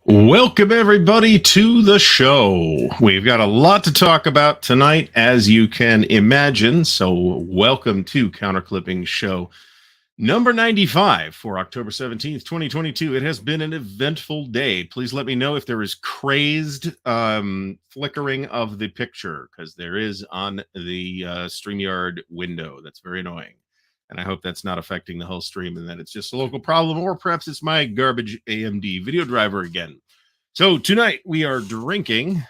Welcome, everybody, to the show. We've got a lot to talk about tonight, as you can imagine. So, welcome to Counterclipping Show number 95 for October 17th, 2022. It has been an eventful day. Please let me know if there is crazed flickering of the picture, because there is on the StreamYard window. That's very annoying. And I hope that's not affecting the whole stream and that it's just a local problem, or perhaps it's my garbage AMD video driver again. So tonight we are drinking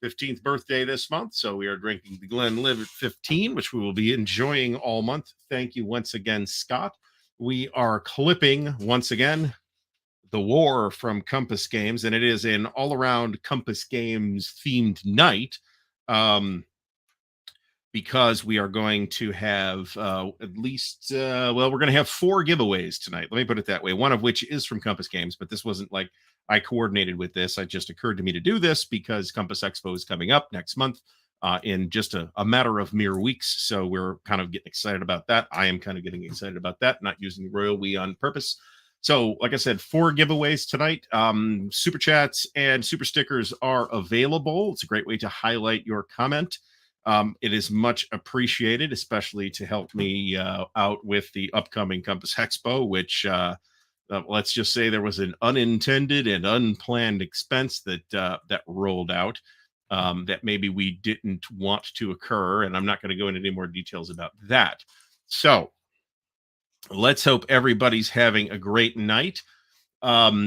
15th birthday this month. So we are drinking the Glenlivet 15, which we will be enjoying all month. Thank you once again, Scott. We are clipping once again The War from Compass Games, and it is an all-around Compass Games themed night. Because we are going to have at least, we're going to have 4 giveaways tonight. Let me put it that way. One of which is from Compass Games, but this wasn't like I coordinated with this. It just occurred to me to do this because Compass Expo is coming up next month in just a matter of mere weeks. So we're kind of getting excited about that. I am kind of getting excited about that, not using the royal we on purpose. So, like I said, 4 giveaways tonight. Super chats and super stickers are available. It's a great way to highlight your comment. It is much appreciated, especially to help me out with the upcoming Compass Expo, which let's just say there was an unintended and unplanned expense that rolled out that maybe we didn't want to occur. And I'm not going to go into any more details about that. So let's hope everybody's having a great night.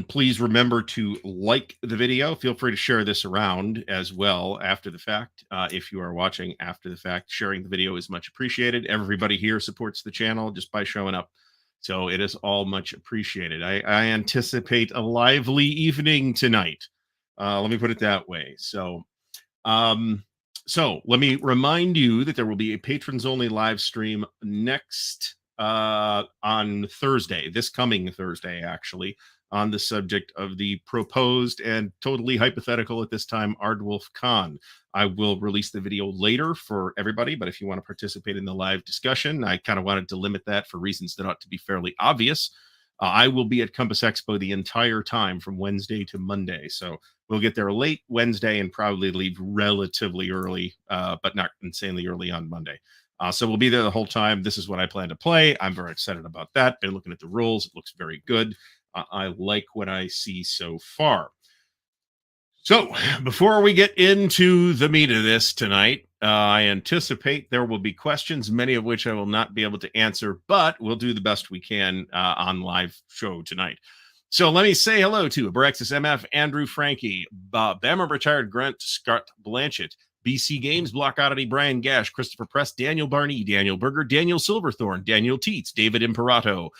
Please remember to like the video. Feel free to share this around as well after the fact. If you are watching after the fact, sharing the video is much appreciated. Everybody here supports the channel just by showing up. So it is all much appreciated. I anticipate a lively evening tonight. Let me put it that way. So let me remind you that there will be a patrons only live stream next on Thursday, this coming Thursday, actually, on the subject of the proposed and totally hypothetical at this time Ardwulf Con. I will release the video later for everybody, but if you want to participate in the live discussion, I kind of wanted to limit that for reasons that ought to be fairly obvious. I will be at Compass Expo the entire time from Wednesday to Monday, so we'll get there late Wednesday and probably leave relatively early, but not insanely early on Monday. So we'll be there the whole time. This is what I plan to play. I'm very excited about that. Been looking at the rules. It looks very good. I like what I see so far. So before we get into the meat of this tonight, I anticipate there will be questions, many of which I will not be able to answer, but we'll do the best we can on live show tonight. So let me say hello to Abraxas MF, Andrew Frankie, Bama Retired Grant, Scott Blanchett, BC Games, Block Oddity, Brian Gash, Christopher Press, Daniel Barney, Daniel Berger, Daniel Silverthorne, Daniel Teets, David Imperato,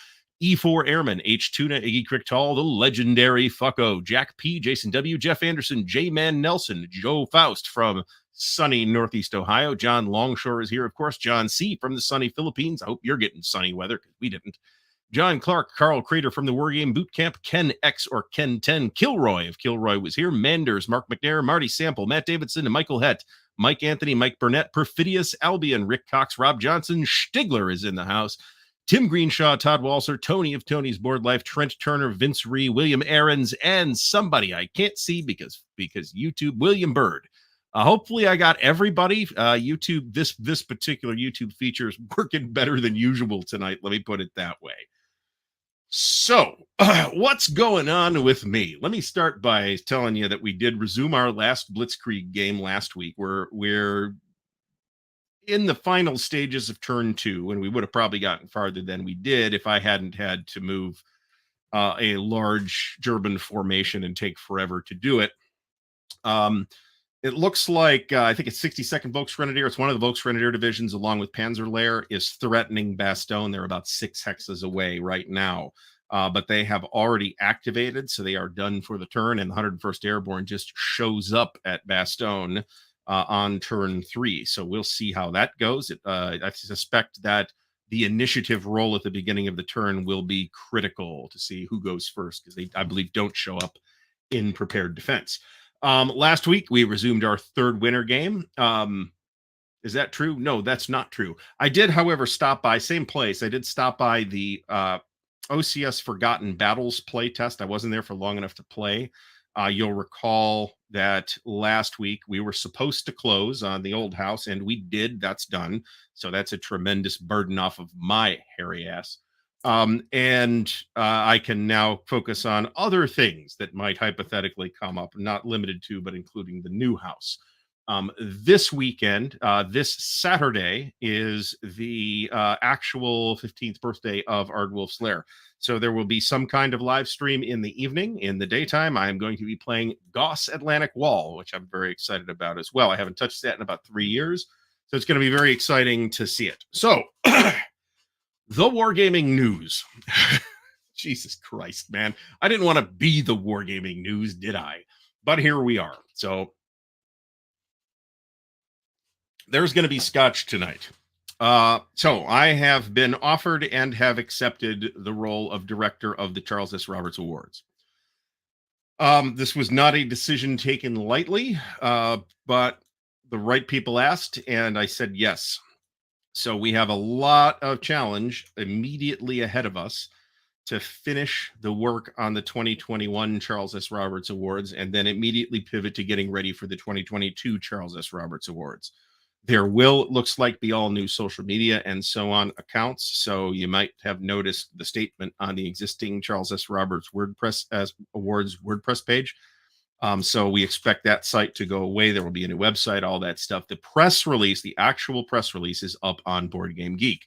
E4 Airman, H. Tuna, Iggy Cricktal, the legendary Fucko, Jack P, Jason W, Jeff Anderson, J-Man Nelson, Joe Faust from sunny Northeast Ohio, John Longshore is here, of course, John C from the sunny Philippines. I hope you're getting sunny weather, because we didn't. John Clark, Carl Crater from the Wargame Boot Camp, Ken X or Ken 10, Kilroy, if Kilroy was here, Manders, Mark McNair, Marty Sample, Matt Davidson, and Michael Hett, Mike Anthony, Mike Burnett, Perfidious Albion, Rick Cox, Rob Johnson, Stigler is in the house, Tim Greenshaw, Todd Walser, Tony of Tony's Board Life, Trent Turner, Vince Ree, William Aarons, and somebody I can't see because YouTube, William Bird. Hopefully I got everybody. YouTube, this particular YouTube feature is working better than usual tonight. Let me put it that way. So, what's going on with me? Let me start by telling you that we did resume our last Blitzkrieg game last week. We're in the final stages of turn 2, and we would have probably gotten farther than we did if I hadn't had to move a large German formation and take forever to do it. It looks like, I think it's 62nd Volksgrenadier. It's one of the Volksgrenadier divisions, along with Panzer Lair, is threatening Bastogne. They're about 6 hexes away right now, but they have already activated, so they are done for the turn, and the 101st Airborne just shows up at Bastogne on turn 3. So we'll see how that goes. I suspect that the initiative roll at the beginning of the turn will be critical to see who goes first, because they, I believe, don't show up in prepared defense. Last week, we resumed our 3rd winter game. Is that true? No, that's not true. I did, however, stop by, same place. I did stop by the OCS Forgotten Battles playtest. I wasn't there for long enough to play. You'll recall that last week we were supposed to close on the old house, and we did. That's done. So that's a tremendous burden off of my hairy ass. And I can now focus on other things that might hypothetically come up, not limited to, but including the new house. This weekend, this Saturday, is the actual 15th birthday of Ardwulf's Lair. So there will be some kind of live stream in the evening. In the daytime, I am going to be playing Goss Atlantic Wall, which I'm very excited about as well. I haven't touched that in about 3 years. So it's going to be very exciting to see it. So, the wargaming news. Jesus Christ, man. I didn't want to be the wargaming news, did I? But here we are. So, there's going to be scotch tonight. So I have been offered and have accepted the role of director of the Charles S. Roberts Awards. This was not a decision taken lightly, but the right people asked, and I said yes. So we have a lot of challenge immediately ahead of us to finish the work on the 2021 Charles S. Roberts Awards, and then immediately pivot to getting ready for the 2022 Charles S. Roberts Awards. There will, it looks like, be all new social media and so on accounts. So you might have noticed the statement on the existing Charles S. Roberts WordPress as Awards WordPress page. So we expect that site to go away. There will be a new website, all that stuff. The press release, the actual press release, is up on Board Game Geek.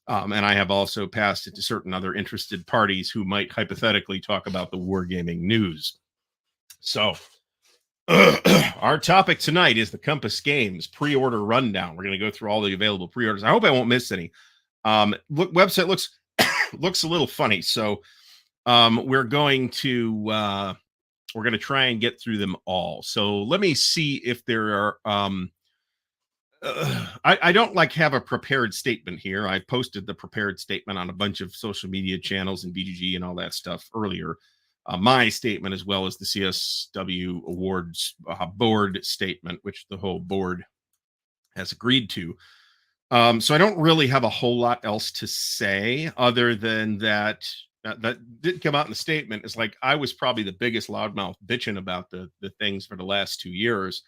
And I have also passed it to certain other interested parties who might hypothetically talk about the wargaming news. So our topic tonight is the Compass Games pre-order rundown. We're going to go through all the available pre-orders. I hope I won't miss any. Website looks looks a little funny, so we're going to try and get through them all. So let me see if there are. I don't have a prepared statement here. I posted the prepared statement on a bunch of social media channels and BGG and all that stuff earlier. My statement, as well as the CSW Awards board statement, which the whole board has agreed to. So I don't really have a whole lot else to say other than that did come out in the statement. It's like I was probably the biggest loudmouth bitching about the things for the last 2 years.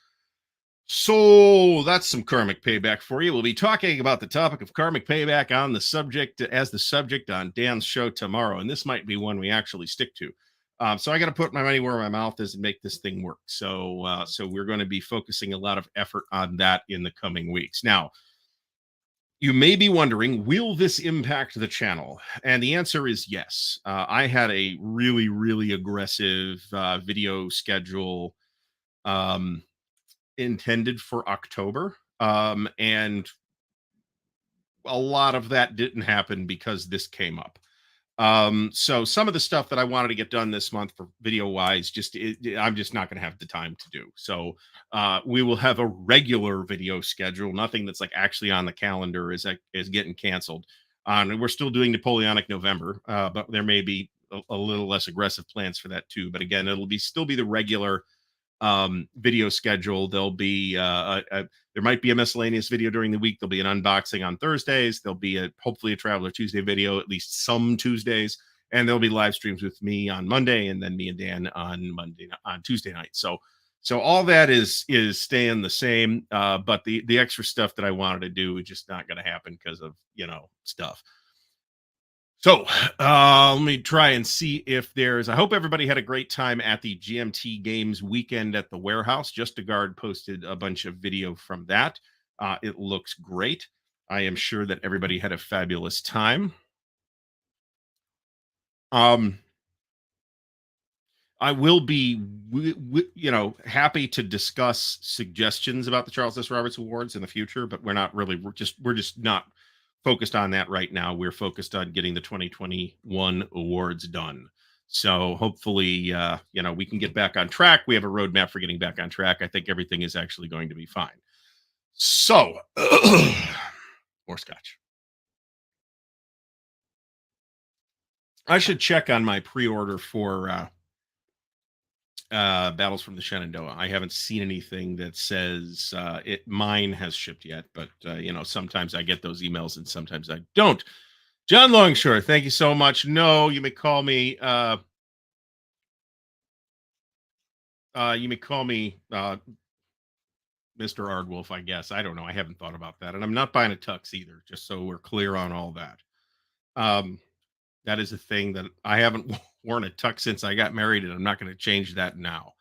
So that's some karmic payback for you. We'll be talking about the topic of karmic payback on the subject on Dan's show tomorrow, and this might be one we actually stick to. So I got to put my money where my mouth is and make this thing work. So we're going to be focusing a lot of effort on that in the coming weeks. Now, you may be wondering, will this impact the channel? And the answer is yes. I had a really, really aggressive video schedule intended for October. And a lot of that didn't happen because this came up. So some of the stuff that I wanted to get done this month for video wise, I'm just not going to have the time to do. So we will have a regular video schedule. Nothing that's actually on the calendar is getting canceled. And we're still doing Napoleonic November, but there may be a little less aggressive plans for that too. But again, it'll still be the regular video schedule. There'll be there might be a miscellaneous video during the week. There'll be an unboxing on Thursdays. There'll be hopefully a Traveler Tuesday video at least some Tuesdays, and there'll be live streams with me on Monday, and then me and Dan on Tuesday night. So all that is staying the same, but the extra stuff that I wanted to do is just not going to happen because of stuff. So let me try and see if I hope everybody had a great time at the GMT Games weekend at the warehouse. Just a Guard posted a bunch of video from that. It looks great. I am sure that everybody had a fabulous time. I will be, happy to discuss suggestions about the Charles S. Roberts Awards in the future, but we're just not focused on that right now. We're focused on getting the 2021 awards done. So hopefully, we can get back on track. We have a roadmap for getting back on track. I think everything is actually going to be fine. So, more scotch. I should check on my pre-order for Battles from the Shenandoah. I haven't seen anything that says mine has shipped yet, but sometimes I get those emails and sometimes I don't. John Longshore, thank you so much. No, you may call me Mr. Ardwulf, I guess. I don't know. I haven't thought about that. And I'm not buying a tux either, just so we're clear on all that. Um, that is a thing that I haven't worn a tux since I got married, and I'm not going to change that now.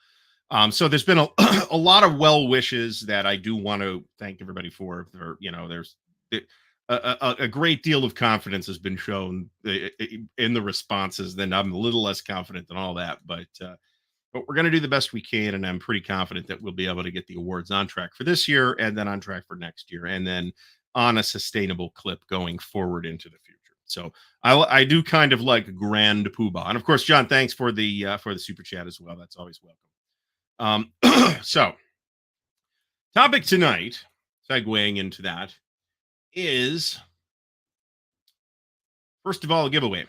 So there's been a, a lot of well wishes that I do want to thank everybody for. There's a great deal of confidence has been shown in the responses. Then I'm a little less confident than all that, but we're going to do the best we can, and I'm pretty confident that we'll be able to get the awards on track for this year, and then on track for next year, and then on a sustainable clip going forward into the future. So I do kind of like grand poobah, and of course, John, thanks for the super chat as well. That's always welcome. So topic tonight, segueing into that, is first of all a giveaway.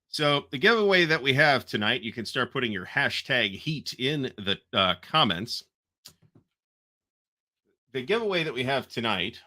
So the giveaway that we have tonight, you can start putting your hashtag heat in the comments. The giveaway that we have tonight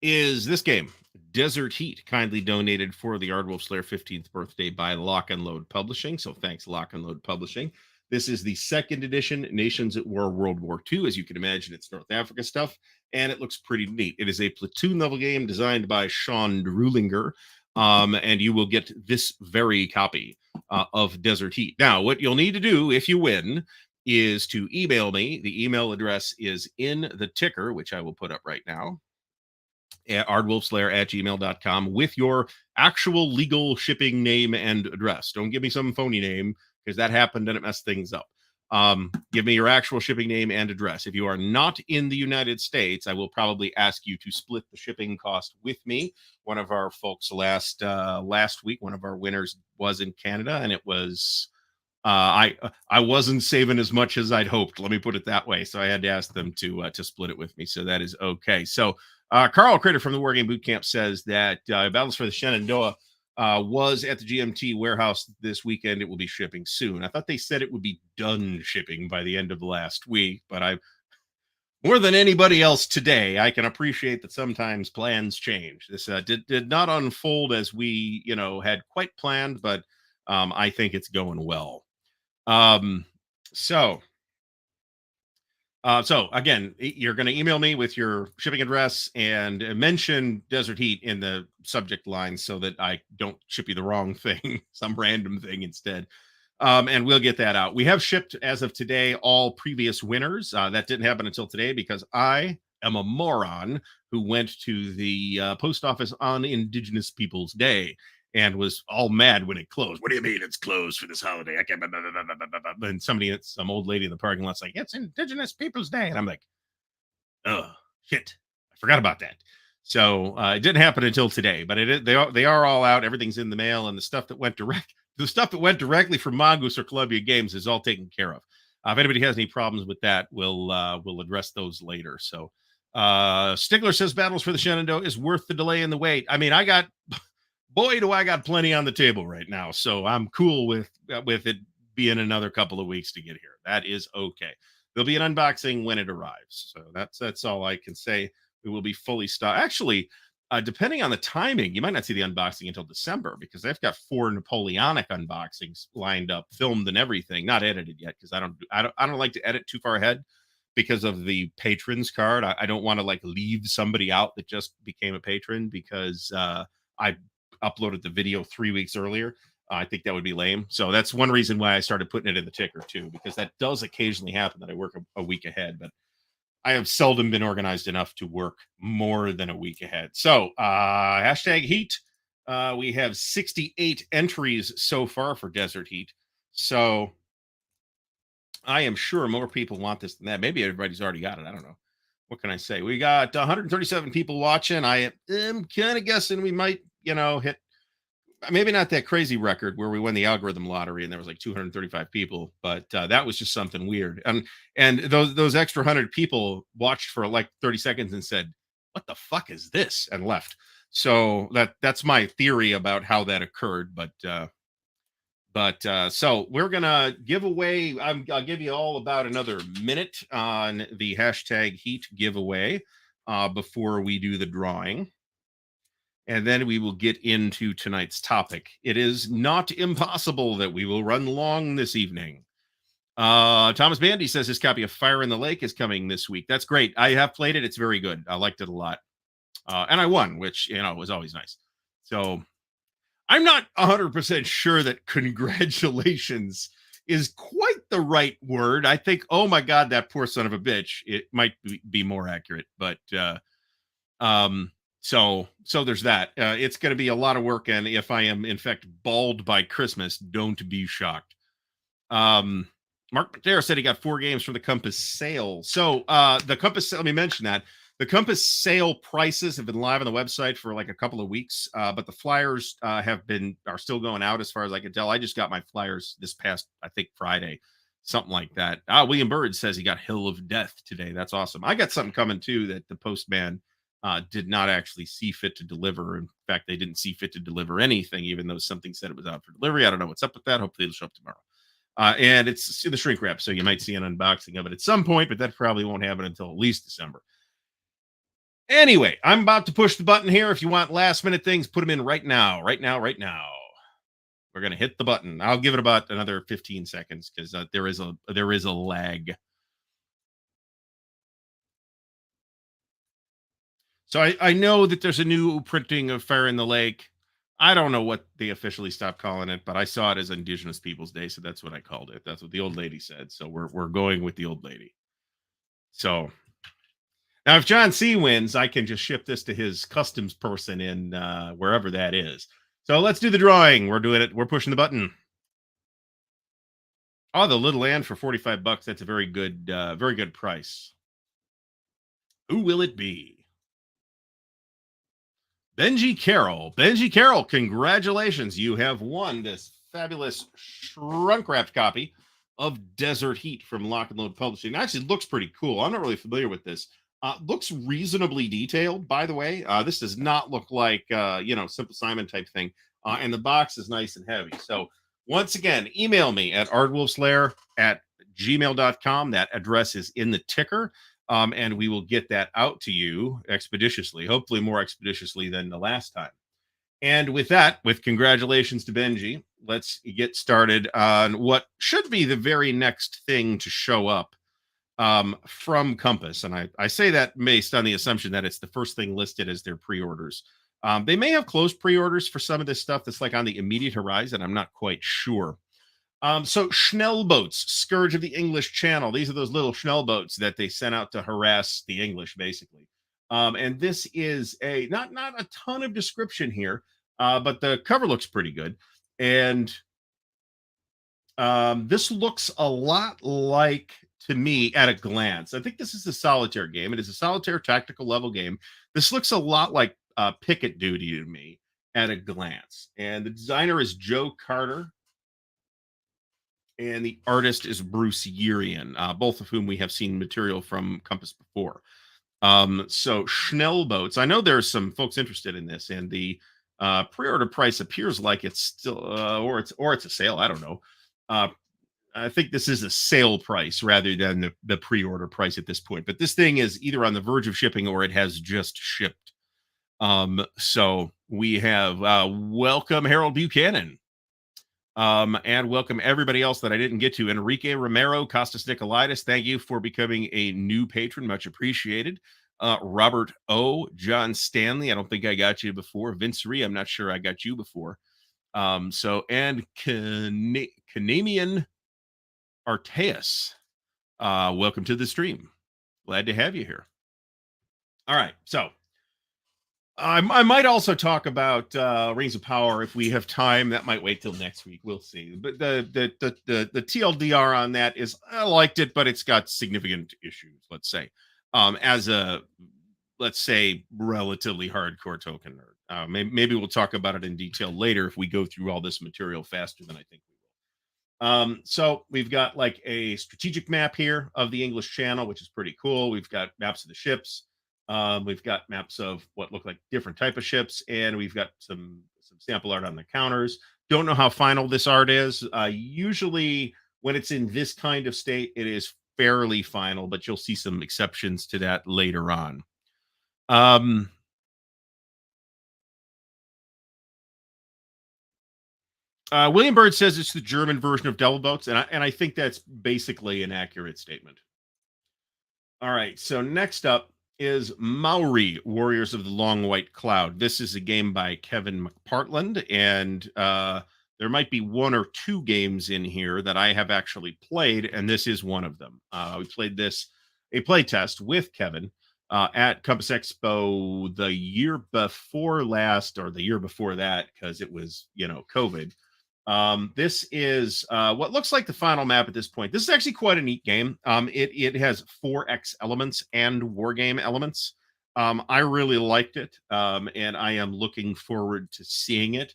is this game, Desert Heat, kindly donated for the Ardwulf Lair 15th birthday by Lock and Load Publishing. So thanks, Lock and Load Publishing. This is the second edition, Nations at War World War II. As you can imagine, it's North Africa stuff, and it looks pretty neat. It is a platoon level game designed by Sean Drulinger. And you will get this very copy of Desert Heat. Now, what you'll need to do if you win is to email me. The email address is in the ticker, which I will put up right now, at ardwolfslair@gmail.com with your actual legal shipping name and address. Don't give me some phony name, because that happened and it messed things up. Give me your actual shipping name and address. If you are not in the United States, I will probably ask you to split the shipping cost with me. One of our folks last week, one of our winners was in Canada, and it was I wasn't saving as much as I'd hoped. Let me put it that way. So I had to ask them to split it with me. So that is okay. So Carl Critter from the Wargame Bootcamp says that Battles for the Shenandoah was at the GMT warehouse this weekend. It will be shipping soon. I thought they said it would be done shipping by the end of last week, but I, more than anybody else today, I can appreciate that sometimes plans change. This did not unfold as we, had quite planned, but I think it's going well. So again, you're going to email me with your shipping address and mention Desert Heat in the subject line so that I don't ship you the wrong thing, some random thing instead. And we'll get that out. We have shipped as of today all previous winners. That didn't happen until today because I am a moron who went to the post office on Indigenous Peoples Day and was all mad when it closed. What do you mean it's closed for this holiday? I can't. And some old lady in the parking lot's like, it's Indigenous Peoples Day. And I'm like, oh, shit. I forgot about that. So it didn't happen until today, but they are all out. Everything's in the mail, and the stuff that went directly from Mongoose or Columbia Games is all taken care of. If anybody has any problems with that, we'll address those later. So Stigler says Battles for the Shenandoah is worth the delay and the wait. I mean, boy, do I got plenty on the table right now. So I'm cool with it being another couple of weeks to get here. That is okay. There'll be an unboxing when it arrives. So that's all I can say. We will be fully stocked. Actually, depending on the timing, you might not see the unboxing until December because they've got 4 Napoleonic unboxings lined up, filmed and everything, not edited yet because I don't like to edit too far ahead because of the patrons card. I don't want to like leave somebody out that just became a patron because I uploaded the video 3 weeks earlier. I think that would be lame. So that's one reason why I started putting it in the ticker too, because that does occasionally happen that I work a week ahead, but I have seldom been organized enough to work more than a week ahead. So hashtag heat. We have 68 entries so far for Desert Heat. So I am sure more people want this than that. Maybe everybody's already got it. I don't know. What can I say? We got 137 people watching. I am kind of guessing we might, hit maybe not that crazy record where we won the algorithm lottery and there was like 235 people, but that was just something weird. And those extra 100 people watched for like 30 seconds and said, "What the fuck is this?" and left. So that's my theory about how that occurred. But so we're gonna give away. I'll give you all about another minute on the hashtag heat giveaway before we do the drawing. and then we will get into tonight's topic. It is not impossible that we will run long this evening. Thomas Bandy says his copy of Fire in the Lake is coming this week. That's great. I have played it. It's very good. I liked it a lot. And I won, which, was always nice. So I'm not 100% sure that congratulations is quite the right word. I think, oh my God, that poor son of a bitch. It might be more accurate, but um, so there's that. It's going to be a lot of work, and if I am in fact bald by Christmas, don't be shocked. Mark Matera said he got 4 games from the Compass sale. So the Compass, let me mention that. The Compass sale prices have been live on the website for like a couple of weeks, but the flyers are still going out as far as I can tell. I just got my flyers this past, I think, Friday, something like that. William Bird says he got Hill of Death today. That's awesome. I got something coming too that the postman did not actually see fit to deliver. In fact, they didn't see fit to deliver anything, even though something said it was out for delivery. I don't know what's up with that. Hopefully it'll show up tomorrow. And it's in the shrink wrap, so you might see an unboxing of it at some point, but that probably won't happen until at least December. Anyway, I'm about to push the button here. If you want last minute things, put them in right now, right now, right now. We're going to hit the button. I'll give it about another 15 seconds because there is a lag. So I know that there's a new printing of Fire in the Lake. I don't know what they officially stopped calling it, but I saw it as Indigenous Peoples Day, so that's what I called it. That's what the old lady said. So we're going with the old lady. So now, if John C wins, I can just ship this to his customs person in wherever that is. So let's do the drawing. We're doing it. We're pushing the button. Oh, the little land for $45. That's a very good price. Who will it be? Benji Carroll. Benji Carroll, congratulations. You have won this fabulous shrunk wrapped copy of Desert Heat from Lock and Load Publishing. It actually looks pretty cool. I'm not really familiar with this. Looks reasonably detailed, by the way. This does not look like, Simple Simon type thing. And the box is nice and heavy. So once again, email me at ardwulfslair@gmail.com. That address is in the ticker. And we will get that out to you expeditiously, hopefully more expeditiously than the last time. And with that, with congratulations to Benji, let's get started on what should be the very next thing to show up from Compass. And I say that based on the assumption that it's the first thing listed as their pre-orders. They may have closed pre-orders for some of this stuff that's like on the immediate horizon. I'm not quite sure. So Schnellboats, Scourge of the English Channel. These are those little Schnellboats that they sent out to harass the English, basically. And this is not a ton of description here, but the cover looks pretty good. And this looks a lot like, to me, at a glance, I think this is a solitaire game. It is a solitaire tactical level game. This looks a lot like Picket Duty to me at a glance. And the designer is Joe Carter. And the artist is Bruce Yerian, both of whom we have seen material from Compass before. So Schnellboats, I know there's some folks interested in this, and the pre-order price appears like it's still, or it's a sale. I don't know. I think this is a sale price rather than the pre-order price at this point. But this thing is either on the verge of shipping or it has just shipped. So we have welcome Harold Buchanan. And welcome everybody else that I didn't get to. Enrique Romero, Costas Nicolaitis, thank you for becoming a new patron. Much appreciated. Robert O, John Stanley, I don't think I got you before. Vince Ree, I'm not sure I got you before. And Canamian Arteus, welcome to the stream. Glad to have you here. All right, so I might also talk about Rings of Power if we have time. That might wait till next week. We'll see. But the TLDR on that is I liked it, but it's got significant issues. Let's say, as a relatively hardcore token nerd. Maybe we'll talk about it in detail later if we go through all this material faster than I think we will. So we've got like a strategic map here of the English Channel, which is pretty cool. We've got maps of the ships. We've got maps of what look like different type of ships, and we've got some sample art on the counters. Don't know how final this art is. Usually when it's in this kind of state, it is fairly final, but you'll see some exceptions to that later on. William Bird says it's the German version of Devil Boats, and I think that's basically an accurate statement. All right, so next up is Maori Warriors of the Long White Cloud. This is a game by Kevin McPartland, and there might be one or two games in here that I have actually played, and this is one of them. We played this a play test with Kevin at Compass Expo the year before last, or the year before that, because it was COVID. This is what looks like the final map at this point. This is actually quite a neat game. It has 4X elements and war game elements. I really liked it, and I am looking forward to seeing it.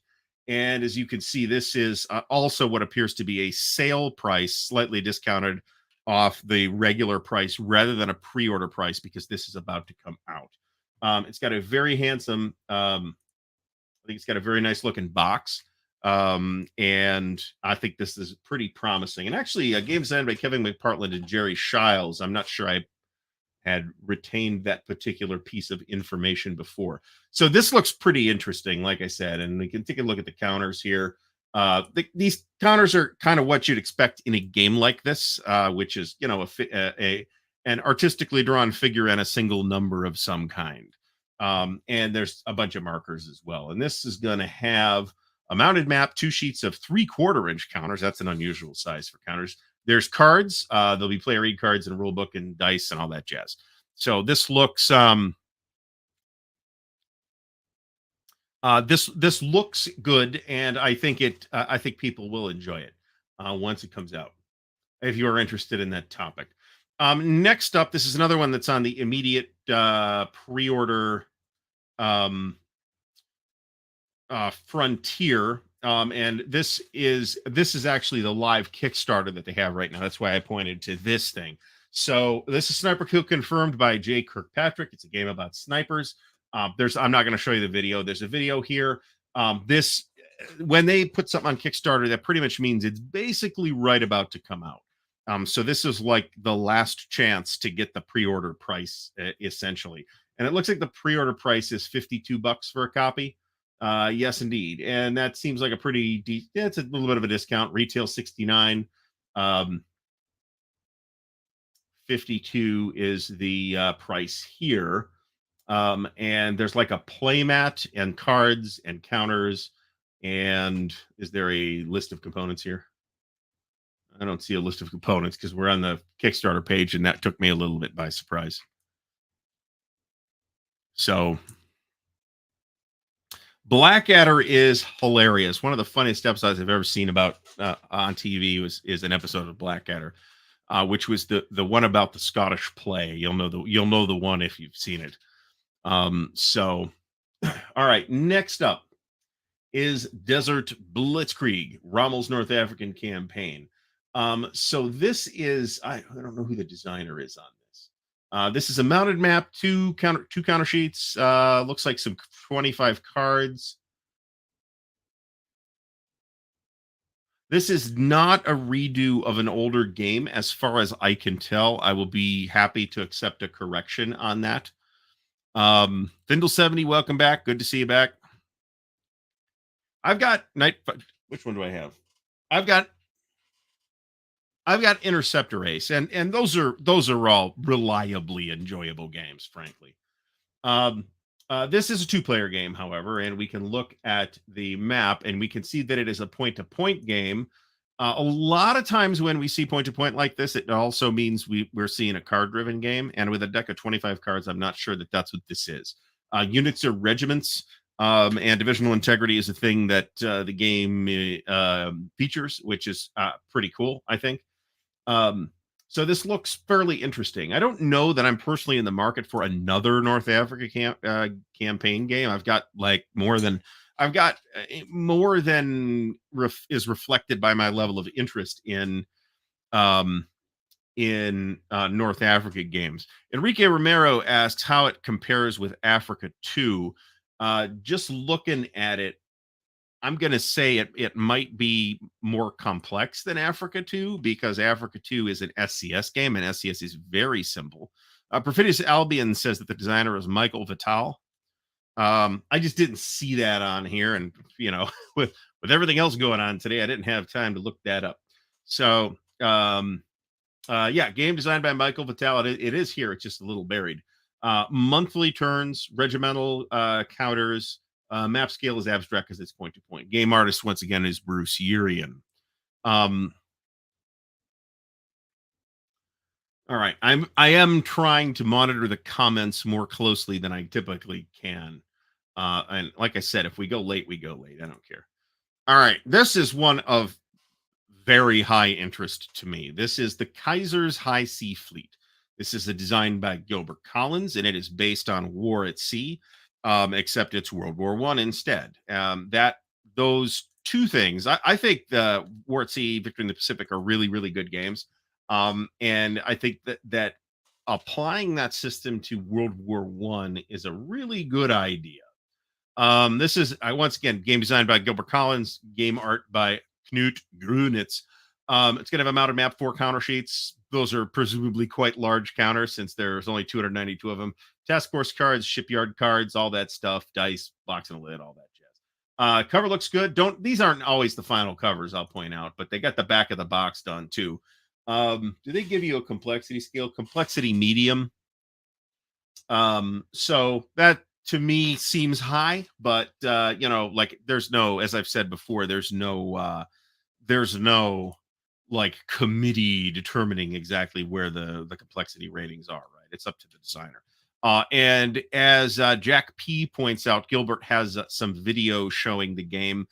And as you can see, this is also what appears to be a sale price, slightly discounted off the regular price rather than a pre-order price, because this is about to come out. It's got a very handsome, I think it's got a very nice looking box. And I think this is pretty promising. And actually, a game designed by Kevin McPartland and Jerry Shiles. I'm not sure I had retained that particular piece of information before. So this looks pretty interesting, like I said. And we can take a look at the counters here. These counters are kind of what you'd expect in a game like this, which is, an artistically drawn figure and a single number of some kind. And there's a bunch of markers as well. And this is going to have a mounted map, 2 sheets of 3/4-inch counters. That's an unusual size for counters. There's cards. There'll be player aid cards and rule book and dice and all that jazz. So this looks this looks good, and I think I think people will enjoy it once it comes out, if you are interested in that topic. Next up, this is another one that's on the immediate pre-order frontier, and this is actually the live Kickstarter that they have right now. That's why I pointed to this thing. So this is Sniper Kill confirmed by Jay Kirkpatrick. It's a game about snipers. I'm not going to show you the video. There's a video here. This When they put something on Kickstarter, that pretty much means it's basically right about to come out. So this is like the last chance to get the pre-order price, essentially. And it looks like the pre-order price is $52 for a copy. Yes, indeed. And that seems like a pretty it's a little bit of a discount. Retail 69. 52 is the price here. And there's like a play mat and cards and counters. And is there a list of components here? I don't see a list of components because we're on the Kickstarter page, and that took me a little bit by surprise. So Blackadder is hilarious. One of the funniest episodes I've ever seen about on TV is an episode of Blackadder, which was the one about the Scottish play. You'll know the one if you've seen it. So, all right. Next up is Desert Blitzkrieg, Rommel's North African campaign. So this is I don't know who the designer is on this. This is a mounted map, two counter sheets. Looks like some 25 cards. This is not a redo of an older game, as far as I can tell. I will be happy to accept a correction on that. Thindle70, welcome back. Good to see you back. I've got which one do I have? I've got Interceptor Ace, and those are all reliably enjoyable games, frankly. This is a 2-player game, however, and we can look at the map and we can see that it is a point-to-point game. A lot of times when we see point-to-point like this, it also means we're seeing a card-driven game, and with a deck of 25 cards, I'm not sure that that's what this is. Units are regiments, and divisional integrity is a thing that the game features, which is pretty cool, I think. So this looks fairly interesting. I don't know that I'm personally in the market for another North Africa campaign game. I've got more than is reflected by my level of interest in North Africa games. Enrique Romero asks how it compares with Africa 2. Just looking at it, I'm going to say it might be more complex than Africa 2, because Africa 2 is an SCS game, and SCS is very simple. Perfidious Albion says that the designer is Michael Vital. I just didn't see that on here, and with everything else going on today, I didn't have time to look that up. So, yeah, game designed by Michael Vitale. It is here. It's just a little buried. Monthly turns, regimental counters. Map scale is abstract because it's point to point. Game artist once again is Bruce Urian. Um, all right, I am trying to monitor the comments more closely than I typically can. And like I said, if we go late, we go late. I don't care. All right, this is one of very high interest to me. This is the Kaiser's High Sea Fleet. This is a design by Gilbert Collins, and it is based on War at Sea, except it's World War One instead. That those two things, I think the War at Sea, Victory in the Pacific are really, really good games. And I think that applying that system to World War One is a really good idea. This is I once again game designed by Gilbert Collins, game art by Knut Grunitz. It's going to have a mounted map, 4 counter sheets. Those are presumably quite large counters since there's only 292 of them. Task force cards, shipyard cards, all that stuff, dice, box and a lid, all that jazz. Cover looks good. Don't These aren't always the final covers, I'll point out, but they got the back of the box done too. Do they give you a complexity scale? Complexity medium. So that to me seems high, but like there's no, as I've said before, there's no like committee determining exactly where the complexity ratings are, right? It's up to the designer. And as Jack P points out, Gilbert has some video showing the game.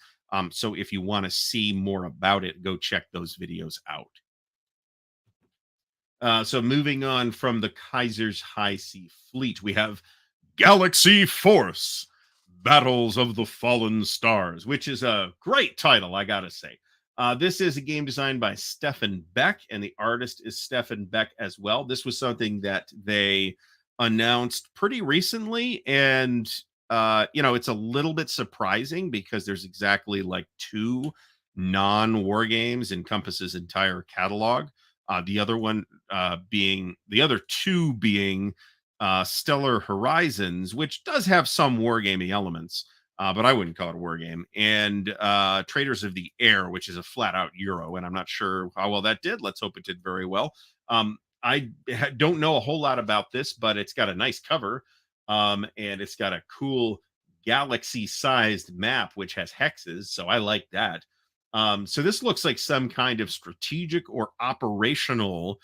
So if you want to see more about it, go check those videos out. So moving on from the Kaiser's High Sea Fleet, we have Galaxy Force Battles of the Fallen Stars, which is a great title, I gotta say. This is a game designed by Stefan Beck, and the artist is Stefan Beck as well. This was something that they announced pretty recently, and it's a little bit surprising because there's exactly like 2 non-war games encompass his entire catalog. The other two being Stellar Horizons, which does have some wargaming elements, but I wouldn't call it a war game, and Traders of the Air, which is a flat out Euro, and I'm not sure how well that did. Let's hope it did very well. I don't know a whole lot about this, but it's got a nice cover, and it's got a cool galaxy-sized map, which has hexes, so I like that. So this looks like some kind of strategic or operational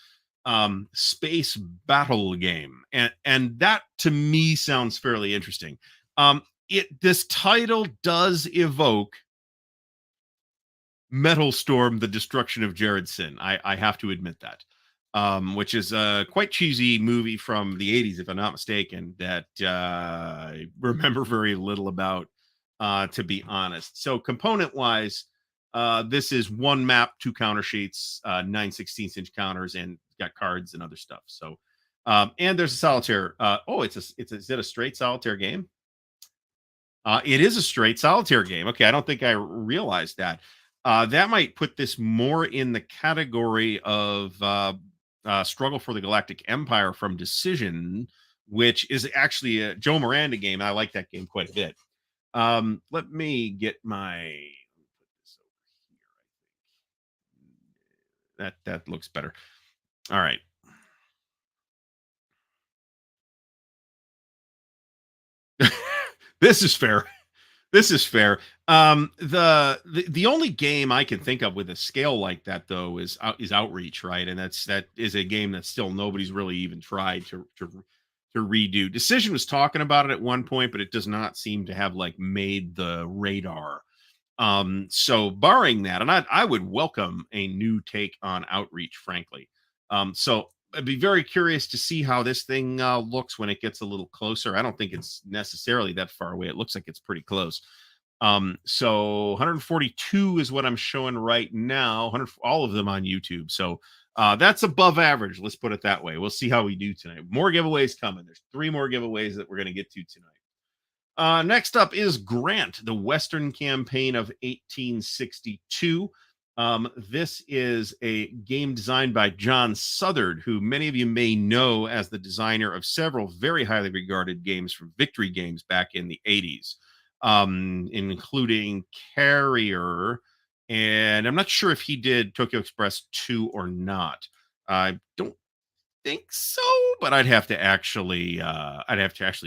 space battle game, and that to me sounds fairly interesting. This title does evoke Metal Storm: The Destruction of Jared Sin. I have to admit that, which is a quite cheesy movie from the 80s, if I'm not mistaken, that I remember very little about, to be honest. So component wise, this is 1 map, 2 counter sheets, 9/16-inch counters, and got cards and other stuff. So, and there's a solitaire. Is it a straight solitaire game? It is a straight solitaire game. Okay, I don't think I realized that. That might put this more in the category of Struggle for the Galactic Empire from Decision, which is actually a Joe Miranda game. I like that game quite a bit. Let me get my that looks better. All right. This is fair. This is fair. The only game I can think of with a scale like that though is Outreach, right? And that is a game that still nobody's really even tried to redo. Decision was talking about it at one point, but it does not seem to have like made the radar. So barring that, and I would welcome a new take on Outreach, frankly. So I'd be very curious to see how this thing looks when it gets a little closer. I don't think it's necessarily that far away. It looks like it's pretty close. So 142 is what I'm showing right now. 100, all of them on YouTube. So that's above average. Let's put it that way. We'll see how we do tonight. More giveaways coming. There's 3 more giveaways that we're going to get to tonight. Next up is Grant, the Western Campaign of 1862. This is a game designed by John Southard, who many of you may know as the designer of several very highly regarded games from Victory Games back in the 80s, including Carrier. And I'm not sure if he did Tokyo Express 2 or not. I don't think so, but I'd have to actually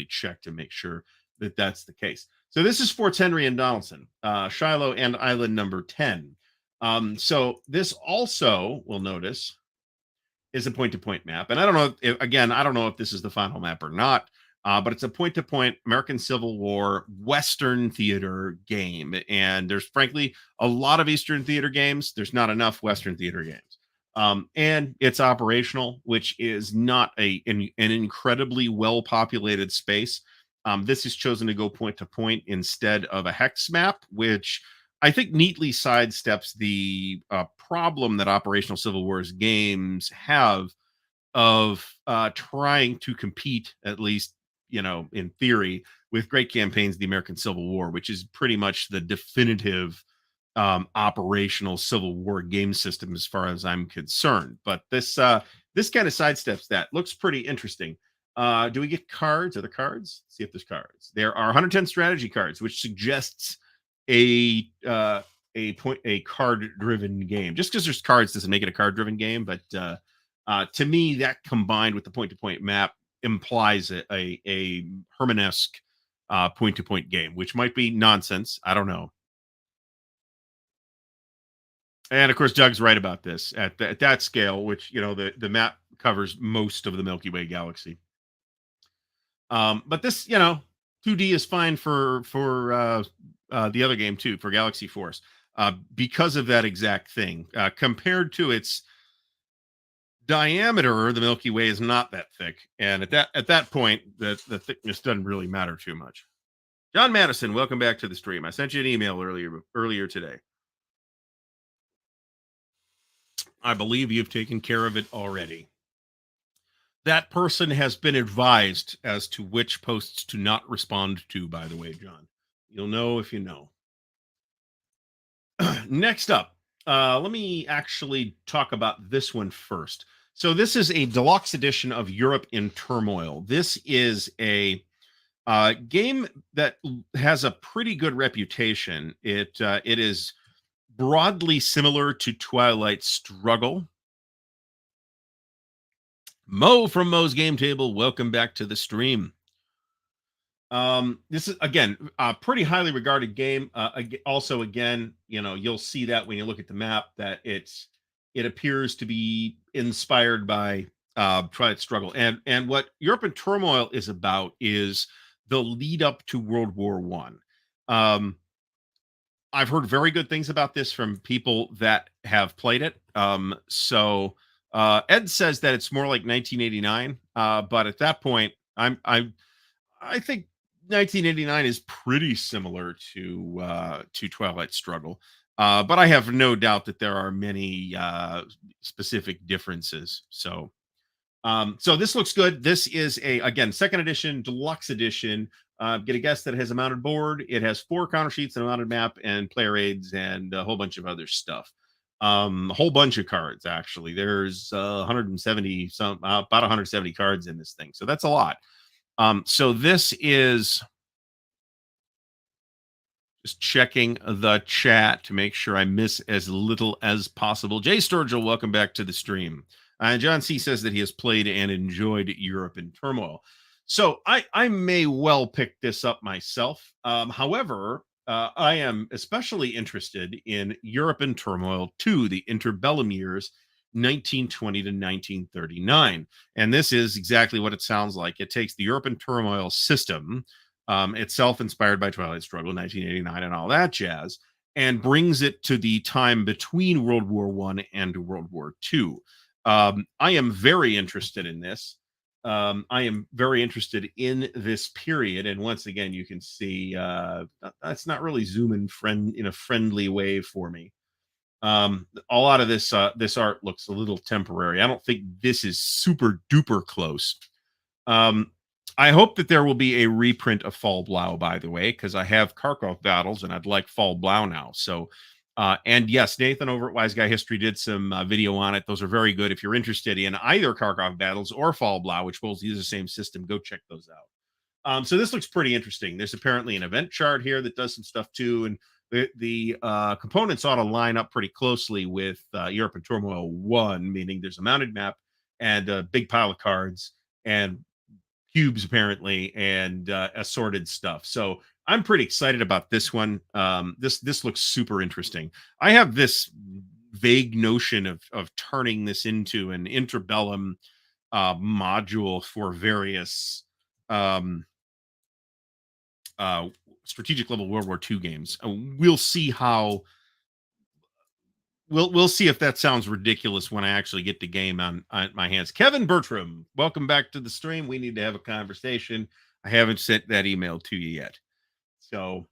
check to make sure that that's the case. So this is Fort Henry and Donaldson, Shiloh and Island number 10. So this also, will notice, is a point-to-point map. And I don't know, again, I don't know if this is the final map or not, but it's a point-to-point American Civil War Western theater game. And there's frankly a lot of Eastern theater games. There's not enough Western theater games. And it's operational, which is not an incredibly well-populated space. This is chosen to go point to point instead of a hex map, which I think neatly sidesteps the problem that operational Civil Wars games have of trying to compete, at least in theory, with great campaigns, the American Civil War, which is pretty much the definitive operational Civil War game system as far as I'm concerned. But this kind of sidesteps that. Looks pretty interesting. Do we get cards? Are there cards? See if there's cards. There are 110 strategy cards, which suggests a card driven game. Just because there's cards doesn't make it a card driven game, but to me, that combined with the point to point map implies a Hermanesque point to point game, which might be nonsense. I don't know. And of course, Doug's right about this at that scale, which the map covers most of the Milky Way galaxy. But this 2D is fine for the other game too, for Galaxy Force, because of that exact thing. Compared to its diameter, the Milky Way is not that thick, and at that point, the thickness doesn't really matter too much. John Madison, welcome back to the stream. I sent you an email earlier today. I believe you've taken care of it already. That person has been advised as to which posts to not respond to, by the way, John. You'll know if you know. Next up, let me actually talk about this one first. So this is a deluxe edition of Europe in Turmoil. This is a game that has a pretty good reputation. It is broadly similar to Twilight Struggle. Mo from Mo's Game Table, welcome back to the stream. This is, again, a pretty highly regarded game. Also, again, you'll see that when you look at the map that it appears to be inspired by Twilight Struggle. And what Europe in Turmoil is about is the lead up to World War One. I've heard very good things about this from people that have played it. So Ed says that it's more like 1989, but at that point, I think 1989 is pretty similar to Twilight Struggle, but I have no doubt that there are many specific differences. So this looks good. This is again, second edition, deluxe edition. Get a guess that it has a mounted board. It has 4 counter sheets and a mounted map and player aids and a whole bunch of other stuff. A whole bunch of cards, actually. There's 170 about 170 cards in this thing, so that's a lot. So this is just checking the chat to make sure I miss as little as possible. Jay Sturgill, welcome back to the stream. John C says that he has played and enjoyed Europe in Turmoil. So I may well pick this up myself. However, I am especially interested in Europe in Turmoil 2, the interbellum years, 1920 to 1939. And this is exactly what it sounds like. It takes the Europe in Turmoil system, itself inspired by Twilight Struggle, 1989, and all that jazz, and brings it to the time between World War One and World War Two. I am very interested in this. I am very interested in this period, and once again, you can see that's not really zoom in a friendly way for me. A lot of this art looks a little temporary. I don't think this is super duper close. I hope that there will be a reprint of Fall Blau, by the way, because I have Kharkov Battles and I'd like Fall Blau now. So And yes, Nathan over at Wise Guy History did some video on it. Those are very good. If you're interested in either Kharkov Battles or Fall Blau, which both use the same system, go check those out. So this looks pretty interesting. There's apparently an event chart here that does some stuff too, and the components ought to line up pretty closely with Europe and Turmoil 1, meaning there's a mounted map and a big pile of cards and cubes apparently and assorted stuff. So I'm pretty excited about this one. This looks super interesting. I have this vague notion of turning this into an interbellum module for various um, uh, strategic level World War II games. We'll see how we'll see if that sounds ridiculous when I actually get the game on my hands. Kevin Bertram, welcome back to the stream. We need to have a conversation. I haven't sent that email to you yet. So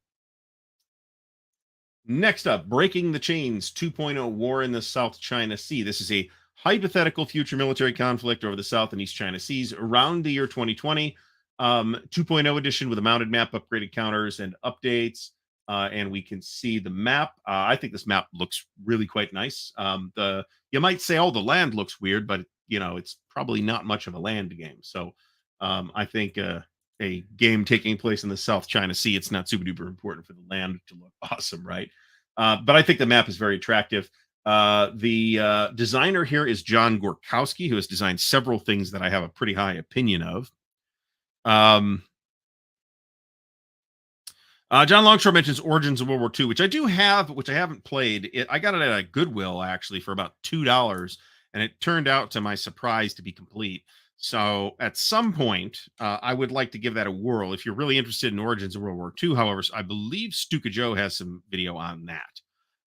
next up, Breaking the Chains 2.0 War in the South China Sea. This is a hypothetical future military conflict over the South and East China Seas around the year 2020. 2.0 edition with a mounted map, upgraded counters, and updates. And we can see the map. I think this map looks really quite nice. You might say, oh, the land looks weird, but it's probably not much of a land game. So I think a game taking place in the South China Sea, it's not super duper important for the land to look awesome, right? But I think the map is very attractive. The designer here is John Gorkowski, who has designed several things that I have a pretty high opinion of. John Longshore mentions Origins of World War II, which I do have, which I haven't played. I got it at a Goodwill actually for about $2, and it turned out to my surprise to be complete. So at some point, I would like to give that a whirl. If you're really interested in Origins of World War II, however, I believe Stuka Joe has some video on that.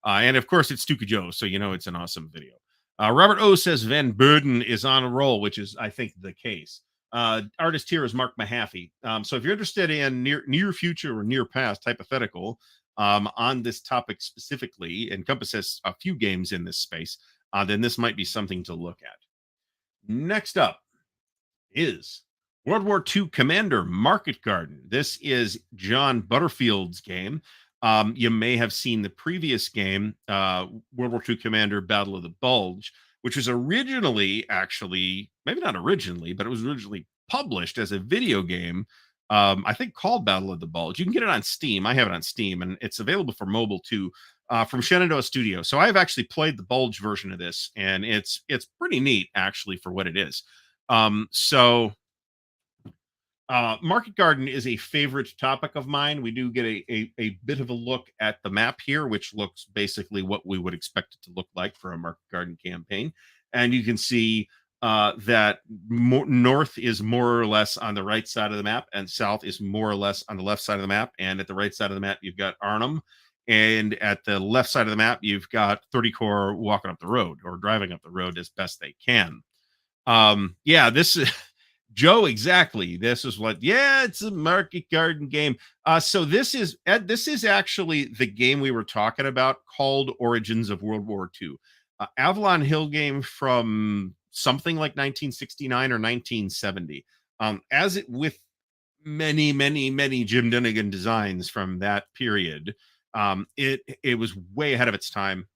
And of course, it's Stuka Joe, so it's an awesome video. Robert O says Van Burden is on a roll, which is, I think, the case. Artist here is Mark Mahaffey. So if you're interested in near future or near past hypothetical on this topic specifically, encompasses a few games in this space, then this might be something to look at. Next up is World War II Commander Market Garden. This is John Butterfield's game. You may have seen the previous game, World War II Commander Battle of the Bulge, which was originally, actually, maybe not originally, but it was originally published as a video game, I think called Battle of the Bulge. You can get it on Steam. I have it on Steam, and it's available for mobile too, from Shenandoah Studio. So I've actually played the Bulge version of this, and it's pretty neat, actually, for what it is. Market Garden is a favorite topic of mine. We do get a bit of a look at the map here, which looks basically what we would expect it to look like for a Market Garden campaign. And you can see that north is more or less on the right side of the map, and south is more or less on the left side of the map. And at the right side of the map, you've got Arnhem. And at the left side of the map, you've got 30 Corps walking up the road or driving up the road as best they can. This is Joe, exactly. This is it's a Market Garden game. So this is actually the game we were talking about, called Origins of World War II. Avalon Hill game from something like 1969 or 1970. As it with many, many, many Jim Dunnigan designs from that period, it was way ahead of its time.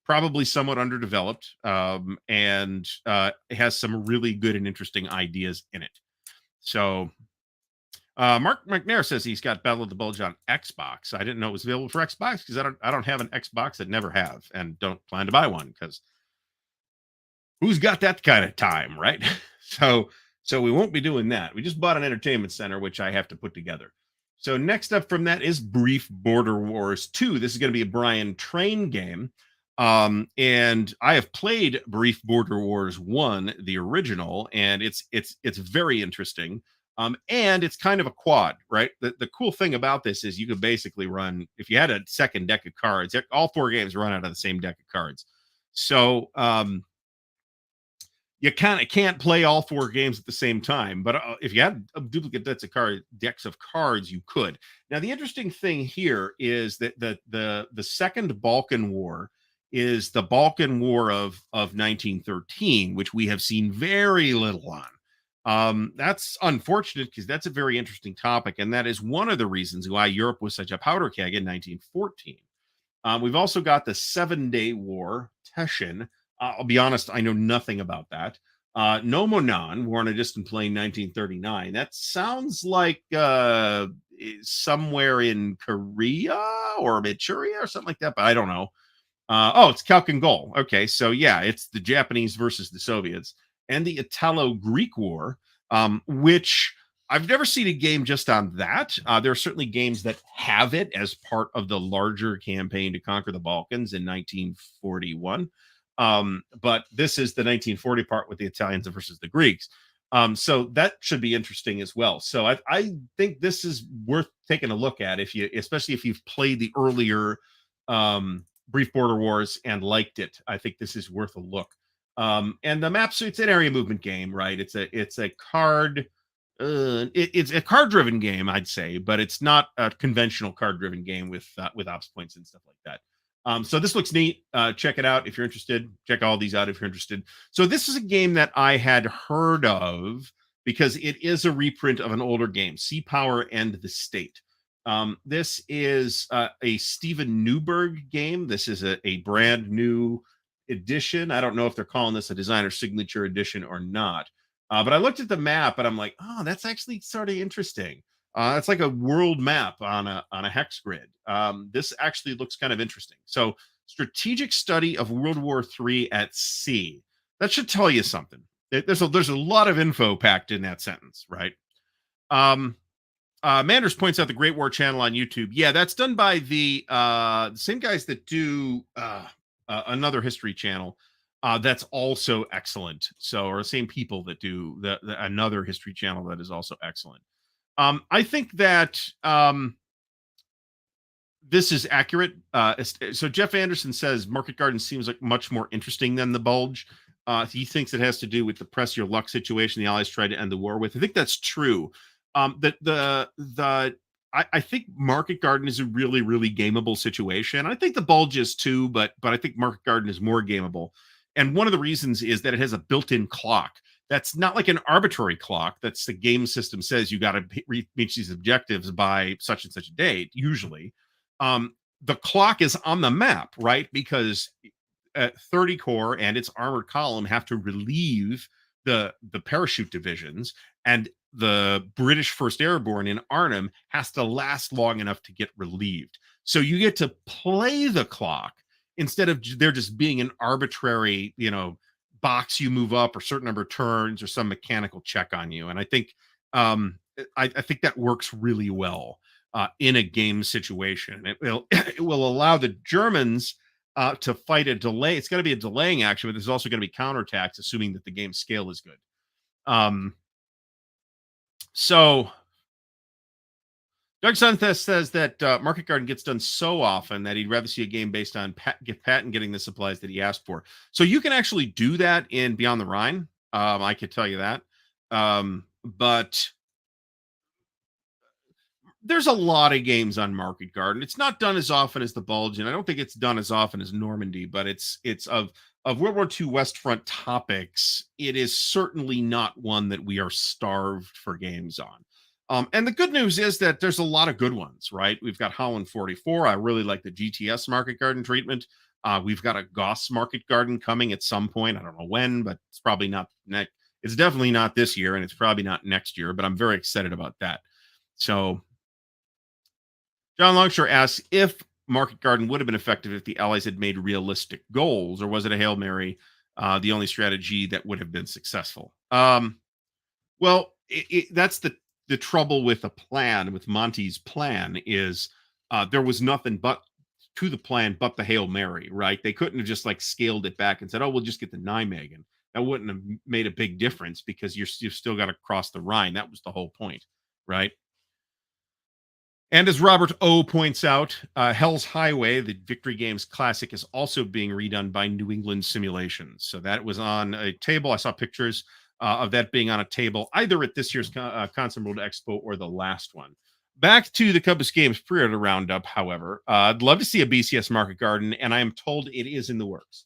Probably somewhat underdeveloped, and it has some really good and interesting ideas in it. So Mark McNair says he's got Battle of the Bulge on Xbox. I didn't know it was available for Xbox because I don't have an Xbox. I never have, and don't plan to buy one because who's got that kind of time, right? So we won't be doing that. We just bought an entertainment center, which I have to put together. So next up from that is Brief Border Wars 2. This is going to be a Brian Train game. And I have played Brief Border Wars 1, the original, and it's very interesting. And it's kind of a quad, right? The cool thing about this is you could basically run, if you had a second deck of cards, all four games run out of the same deck of cards. So you kind of can't play all four games at the same time, but if you had duplicate decks of cards, you could. Now, the interesting thing here is that the Second Balkan War is the Balkan War of 1913, which we have seen very little on. That's unfortunate because that's a very interesting topic, and that is one of the reasons why Europe was such a powder keg in 1914. We've also got the 7-Day War, Teshin. I'll be honest, I know nothing about that. No Monan, War on a Distant Plain, 1939. That sounds like somewhere in Korea or Manchuria or something like that, but I don't know. Oh, it's Kalkangol. Okay, so yeah, it's the Japanese versus the Soviets and the Italo-Greek War, which I've never seen a game just on that. There are certainly games that have it as part of the larger campaign to conquer the Balkans in 1941. But this is the 1940 part with the Italians versus the Greeks. So that should be interesting as well. So I think this is worth taking a look at if you, especially if you've played the earlier Brief Border Wars and liked it. I think this is worth a look. And the map, so it's an area movement game, right? It's a card it's a card driven game, I'd say, but it's not a conventional card driven game with ops points and stuff like that. So this looks neat. Check it out if you're interested. Check all these out if you're interested. So this is a game that I had heard of because it is a reprint of an older game, Sea Power and the State. This is a Steven Newberg game. This is a brand new edition. I don't know if they're calling this a designer signature edition or not. But I looked at the map and I'm like, oh, that's actually sort of interesting. It's like a world map on a hex grid. This actually looks kind of interesting. So, strategic study of World War III at sea. That should tell you something. There's a lot of info packed in that sentence, right? Manders points out the Great War channel on YouTube. Yeah, that's done by the same guys that do another history channel. That's also excellent. So, or the same people that do the another history channel that is also excellent. I think that this is accurate. So Jeff Anderson says Market Garden seems like much more interesting than the Bulge. He thinks it has to do with the press your luck situation the Allies tried to end the war with. I think that's true. I think Market Garden is a really, really gameable situation. I think the Bulge is too, but I think Market Garden is more gameable. And one of the reasons is that it has a built-in clock. That's not like an arbitrary clock. That's the game system says you got to reach these objectives by such and such a date, usually. The clock is on the map, right? Because 30 Corps and its armored column have to relieve the parachute divisions, and the British First Airborne in Arnhem has to last long enough to get relieved. So you get to play the clock instead of there just being an arbitrary, box you move up or certain number of turns or some mechanical check on you. And I think I think that works really well in a game situation. It will allow the Germans to fight a delay. It's got to be a delaying action, but there's also going to be counterattacks, assuming that the game scale is good. So Doug Sunthes says that Market Garden gets done so often that he'd rather see a game based on Patton getting the supplies that he asked for. So you can actually do that in Beyond the Rhine. I could tell you that. But there's a lot of games on Market Garden. It's not done as often as the Bulge, and I don't think it's done as often as Normandy, but it's of World War II West Front topics. It is certainly not one that we are starved for games on. And the good news is that there's a lot of good ones, right? We've got Holland 44. I really like the GTS Market Garden treatment. We've got a Goss Market Garden coming at some point. I don't know when, but it's probably not next. It's definitely not this year, and it's probably not next year, but I'm very excited about that. So John Longshore asks if Market Garden would have been effective if the Allies had made realistic goals, or was it a Hail Mary, the only strategy that would have been successful? Well, that's the trouble with a plan, with Monty's plan, is there was nothing but to the plan but the Hail Mary, right? They couldn't have just like scaled it back and said, oh, we'll just get the Nijmegen. That wouldn't have made a big difference because you've still got to cross the Rhine. That was the whole point, right? And as Robert O points out, Hell's Highway, the Victory Games classic, is also being redone by New England Simulations. So that was on a table. I saw pictures of that being on a table either at this year's Console World Expo or the last one. Back to the Compass Games pre-order roundup, however, I'd love to see a BCS Market Garden, and I am told it is in the works.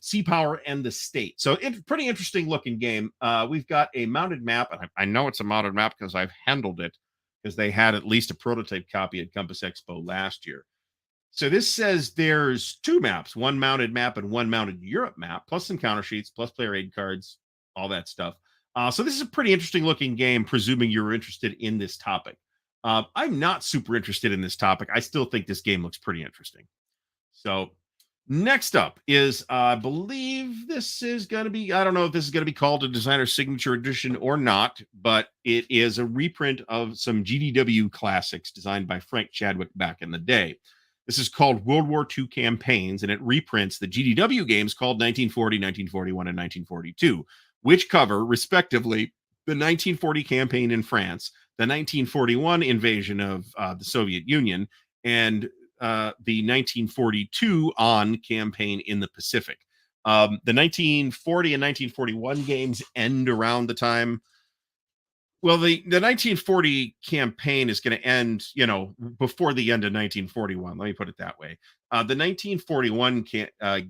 Sea Power and the State. So it's pretty interesting looking game. We've got a mounted map, and I know it's a mounted map because I've handled it, because they had at least a prototype copy at Compass Expo last year. So this says there's two maps, one mounted map and one mounted Europe map, plus some counter sheets, plus player aid cards, all that stuff. So this is a pretty interesting looking game, presuming you're interested in this topic. I'm not super interested in this topic. I still think this game looks pretty interesting. So next up is, I believe this is going to be, I don't know if this is going to be called a designer signature edition or not, but it is a reprint of some GDW classics designed by Frank Chadwick back in the day. This is called World War II Campaigns, and it reprints the GDW games called 1940, 1941, and 1942, which cover, respectively, the 1940 campaign in France, the 1941 invasion of the Soviet Union, and the 1942 on campaign in the Pacific. The 1940 and 1941 games end around the time. Well, the 1940 campaign is going to end, before the end of 1941. Let me put it that way. The 1941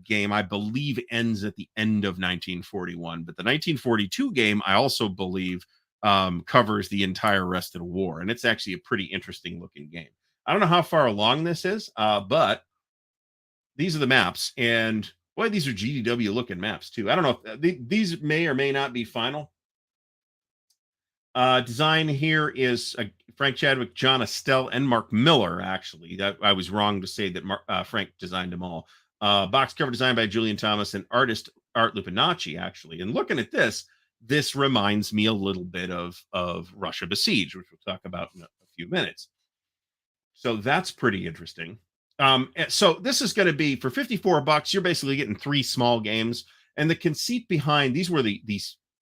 game, I believe, ends at the end of 1941, but the 1942 game, I also believe, covers the entire rest of the war, and it's actually a pretty interesting looking game. I don't know how far along this is, but these are the maps, and boy, these are GDW looking maps too. I don't know if these may or may not be final. Design here is Frank Chadwick, John Estelle, and Mark Miller. Actually, that I was wrong to say that Frank designed them all. Box cover designed by Julian Thomas and artist Art Lupinacci. Actually, and looking at this reminds me a little bit of Russia Besieged, which we'll talk about in a few minutes. So that's pretty interesting. So this is going to be for $54. You're basically getting three small games, and the conceit behind these were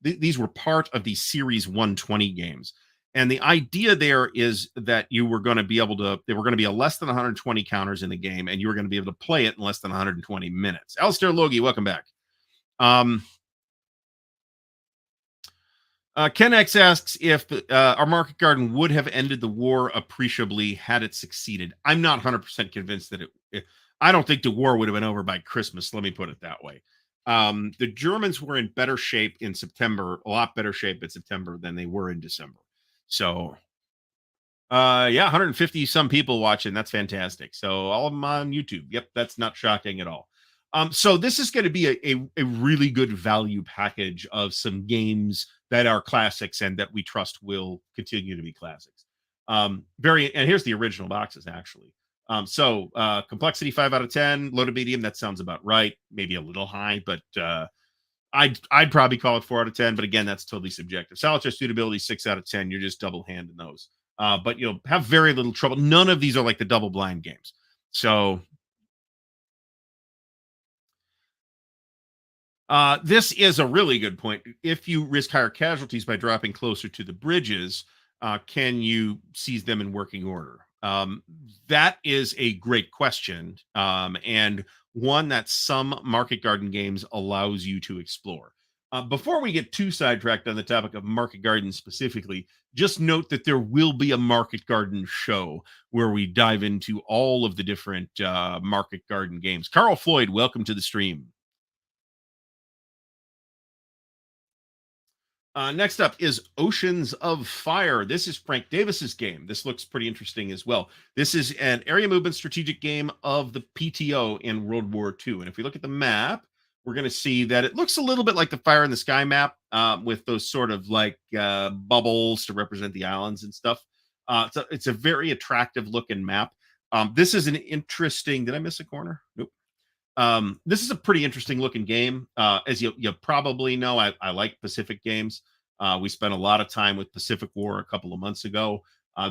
these were part of the Series 120 games. And the idea there is that you were going to be able to, there were going to be a less than 120 counters in the game, and you were going to be able to play it in less than 120 minutes. Alistair Logie, welcome back. Ken X asks if our market garden would have ended the war appreciably had it succeeded. I'm not 100% convinced that I don't think the war would have been over by Christmas. Let me put it that way. The Germans were in better shape in September, a lot better shape in September than they were in December. So, yeah, 150 some people watching. That's fantastic. So all of them on YouTube. Yep, that's not shocking at all. So this is going to be a really good value package of some games that are classics and that we trust will continue to be classics. And here's the original boxes actually. So complexity 5 out of 10, low to medium. That sounds about right. Maybe a little high, but I'd probably call it 4 out of 10. But again, that's totally subjective. Solitaire suitability 6 out of 10. You're just double handing those. But you'll have very little trouble. None of these are like the double blind games. So this is a really good point. If you risk higher casualties by dropping closer to the bridges, can you seize them in working order? That is a great question, and one that some market garden games allows you to explore. Before we get too sidetracked on the topic of market garden specifically, just note that there will be a market garden show where we dive into all of the different market garden games. Carl Floyd, welcome to the stream. Next up is Oceans of Fire. This is Frank Davis's game. This looks pretty interesting as well. This is an area movement strategic game of the PTO in World War II. And if we look at the map, we're going to see that it looks a little bit like the Fire in the Sky map with those sort of like bubbles to represent the islands and stuff. It's a very attractive looking map. This is an interesting, did I miss a corner? Nope. This is a pretty interesting looking game. As you probably know, I like Pacific games. We spent a lot of time with Pacific War a couple of months ago.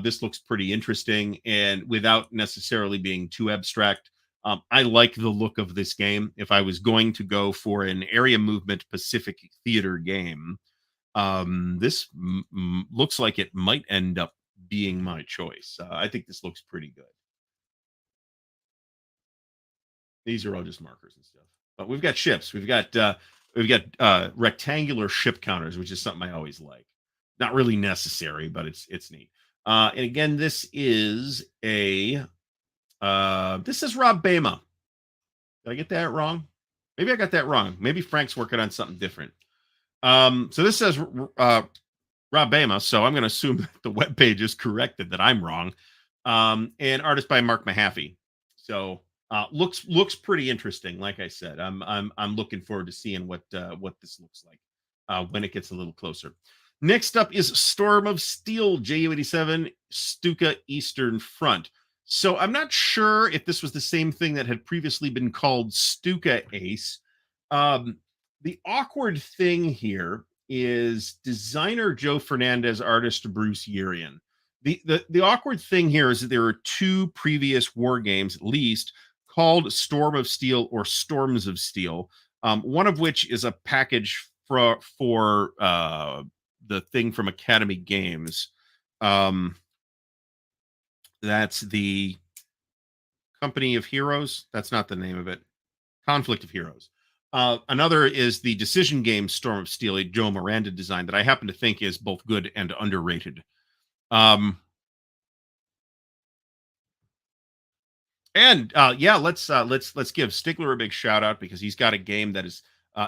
This looks pretty interesting, and without necessarily being too abstract, I like the look of this game. If I was going to go for an area movement Pacific theater game, this looks like it might end up being my choice. I think this looks pretty good. These are all just markers and stuff. But we've got ships. We've got rectangular ship counters, which is something I always like. Not really necessary, but it's neat. And again, this is this is Rob Bama. Did I get that wrong? Maybe I got that wrong. Maybe Frank's working on something different. So this says Rob Bama, so I'm going to assume that the webpage is corrected that I'm wrong. And artist by Mark Mahaffey. So looks pretty interesting. Like I said, I'm looking forward to seeing what this looks like when it gets a little closer. Next up is Storm of Steel Ju-87 Stuka Eastern Front. So I'm not sure if this was the same thing that had previously been called Stuka Ace. Um, the awkward thing here is designer Joe Fernandez, artist Bruce Yerian. The awkward thing here is that there are two previous war games, at least, called Storm of Steel or Storms of Steel. One of which is a package for the thing from Academy Games. Um, that's the Company of Heroes. That's not the name of it. Conflict of Heroes. Another is the decision game Storm of Steel, a Joe Miranda design that I happen to think is both good and underrated. Um, And yeah, let's give Stigler a big shout out because he's got a game that is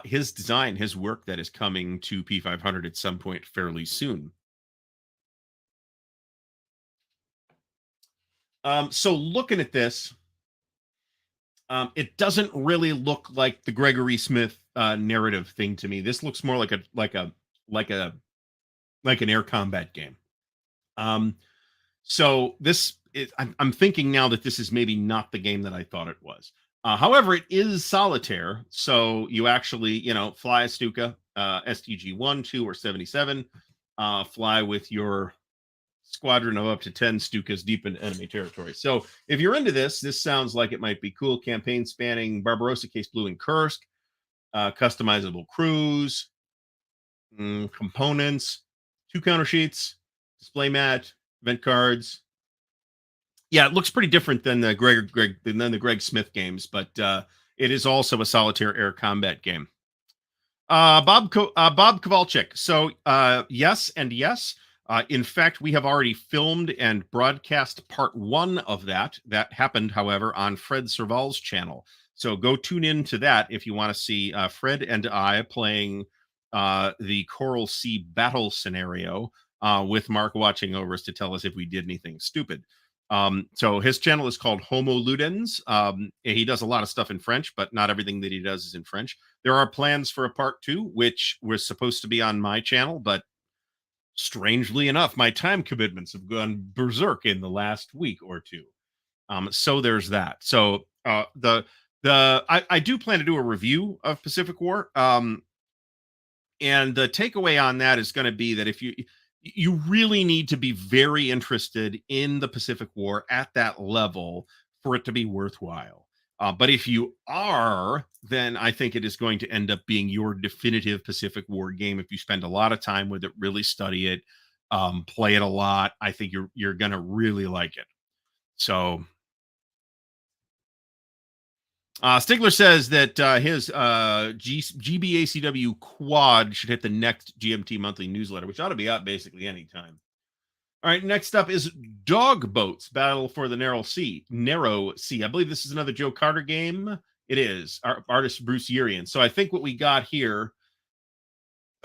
his design, his work that is coming to P500 at some point fairly soon. So looking at this, it doesn't really look like the Gregory Smith narrative thing to me. This looks more like like a like an air combat game. Um, So this is, I'm thinking now that this is maybe not the game that I thought it was. However, it is solitaire, so you actually, fly a Stuka, STG 1, 2, or 77, fly with your squadron of up to 10 Stukas deep into enemy territory. So if you're into this, this sounds like it might be cool. Campaign spanning Barbarossa, Case Blue, and Kursk, customizable crews, components, two counter sheets, display mat, event cards. Yeah, it looks pretty different than the Greg Smith games, but it is also a solitaire air combat game. Bob Kowalczyk. So yes and yes. In fact, we have already filmed and broadcast part one of that. That happened, however, on Fred Serval's channel. So go tune in to that if you want to see Fred and I playing the Coral Sea battle scenario with Mark watching over us to tell us if we did anything stupid. So his channel is called Homo Ludens. He does a lot of stuff in French, but not everything that he does is in French. There are plans for a part two, which was supposed to be on my channel, but strangely enough, my time commitments have gone berserk in the last week or two. So there's that. So I do plan to do a review of Pacific War. And the takeaway on that is going to be that if you really need to be very interested in the Pacific War at that level for it to be worthwhile. But if you are, then I think it is going to end up being your definitive Pacific War game. If you spend a lot of time with it, really study it, play it a lot, I think you're going to really like it. So Stigler says that his GBACW quad should hit the next GMT monthly newsletter, which ought to be out basically anytime. All right, next up is Dog Boats Battle for the Narrow Sea. Narrow Sea. I believe this is another Joe Carter game. It is. Artist Bruce Yerian. So I think what we got here,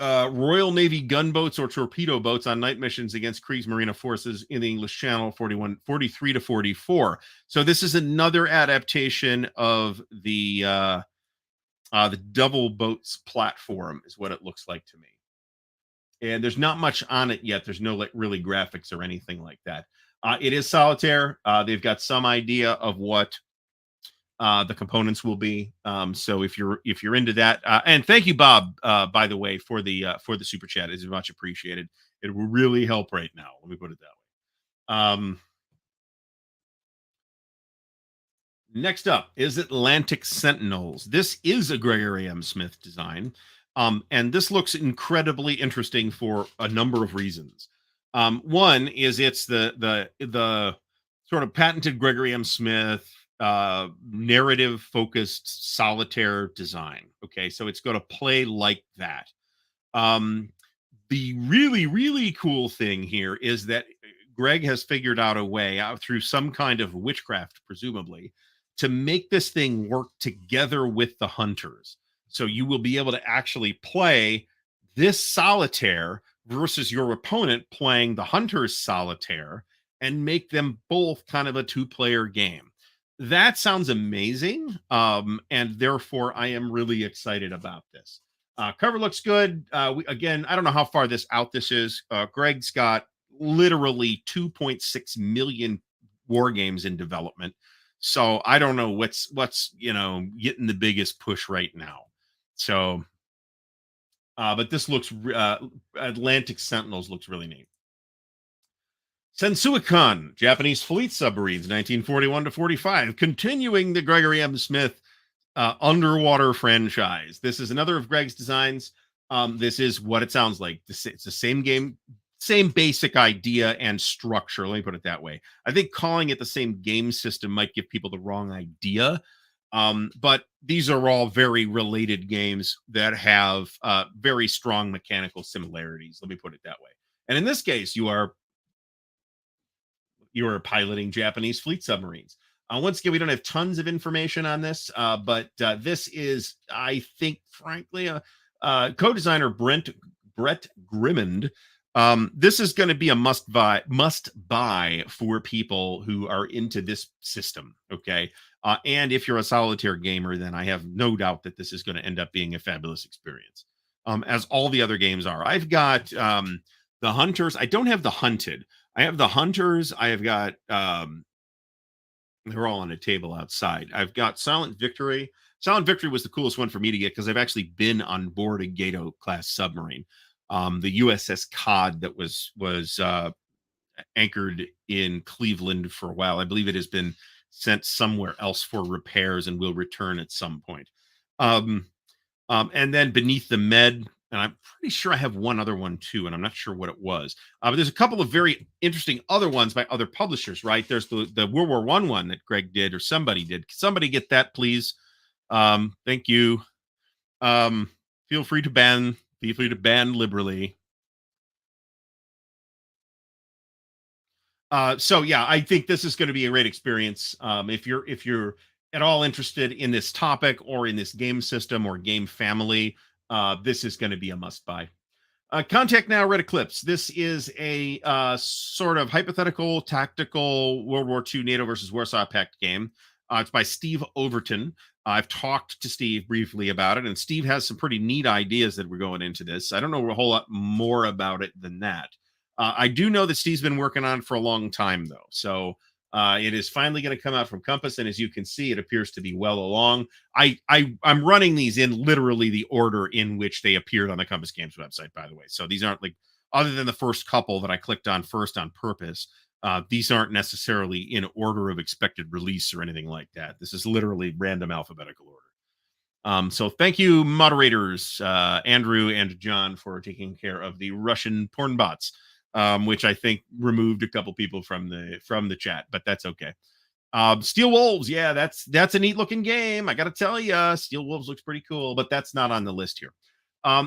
Royal Navy gunboats or torpedo boats on night missions against Kriegsmarine forces in the English Channel, 43 to 44. So this is another adaptation of the double boats platform is what it looks like to me. And there's not much on it yet. There's no really graphics or anything like that. It is solitaire. They've got some idea of what the components will be. So if you're into that, and thank you, Bob, by the way, for the super chat. It's much appreciated. It will really help right now. Let me put it that way. Next up is Atlantic Sentinels. This is a Gregory M. Smith design. And this looks incredibly interesting for a number of reasons. One is it's the sort of patented Gregory M. Smith narrative focused solitaire design. Okay, so it's going to play like that. The really cool thing here is that Greg has figured out a way out through some kind of witchcraft, presumably, to make this thing work together with the hunters. So you will be able to actually play this solitaire versus your opponent playing the hunter's solitaire and make them both kind of a two-player game. That sounds amazing. And therefore I am really excited about this. Cover looks good. Again, I don't know how far this is. Greg's got literally 2.6 million war games in development. So I don't know what's getting the biggest push right now. So but this looks Atlantic Sentinels looks really neat. Sensuikon, Japanese fleet submarines, 1941 to 45, continuing the Gregory M. Smith underwater franchise. This is another of Greg's designs. This is what it sounds like. It's the same game, same basic idea and structure. Let me put it that way. I think calling it the same game system might give people the wrong idea. But these are all very related games that have very strong mechanical similarities. Let me put it that way. And in this case, you are piloting Japanese fleet submarines. Once again, we don't have tons of information on this, but this is, I think, frankly, co-designer Brett Grimmond. This is going to be a must buy for people who are into this system. Okay, and if you're a solitaire gamer, then I have no doubt that this is going to end up being a fabulous experience, as all the other games are. I've got the Hunters. I don't have the Hunted. I have the Hunters. I have got they're all on a table outside. I've got Silent Victory. Silent Victory was the coolest one for me to get because I've actually been on board a Gato class submarine, the USS Cod that was anchored in Cleveland for a while. I believe it has been sent somewhere else for repairs and will return at some point. Um, and then Beneath the Med, and I'm pretty sure I have one other one too, and I'm not sure what it was. But there's a couple of very interesting other ones by other publishers, right? There's the World War one that Greg did, or somebody did. Can somebody get that, please? Thank you. Um, feel free to ban liberally. So yeah, I think this is going to be a great experience. If you're at all interested in this topic or in this game system or game family, this is going to be a must buy. Contact Now, Red Eclipse. This is a sort of hypothetical, tactical World War II NATO versus Warsaw Pact game. It's by Steve Overton. I've talked to Steve briefly about it, and Steve has some pretty neat ideas that we're going into this. I don't know a whole lot more about it than that. I do know that Steve's been working on it for a long time, though. So it is finally going to come out from Compass, and as you can see, it appears to be well along. I'm running these in literally the order in which they appeared on the Compass Games website, by the way. So these aren't like, other than the first couple that I clicked on first on purpose, these aren't necessarily in order of expected release or anything like that. This is literally random alphabetical order. So thank you, moderators, Andrew and John, for taking care of the Russian porn bots, which I think removed a couple people from the chat, but that's okay. Steel Wolves, yeah, that's a neat looking game. I got to tell you, Steel Wolves looks pretty cool, but that's not on the list here.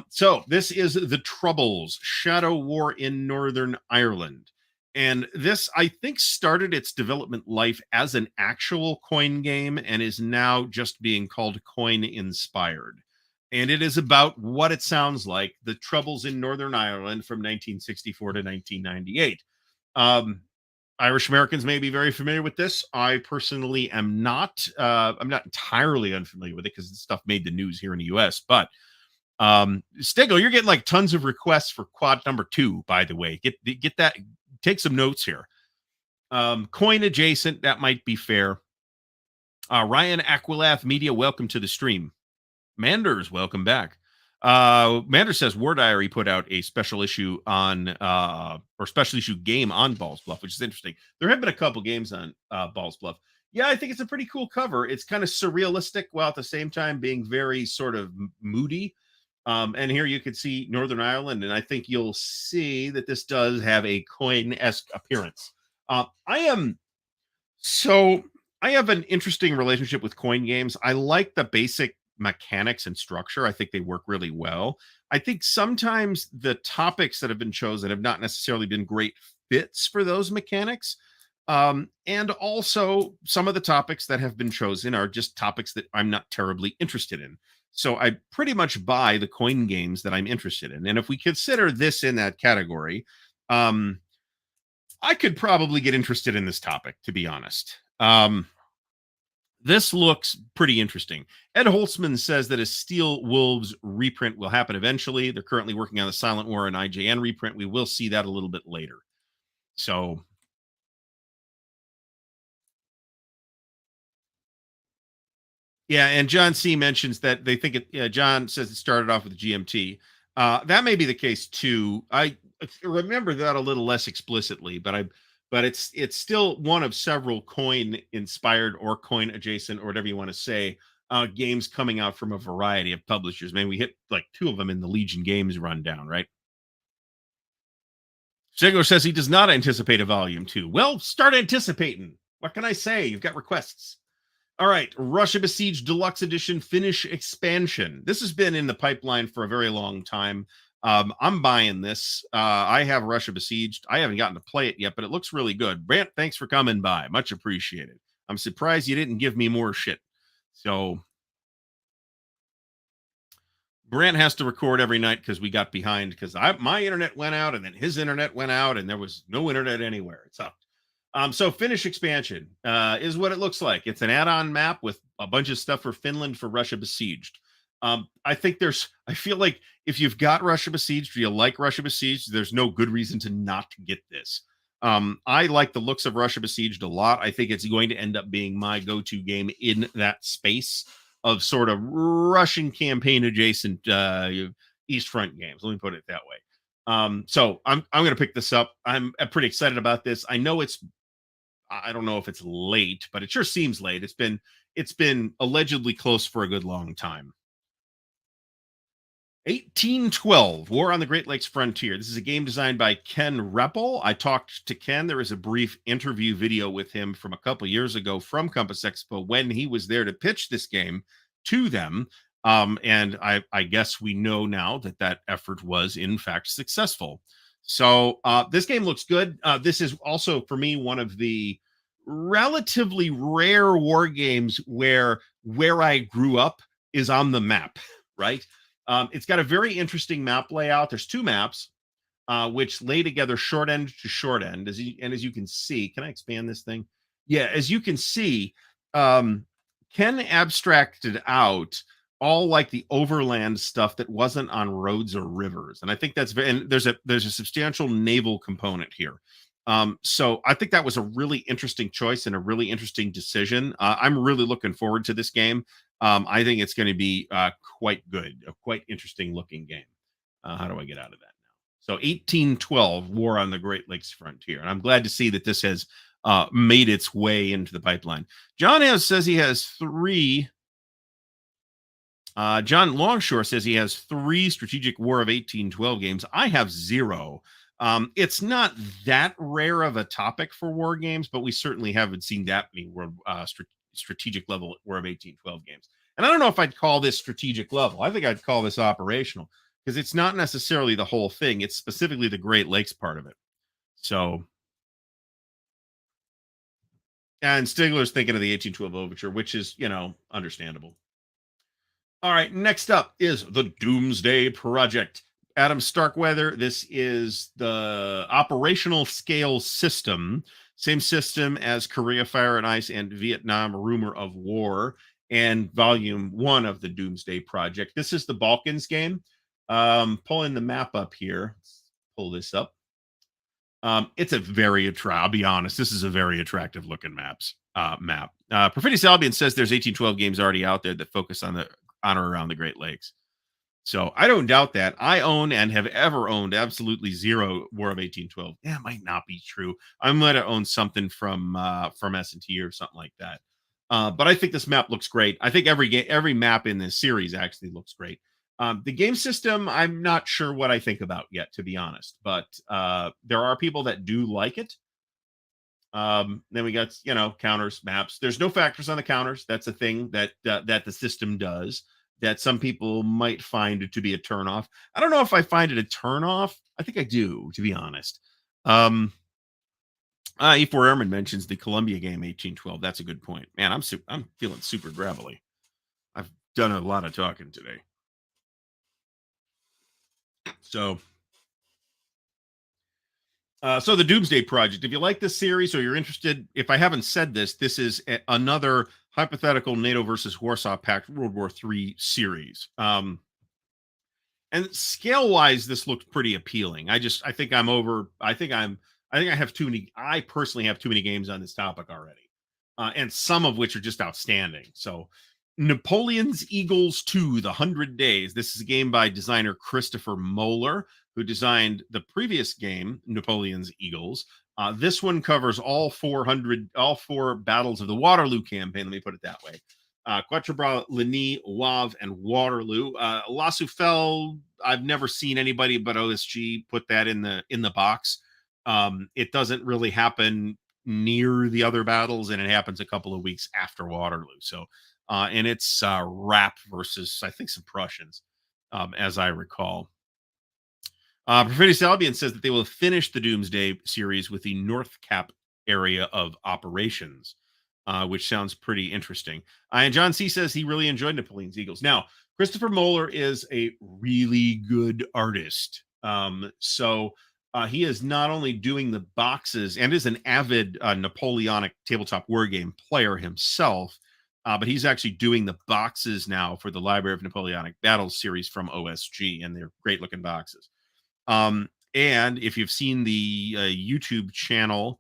So this is The Troubles, Shadow War in Northern Ireland. And this, I think, started its development life as an actual coin game and is now just being called coin inspired. And it is about what it sounds like, the Troubles in Northern Ireland from 1964 to 1998. Irish Americans may be very familiar with this. I personally am not. I'm not entirely unfamiliar with it because this stuff made the news here in the US. But Stigl, you're getting like tons of requests for quad number 2, by the way. Get that. Take some notes here. Coin adjacent, that might be fair. Ryan Aquilath Media, welcome to the stream. Manders, welcome back. Manders says War Diary put out a special issue on or special issue game on Balls Bluff, which is interesting. There have been a couple games on Balls Bluff. Yeah, I think it's a pretty cool cover. It's kind of surrealistic while at the same time being very sort of moody. And here you can see Northern Ireland, and I think you'll see that this does have a coin-esque appearance. I have an interesting relationship with coin games. I like the basic mechanics and structure. I think they work really well. I think sometimes the topics that have been chosen have not necessarily been great fits for those mechanics. And also some of the topics that have been chosen are just topics that I'm not terribly interested in. So I pretty much buy the coin games that I'm interested in. And if we consider this in that category, I could probably get interested in this topic, to be honest. This looks pretty interesting. Ed Holtzman says that a Steel Wolves reprint will happen eventually. They're currently working on the Silent War and IJN reprint. We will see that a little bit later. So, yeah, and John C mentions that they think it. Yeah, John says it started off with GMT. That may be the case too. I remember that a little less explicitly, but it's still one of several coin inspired or coin adjacent or whatever you want to say games coming out from a variety of publishers. Man, we hit like two of them in the Legion Games rundown, right? Ziegler says he does not anticipate a volume two. Well, start anticipating. What can I say? You've got requests. All right, Russia Besieged Deluxe Edition Finnish expansion. This has been in the pipeline for a very long time. I'm buying this. I have Russia Besieged. I haven't gotten to play it yet, but it looks really good. Brant, thanks for coming by. Much appreciated. I'm surprised you didn't give me more shit. So Brant has to record every night because we got behind because my internet went out and then his internet went out and there was no internet anywhere. It sucked. So Finnish expansion is what it looks like. It's an add-on map with a bunch of stuff for Finland for Russia Besieged. I feel like if you've got Russia Besieged or you like Russia Besieged, there's no good reason to not get this. I like the looks of Russia Besieged a lot. I think it's going to end up being my go-to game in that space of sort of Russian campaign adjacent East Front games. Let me put it that way. So I'm going to pick this up. I'm pretty excited about this. I don't know if it's late, but it sure seems late. It's been allegedly close for a good long time. 1812, War on the Great Lakes Frontier. This is a game designed by Ken Reppel. I talked to Ken. There was a brief interview video with him from a couple years ago from Compass Expo when he was there to pitch this game to them. And I guess we know now that that effort was, in fact, successful. So this game looks good. This is also, for me, one of the relatively rare war games where I grew up is on the map, right? It's got a very interesting map layout. There's two maps, which lay together short end to short end. As you can see, can I expand this thing? Yeah, as you can see, Ken abstracted out all like the overland stuff that wasn't on roads or rivers, and I think that's very. And there's a substantial naval component here. So I think that was a really interesting choice and a really interesting decision. I'm really looking forward to this game. I think it's going to be quite good, a quite interesting looking game. How do I get out of that now? So 1812, War on the Great Lakes Frontier. And I'm glad to see that this has made its way into the pipeline. Says he has three. John Longshore says he has 3 Strategic War of 1812 games. I have 0. It's not that rare of a topic for war games, but we certainly haven't seen that many strategic level War of 1812 games. And I don't know if I'd call this strategic level. I think I'd call this operational because it's not necessarily the whole thing. It's specifically the Great Lakes part of it. So, and Stigler's thinking of the 1812 Overture, which is, understandable. All right, next up is the Doomsday Project. Adam Starkweather, this is the operational scale system, same system as Korea Fire and Ice and Vietnam Rumor of War, and volume 1 of the Doomsday Project. This is the Balkans game. Pulling the map up here. Let's pull this up. It's a very I'll be honest, this is a very attractive looking map. Perfidious Albion says there's 1812 games already out there that focus on or around the Great Lakes. So I don't doubt that. I own and have ever owned absolutely 0 War of 1812. Yeah, it might not be true. I might have owned something from S&T or something like that. But I think this map looks great. I think every map in this series actually looks great. The game system, I'm not sure what I think about yet, to be honest. But there are people that do like it. Then we got, counters, maps. There's no factors on the counters. That's a thing that the system does that some people might find to be a turnoff. I don't know if I find it a turnoff. I think I do, to be honest. E4 Airman mentions the Columbia game 1812. That's a good point. Man, I'm feeling super gravelly. I've done a lot of talking today. So the Doomsday Project. If you like this series or you're interested, if I haven't said this, this is another hypothetical NATO versus Warsaw Pact World War III series. And scale wise, this looks pretty appealing. I think I'm over. I think I have too many. I personally have too many games on this topic already, and some of which are just outstanding. So, Napoleon's Eagles 2: The 100 Days. This is a game by designer Christopher Moeller, who designed the previous game, Napoleon's Eagles. This one covers all four battles of the Waterloo campaign. Let me put it that way. Quatre Bras, Ligny, Wavre, and Waterloo. La Soufelle, I've never seen anybody but OSG put that in the box. It doesn't really happen near the other battles, and it happens a couple of weeks after Waterloo. So, and it's Rapp versus I think some Prussians, as I recall. Perfidious Albion says that they will finish the Doomsday series with the North Cap area of operations, which sounds pretty interesting. And John C says he really enjoyed Napoleon's Eagles. Now, Christopher Moeller is a really good artist. He is not only doing the boxes and is an avid Napoleonic tabletop war game player himself, but he's actually doing the boxes now for the Library of Napoleonic Battles series from OSG, and they're great looking boxes. And if you've seen the YouTube channel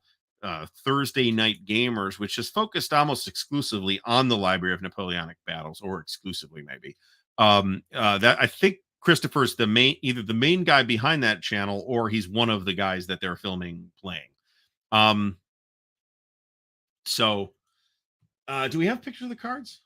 Thursday Night Gamers, which is focused almost exclusively on the Library of Napoleonic Battles, or exclusively maybe, that I think Christopher's either the main guy behind that channel, or he's one of the guys that they're filming playing. So do we have pictures of the cards?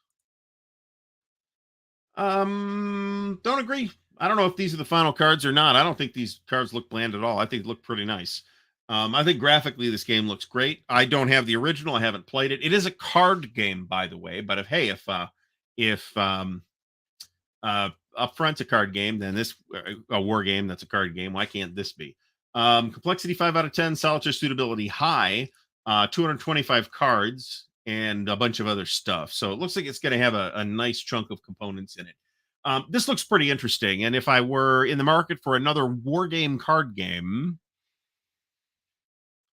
Don't agree. I don't know if these are the final cards or not. I don't think these cards look bland at all. I think they look pretty nice. I think graphically this game looks great. I don't have the original. I haven't played it. It is a card game, by the way. But if Upfront's a card game, then this a war game that's a card game. Why can't this be? Complexity 5 out of 10. Solitaire suitability high. 225 cards and a bunch of other stuff. So it looks like it's going to have a nice chunk of components in it. This looks pretty interesting. And if I were in the market for another war game card game,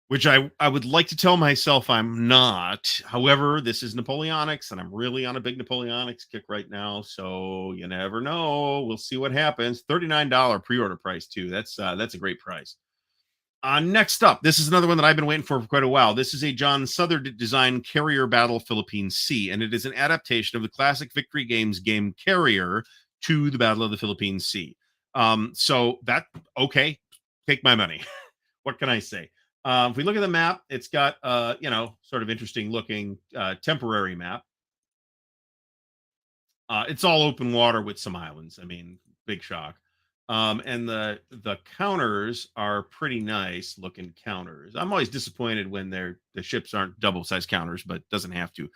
which I would like to tell myself I'm not. However, this is Napoleonics, and I'm really on a big Napoleonics kick right now. So you never know. We'll see what happens. $39 pre-order price too. That's a great price. Next up, this is another one that I've been waiting for quite a while. This is a John Southard design Carrier Battle Philippine Sea, and it is an adaptation of the classic Victory Games game Carrier to the Battle of the Philippine Sea. So that, okay, take my money. What can I say? If we look at the map, it's got, sort of interesting looking temporary map. It's all open water with some islands. I mean, big shock. And the counters are pretty nice looking counters. I'm always disappointed when the ships aren't double sized counters, but doesn't have to.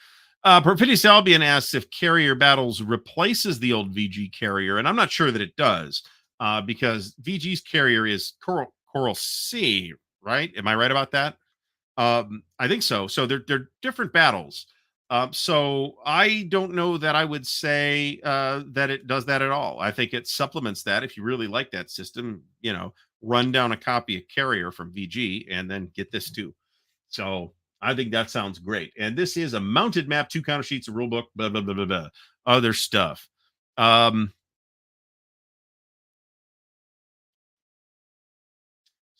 Perfidious Albion asks if Carrier Battles replaces the old VG Carrier, and I'm not sure that it does, because VG's Carrier is Coral Sea, right? Am I right about that? I think so. So they're different battles. So I don't know that I would say that it does that at all. I think it supplements that. If you really like that system, run down a copy of Carrier from VG and then get this too. So I think that sounds great. And this is a mounted map, 2 counter sheets, a rule book, blah, blah, blah, blah, blah, other stuff.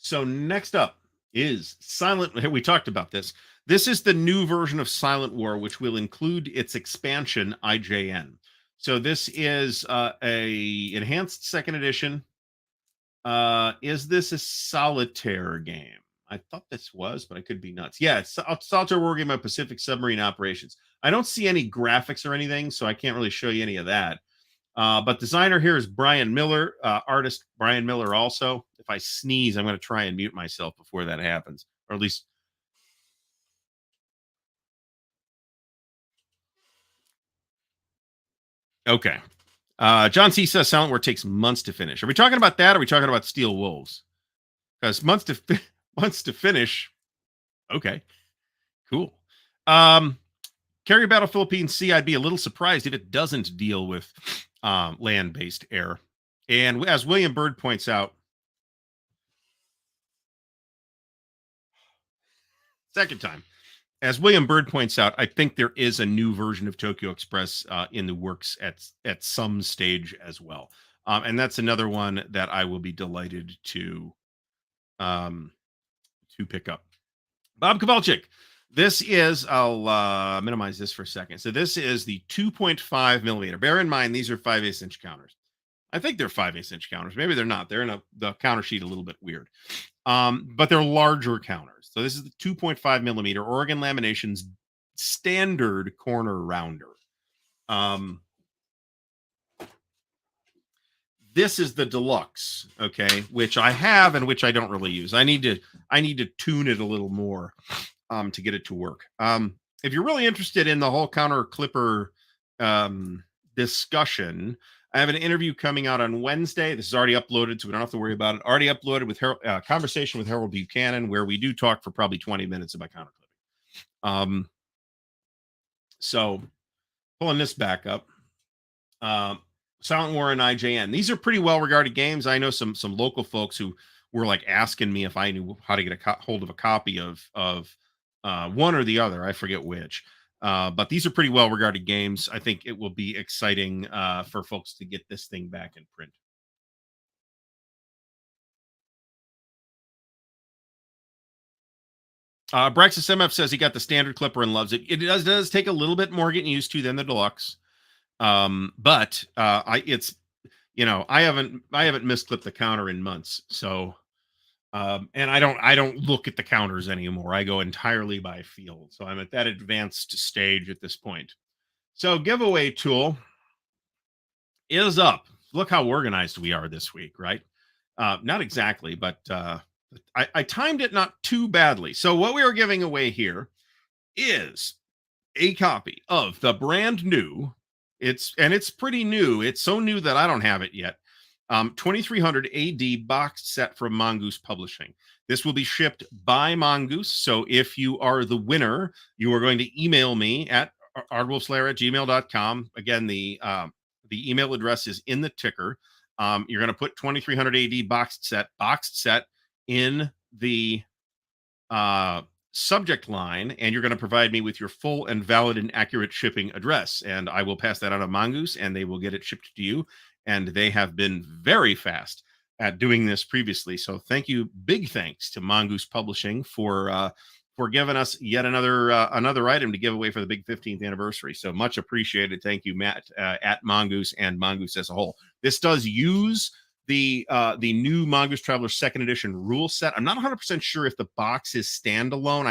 So next up is Silent. We talked about this. This is the new version of Silent War, which will include its expansion IJN. So this is a enhanced second edition. Is this a solitaire game? I thought this was, but I could be nuts. Yeah, it's a solitaire war game of Pacific submarine operations. I don't see any graphics or anything, so I can't really show you any of that. But designer here is Brian Miller, artist Brian Miller also. If I sneeze, I'm going to try and mute myself before that happens, or at least. Okay. John C says Silent War takes months to finish. Are we talking about that? Or are we talking about Steel Wolves? Because months to finish. Okay, cool. Carrier Battle Philippine Sea, I'd be a little surprised if it doesn't deal with land-based air. And as William Bird points out, second time, as William Bird points out, I think there is a new version of Tokyo Express in the works at some stage as well, and that's another one that I will be delighted um, to pick up. Bob Kowalczyk. This is, I'll minimize this for a second. So this is the 2.5 millimeter. Bear in mind, these are 5/8 inch counters. I think they're 5/8 inch counters. Maybe they're not. They're in the counter sheet a little bit weird. But they're larger counters. So this is the 2.5 millimeter Oregon Laminations standard corner rounder. Um, this is the deluxe, okay, which I have and which I don't really use. I need to tune it a little more to get it to work. If you're really interested in the whole counter clipper discussion, I have an interview coming out on Wednesday. This is already uploaded, so we don't have to worry about it. Already uploaded with conversation with Harold Buchanan, where we do talk for probably 20 minutes about counter clipping. So pulling this back up. Silent War and IJN. These are pretty well regarded games. I know some local folks who were like asking me if I knew how to get a hold of a copy of one or the other. I forget which. But these are pretty well regarded games. I think it will be exciting for folks to get this thing back in print. Braxis MF says he got the standard clipper and loves it. It does take a little bit more getting used to than the deluxe. But I haven't misclipped the counter in months. So and I don't look at the counters anymore. I go entirely by feel. So I'm at that advanced stage at this point. So giveaway tool is up. Look how organized we are this week, right? Not exactly, but I timed it not too badly. So what we are giving away here is a copy of the brand new. It's pretty new. It's so new that I don't have it yet. 2300 AD boxed set from Mongoose Publishing. This will be shipped by Mongoose. So if you are the winner, you are going to email me at ardwulfslair@gmail.com. Again, the email address is in the ticker. You're going to put 2300 AD boxed set in the subject line, and you're going to provide me with your full and valid and accurate shipping address, and I will pass that on to Mongoose, and they will get it shipped to you. And they have been very fast at doing this previously, so thank you, big thanks to Mongoose Publishing for giving us yet another item to give away for the big 15th anniversary. So much appreciated. Thank you, Matt, at Mongoose and Mongoose as a whole. This does use the new Mongoose Traveler second edition rule set. I'm not 100% sure if the box is standalone.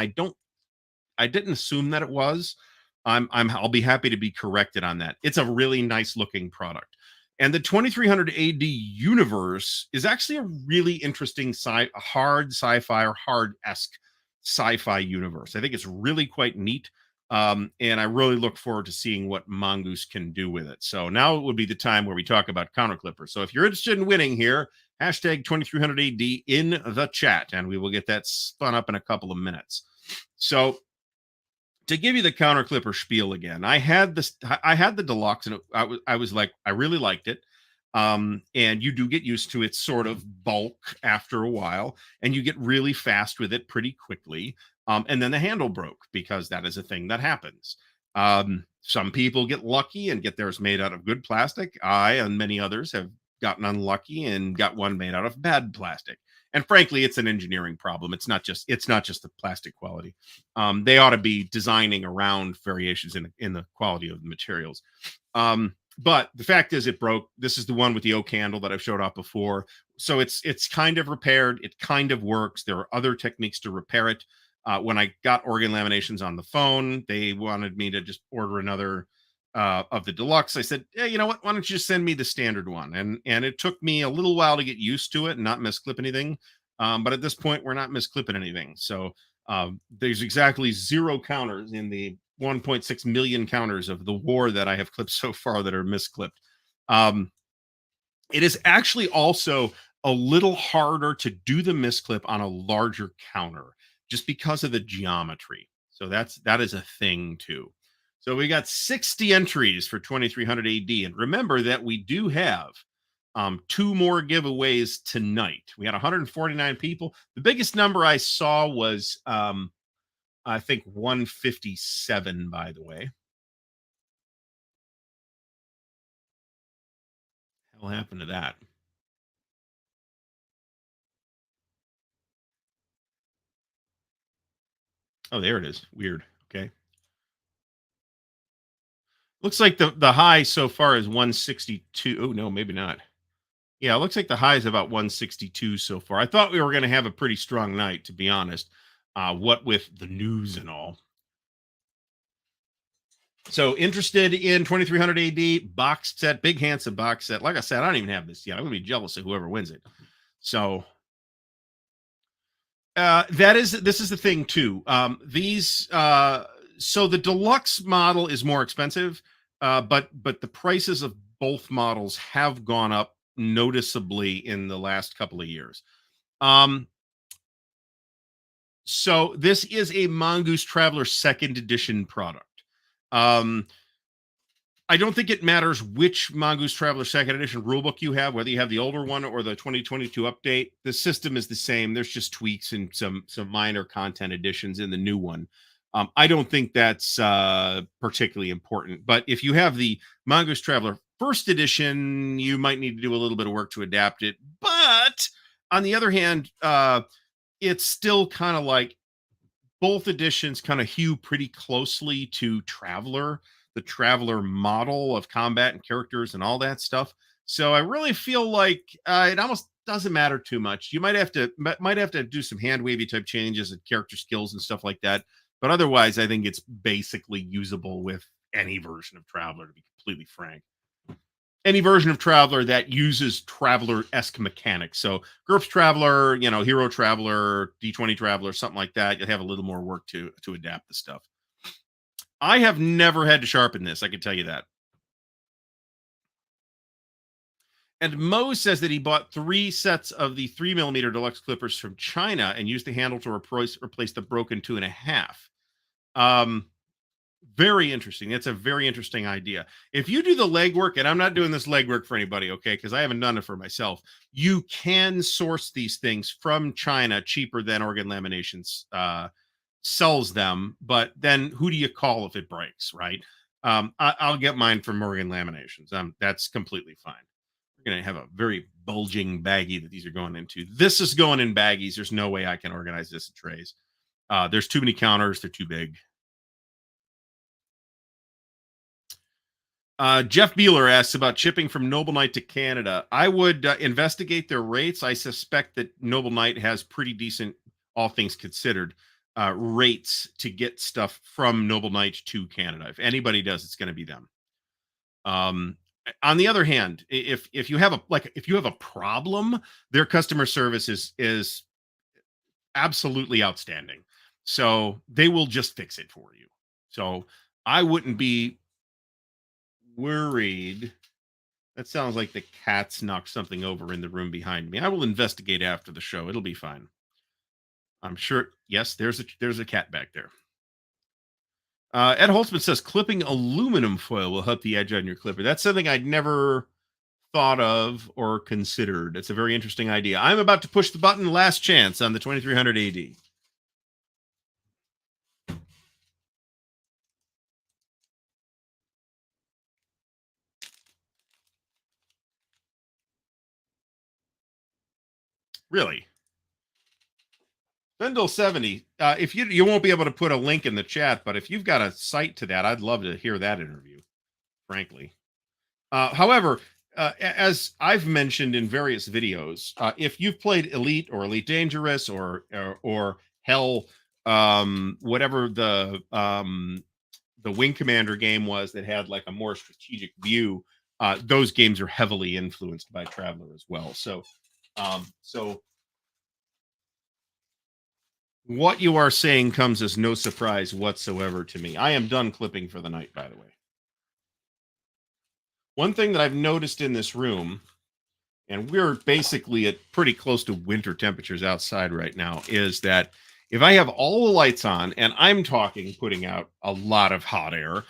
I didn't assume that it was. I'll be happy to be corrected on that. It's a really nice looking product. And the 2300 AD universe is actually a really interesting hard sci-fi or hard-esque sci-fi universe. I think it's really quite neat. And I really look forward to seeing what Mongoose can do with it. So now it would be the time where we talk about counter clippers. So if you're interested in winning here, hashtag 2300 AD in the chat, and we will get that spun up in a couple of minutes. So to give you the counter clipper spiel again, I had the deluxe, and I was like, I really liked it. And you do get used to its sort of bulk after a while, and you get really fast with it pretty quickly. And then the handle broke, because that is a thing that happens. Some people get lucky and get theirs made out of good plastic. I and many others have gotten unlucky and got one made out of bad plastic. And frankly, it's an engineering problem. It's not just the plastic quality. They ought to be designing around variations in the quality of the materials. But the fact is, it broke. This is the one with the oak handle that I've showed off before. So it's kind of repaired. It kind of works. There are other techniques to repair it. When I got Oregon Laminations on the phone, they wanted me to just order another of the deluxe. I said, hey, you know what? Why don't you just send me the standard one? And it took me a little while to get used to it and not misclip anything. But at this point, we're not misclipping anything. So there's exactly 0 counters in the 1.6 million counters of the war that I have clipped so far that are misclipped. It is actually also a little harder to do the misclip on a larger counter, just because of the geometry. So that is a thing too. So we got 60 entries for 2300 AD. And remember that we do have 2 more giveaways tonight. We had 149 people. The biggest number I saw was I think 157, by the way. Hell happened to that? Oh, there it is. Weird. Okay. Looks like the high so far is 162. Oh no, maybe not. Yeah, it looks like the high is about 162 so far. I thought we were going to have a pretty strong night, to be honest. What with the news and all. So interested in 2300 AD box set, big handsome box set. Like I said, I don't even have this yet. I'm gonna be jealous of whoever wins it. So that is this is the thing too. These so the deluxe model is more expensive, but the prices of both models have gone up noticeably in the last couple of years. Um, so this is a Mongoose Traveler second edition product. Um, I don't think it matters which Mongoose Traveler Second Edition rulebook you have, whether you have the older one or the 2022 update. The system is the same. There's just tweaks and some minor content additions in the new one. I don't think that's particularly important. But if you have the Mongoose Traveler First Edition, you might need to do a little bit of work to adapt it. But on the other hand, it's still kind of like both editions kind of hew pretty closely to Traveler, the Traveler model of combat and characters and all that stuff. So I really feel like it almost doesn't matter too much. You might have to do some hand wavy type changes and character skills and stuff like that. But otherwise, I think it's basically usable with any version of Traveler, to be completely frank. Any version of Traveler that uses Traveler-esque mechanics. So GURPS Traveler, Hero Traveler, D20 Traveler, something like that. You'll have a little more work to adapt the stuff. I have never had to sharpen this, I can tell you that. And Mo says that he bought 3 sets of the 3mm deluxe clippers from China and used the handle to replace the broken 2.5. Um, Very interesting. That's a very interesting idea. If you do the legwork, and I'm not doing this legwork for anybody, okay, because I haven't done it for myself, you can source these things from China cheaper than Organ Laminations sells them. But then who do you call if it breaks, right? I'll get mine from Organ Laminations. That's completely fine. We're going to have a very bulging baggie that these are going into. This is going in baggies. There's no way I can organize this in trays. There's too many counters. They're too big. Jeff Beeler asks about shipping from Noble Knight to Canada. I would investigate their rates. I suspect that Noble Knight has pretty decent, all things considered, rates to get stuff from Noble Knight to Canada. If anybody does, it's going to be them. On the other hand, if you have a problem, their customer service is absolutely outstanding. So they will just fix it for you. So I wouldn't be worried. That sounds like the cats knocked something over in the room behind me. I will investigate after the show. It'll be fine. I'm sure. Yes, there's a cat back there. Ed Holtzman says clipping aluminum foil will help the edge on your clipper. That's something I'd never thought of or considered. It's a very interesting idea. I'm about to push the button. Last chance on the 2300 AD. Really? Bendel 70. If you won't be able to put a link in the chat, but if you've got a site to that, I'd love to hear that interview, frankly. However, as I've mentioned in various videos, if you've played Elite or Elite Dangerous or Hell, whatever the Wing Commander game was that had like a more strategic view, those games are heavily influenced by Traveler as well. So what you are saying comes as no surprise whatsoever to me. I am done clipping for the night, by the way. One thing that I've noticed in this room, and we're basically at pretty close to winter temperatures outside right now, is that if I have all the lights on, and I'm talking putting out a lot of hot air,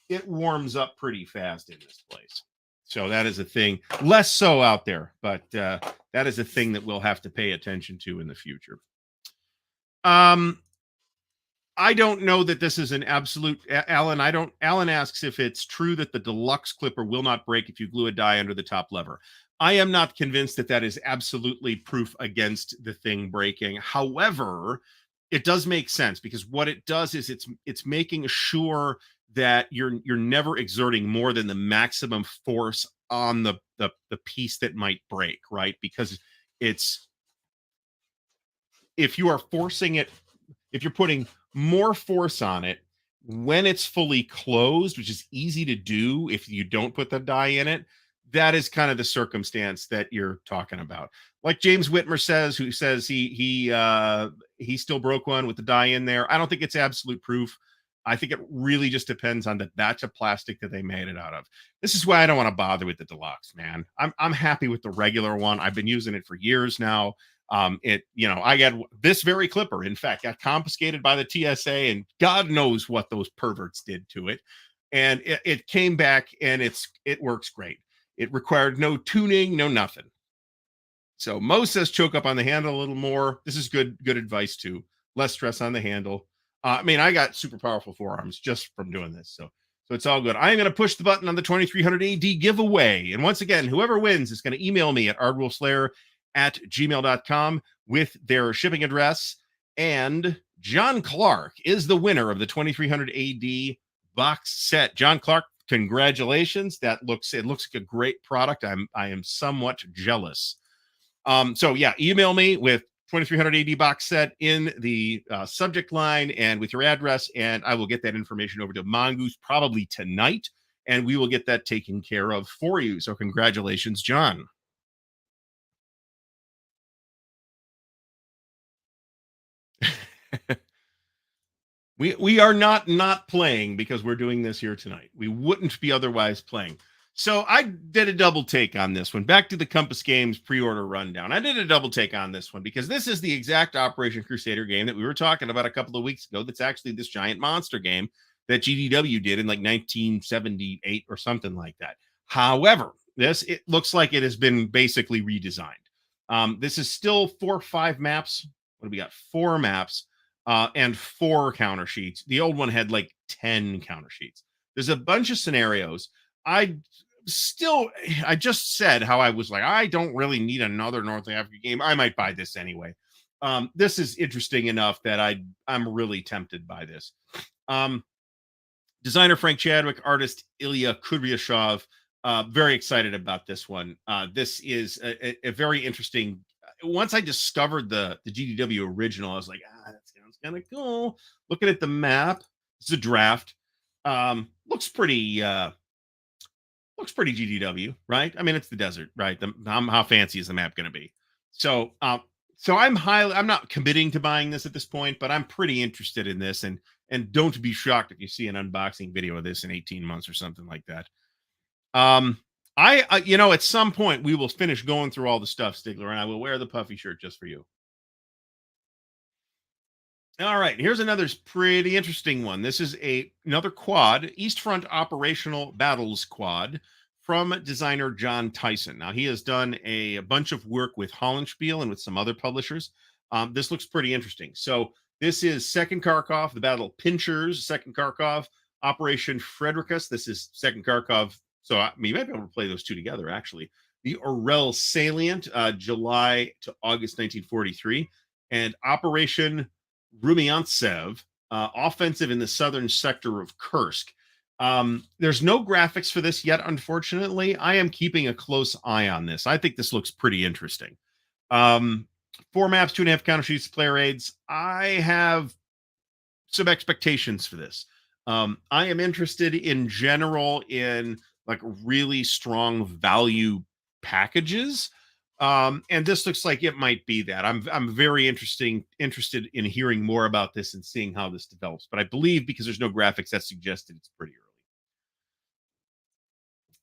it warms up pretty fast in this place. So that is a thing. Less so out there, but that is a thing that we'll have to pay attention to in the future. I don't know that this is an absolute Alan. I don't. Alan asks if it's true that the deluxe clipper will not break if you glue a die under the top lever. I am not convinced that that is absolutely proof against the thing breaking. However, it does make sense because what it does is it's making sure that you're never exerting more than the maximum force on the piece that might break, right? Because it's if you are forcing it, if you're putting more force on it when it's fully closed, which is easy to do if you don't put the die in it, that is kind of the circumstance that you're talking about. Like James Whitmer says, who says he still broke one with the die in there. I don't think it's absolute proof. I think it really just depends on the batch of plastic that they made it out of. This is why I don't want to bother with the deluxe, man. I'm happy with the regular one. I've been using it for years now. I got this very clipper, in fact, got confiscated by the TSA, and God knows what those perverts did to it. And it came back and it works great. It required no tuning, no nothing. So Mo says choke up on the handle a little more. This is good advice too. Less stress on the handle. I mean, I got super powerful forearms just from doing this. So it's all good. I'm going to push the button on the 2300 AD giveaway. And once again, whoever wins is going to email me at ardwulfslayer@gmail.com with their shipping address. And John Clark is the winner of the 2300 AD box set. John Clark, congratulations. It looks like a great product. I am somewhat jealous. So yeah, email me with 2300 AD box set in the subject line and with your address, and I will get that information over to Mongoose probably tonight, and we will get that taken care of for you. So congratulations, John. We are not playing because we're doing this here tonight. We wouldn't be otherwise playing. So I did a double take on this one. Back to the Compass Games pre-order rundown. I did a double take on this one because this is the exact Operation Crusader game that we were talking about a couple of weeks ago. That's actually this giant monster game that GDW did in like 1978 or something like that. However, it looks like it has been basically redesigned. This is still 4 or 5 maps. What do we got? 4 maps and 4 counter sheets. The old one had like 10 counter sheets. There's a bunch of scenarios. I still, I just said how I was like, I don't really need another North Africa game. I might buy this anyway. This is interesting enough that I'm really tempted by this. Designer Frank Chadwick, artist Ilya Kudryashov. Very excited about this one. This is a very interesting. Once I discovered the GDW original, I was like, that sounds kind of cool. Looking at the map, it's a draft. Looks pretty GDW, right? I mean, it's the desert, right? How fancy is the map going to be? So I'm not committing to buying this at this point, but I'm pretty interested in this, and don't be shocked if you see an unboxing video of this in 18 months or something like that. At some point we will finish going through all the stuff, Stigler, and I will wear the puffy shirt just for you. All right, here's another pretty interesting one. This is another quad, East Front Operational Battles quad from designer John Tyson. Now, he has done a bunch of work with Hollenspiel and with some other publishers. This looks pretty interesting. So this is Second Kharkov, the Battle of Pinchers, Second Kharkov, Operation Frederikus. This is Second Kharkov. So you might be able to play those two together, actually. The Orel Salient, July to August 1943, and Operation Rumiantsev, offensive in the southern sector of Kursk. There's no graphics for this yet, unfortunately. I am keeping a close eye on this. I think this looks pretty interesting. 4 maps, 2.5 counter sheets, player aids. I have some expectations for this. I am interested in general in like really strong value packages. And this looks like it might be that. I'm very interested in hearing more about this and seeing how this develops. But I believe because there's no graphics, that suggested it's pretty early.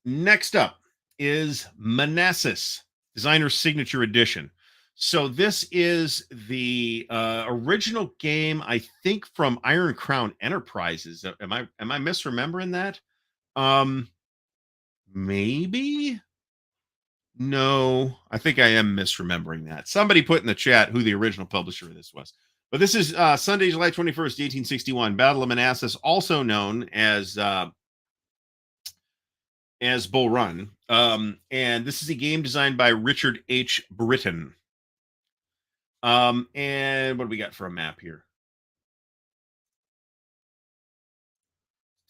Next up is Manassas, Designer's Signature Edition. So this is the original game, I think, from Iron Crown Enterprises. Am I misremembering that? Maybe. No, I think I am misremembering that. Somebody put in the chat who the original publisher of this was. But this is Sunday, July 21st, 1861, Battle of Manassas, also known as Bull Run. And this is a game designed by Richard H. Britton. And what do we got for a map here?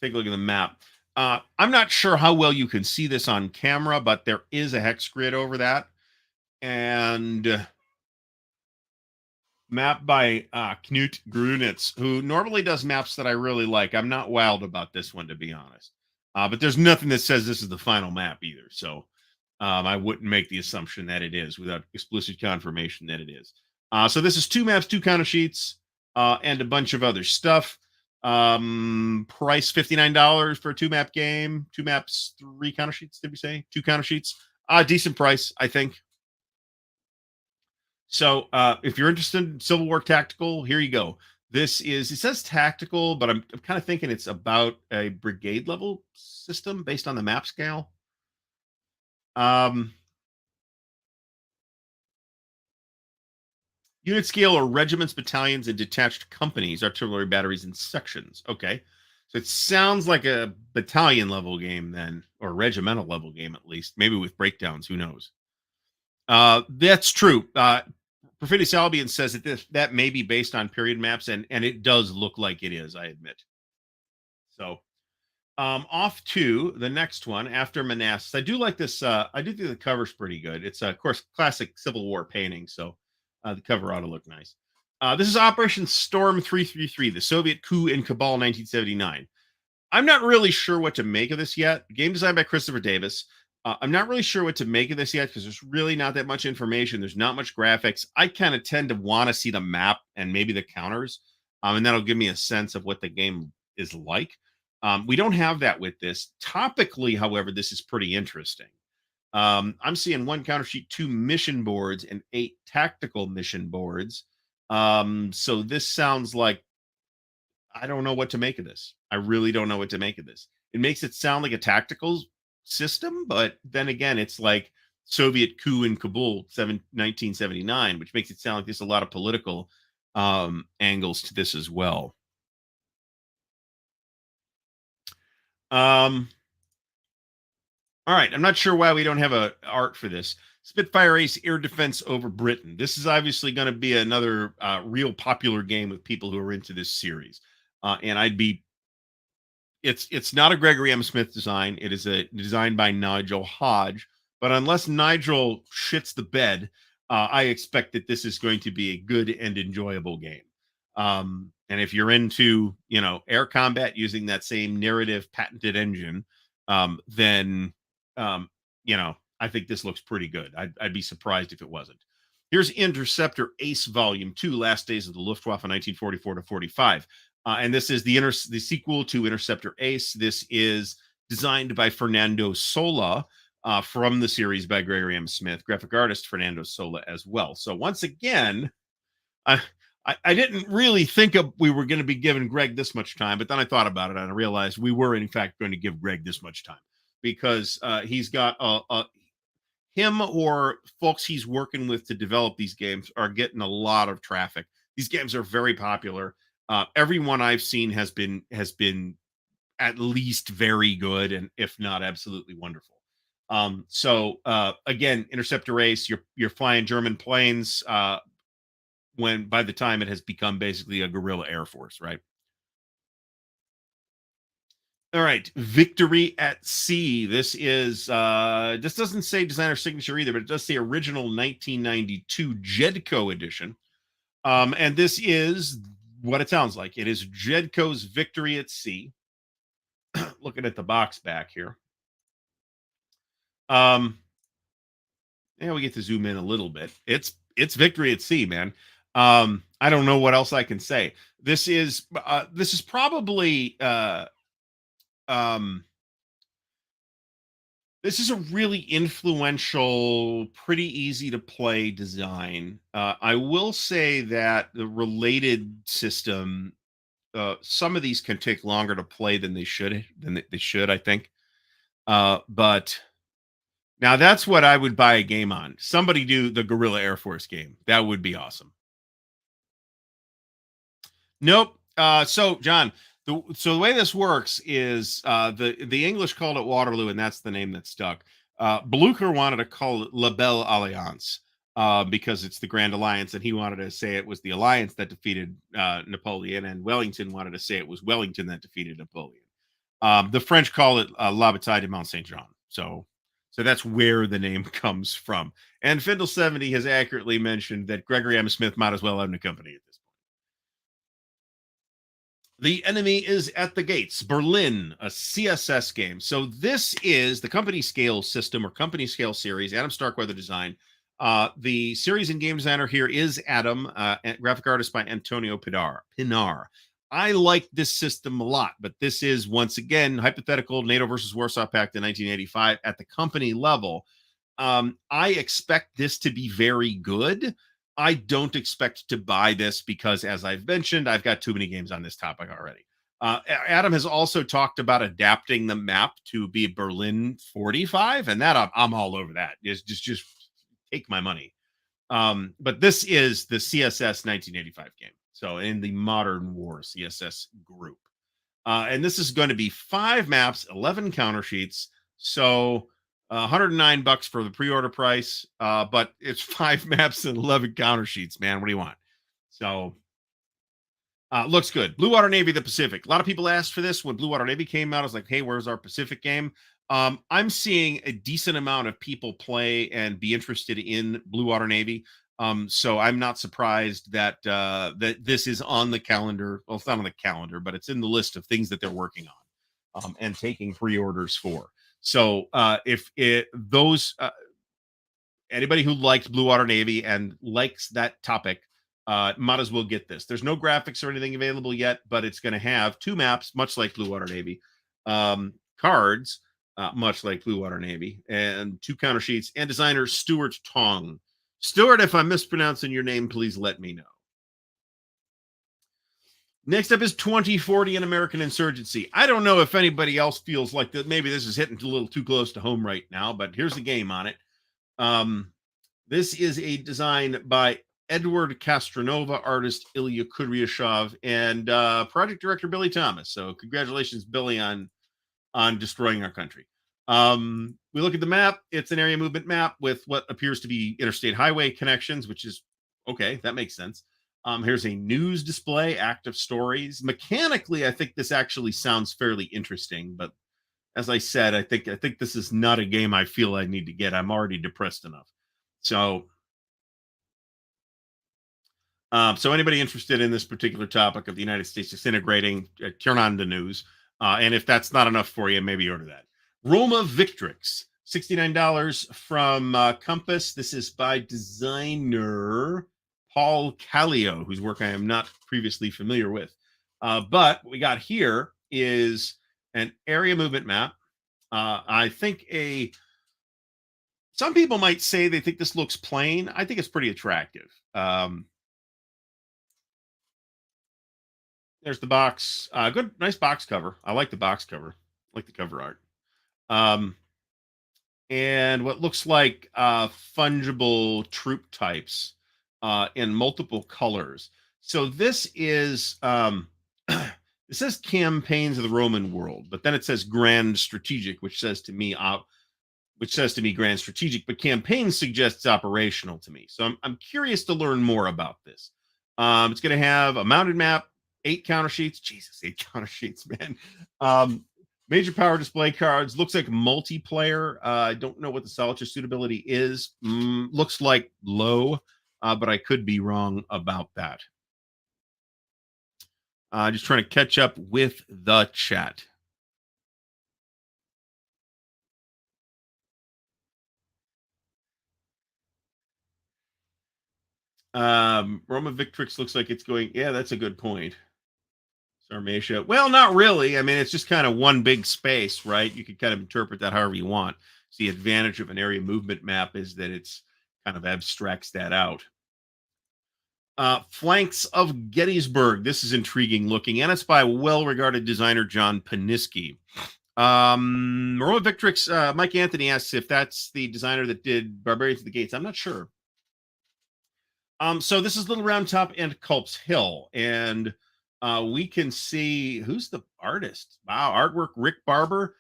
Take a look at the map. I'm not sure how well you can see this on camera, but there is a hex grid over that. And map by Knut Grunitz, who normally does maps that I really like. I'm not wild about this one, to be honest. But there's nothing that says this is the final map either. So I wouldn't make the assumption that it is without explicit confirmation that it is. So this is two maps, two counter sheets, and a bunch of other stuff. Price $59 for a two map game, two maps, three counter sheets. Did we say two counter sheets? Decent price, I think. So if you're interested in Civil War Tactical, here you go. This is, it says tactical, but I'm kind of thinking it's about a brigade level system based on the map scale. Um, Unit scale are regiments, battalions, and detached companies, artillery batteries, and sections. Okay. So it sounds like a battalion level game then, or regimental level game at least, maybe with breakdowns. Who knows? That's true. Perfidious Albion says that that may be based on period maps, and it does look like it is, I admit. So off to the next one after Manassas. I do like this. I do think the cover's pretty good. It's of course classic Civil War painting, so the cover ought to look nice. This is Operation Storm 333, the Soviet coup in Kabul 1979. I'm not really sure what to make of this yet. Game designed by Christopher Davis. I'm not really sure what to make of this yet because there's really not that much information. There's not much graphics. I kind of tend to want to see the map and maybe the counters, and that'll give me a sense of what the game is like. We don't have that with this. Topically, however, this is pretty interesting. I'm seeing one counter sheet, two mission boards, and 8 tactical mission boards. So this sounds like I don't know what to make of this. I really don't know what to make of this. It makes it sound like a tactical system, but then again, it's like Soviet coup in Kabul, 1979, which makes it sound like there's a lot of political angles to this as well. All right, I'm not sure why we don't have a art for this. Spitfire Ace air defense over Britain. This is obviously going to be another real popular game with people who are into this series. And I'd be it's not a Gregory M. Smith design. It is a design by Nigel Hodge. But unless Nigel shits the bed, I expect that this is going to be a good and enjoyable game. And if you're into, air combat using that same narrative patented engine, then, I think this looks pretty good. I'd be surprised if it wasn't. Here's Interceptor Ace Volume 2, Last Days of the Luftwaffe, 1944 to 45. And this is the sequel to Interceptor Ace. This is designed by Fernando Sola from the series by Gregory M. Smith, graphic artist Fernando Sola as well. So once again, I didn't really think we were going to be giving Greg this much time, but then I thought about it and I realized we were in fact going to give Greg this much time because he's got him or folks he's working with to develop these games are getting a lot of traffic. These games are very popular. Everyone I've seen has been at least very good, and if not absolutely wonderful. So again, Interceptor Ace, you're flying German planes when by the time it has become basically a guerrilla air force, right? All right, Victory at Sea. This is this doesn't say designer signature either, but it does say original 1992 Jedco edition. And this is what it sounds like. It is Jedco's Victory at Sea. Looking at the box back here. Yeah, we get to zoom in a little bit. It's Victory at Sea, man. I don't know what else I can say. This is probably this is a really influential, pretty easy to play design. I will say that the related system, some of these can take longer to play than they should. I think. But now that's what I would buy a game on. Somebody do the Guerrilla Air Force game. That would be awesome. Nope. So John, so the way this works is the English called it Waterloo, and that's the name that stuck. Blucher wanted to call it La Belle Alliance because it's the Grand Alliance, and he wanted to say it was the alliance that defeated Napoleon, and Wellington wanted to say it was Wellington that defeated Napoleon. The French call it La Bataille de Mont Saint Jean. So that's where the name comes from. And Findle 70 has accurately mentioned that Gregory M. Smith might as well own the company at this point. The enemy is at the gates. Berlin, a CSS game. So this is the company scale system or company scale series. Adam Starkweather design. The series and game designer here is Adam, graphic artist by Antonio Pinar. I like this system a lot, but this is once again hypothetical NATO versus Warsaw Pact in 1985 at the company level. I expect this to be very good. I don't expect to buy this because, as I've mentioned, I've got too many games on this topic already. Adam has also talked about adapting the map to be Berlin 45, and that I'm all over that. Just take my money. But this is the CSS 1985 game. So in the Modern War CSS group. And this is going to be 5 maps, 11 counter sheets. So $109 for the pre-order price, but it's 5 maps and 11 counter sheets, man. What do you want? So looks good. Blue Water Navy, the Pacific. A lot of people asked for this when Blue Water Navy came out. I was like, hey, where's our Pacific game? I'm seeing a decent amount of people play and be interested in Blue Water Navy. So I'm not surprised that that this is on the calendar. Well, it's not on the calendar, but it's in the list of things that they're working on and taking pre-orders for. So if those anybody who likes Blue Water Navy and likes that topic, might as well get this. There's no graphics or anything available yet, but it's going to have 2 maps, much like Blue Water Navy, cards, much like Blue Water Navy, and 2 counter sheets, and designer Stuart Tong. Stuart, if I'm mispronouncing your name, please let me know. Next up is 2040 and American Insurgency. I don't know if anybody else feels like that. Maybe this is hitting a little too close to home right now, but here's the game on it. This is a design by Edward Castronova, artist Ilya Kudryashov, and project director Billy Thomas. So congratulations, Billy, on destroying our country. We look at the map. It's an area movement map with what appears to be interstate highway connections, which is okay. That makes sense. Here's a news display, active stories. Mechanically, I think this actually sounds fairly interesting, but as I said, I think this is not a game I feel I need to get. I'm already depressed enough. So so anybody interested in this particular topic of the United States disintegrating, turn on the news. And if that's not enough for you, maybe order that. Roma Victrix, $69 from Compass. This is by designer Paul Callio, whose work I am not previously familiar with. But what we got here is an area movement map. I think some people might say they think this looks plain. I think it's pretty attractive. There's the box. Good, nice box cover. I like the box cover. I like the cover art. And what looks like fungible troop types in multiple colors. So this is it says campaigns of the Roman world, but then it says grand strategic, which says to me grand strategic, but campaign suggests operational to me. So I'm curious to learn more about this. It's going to have a mounted map, 8 counter sheets. Jesus, 8 counter sheets, man. Major power display cards. Looks like multiplayer. I don't know what the solitaire suitability is. Looks like low, but I could be wrong about that. Just trying to catch up with the chat. Roma Victrix looks like it's going. Yeah, that's a good point. Sarmatia. Well, not really. I mean, it's just kind of one big space, right? You could kind of interpret that however you want. So the advantage of an area movement map is that it's kind of abstracts that out. Flanks of Gettysburg. This is intriguing looking, and it's by well-regarded designer John Paniski. Roma Victrix, Mike Anthony asks if that's the designer that did Barbarians of the Gates. I'm not sure. So this is Little Round Top and Culp's Hill, and We can see who's the artist. Wow, artwork Rick Barber,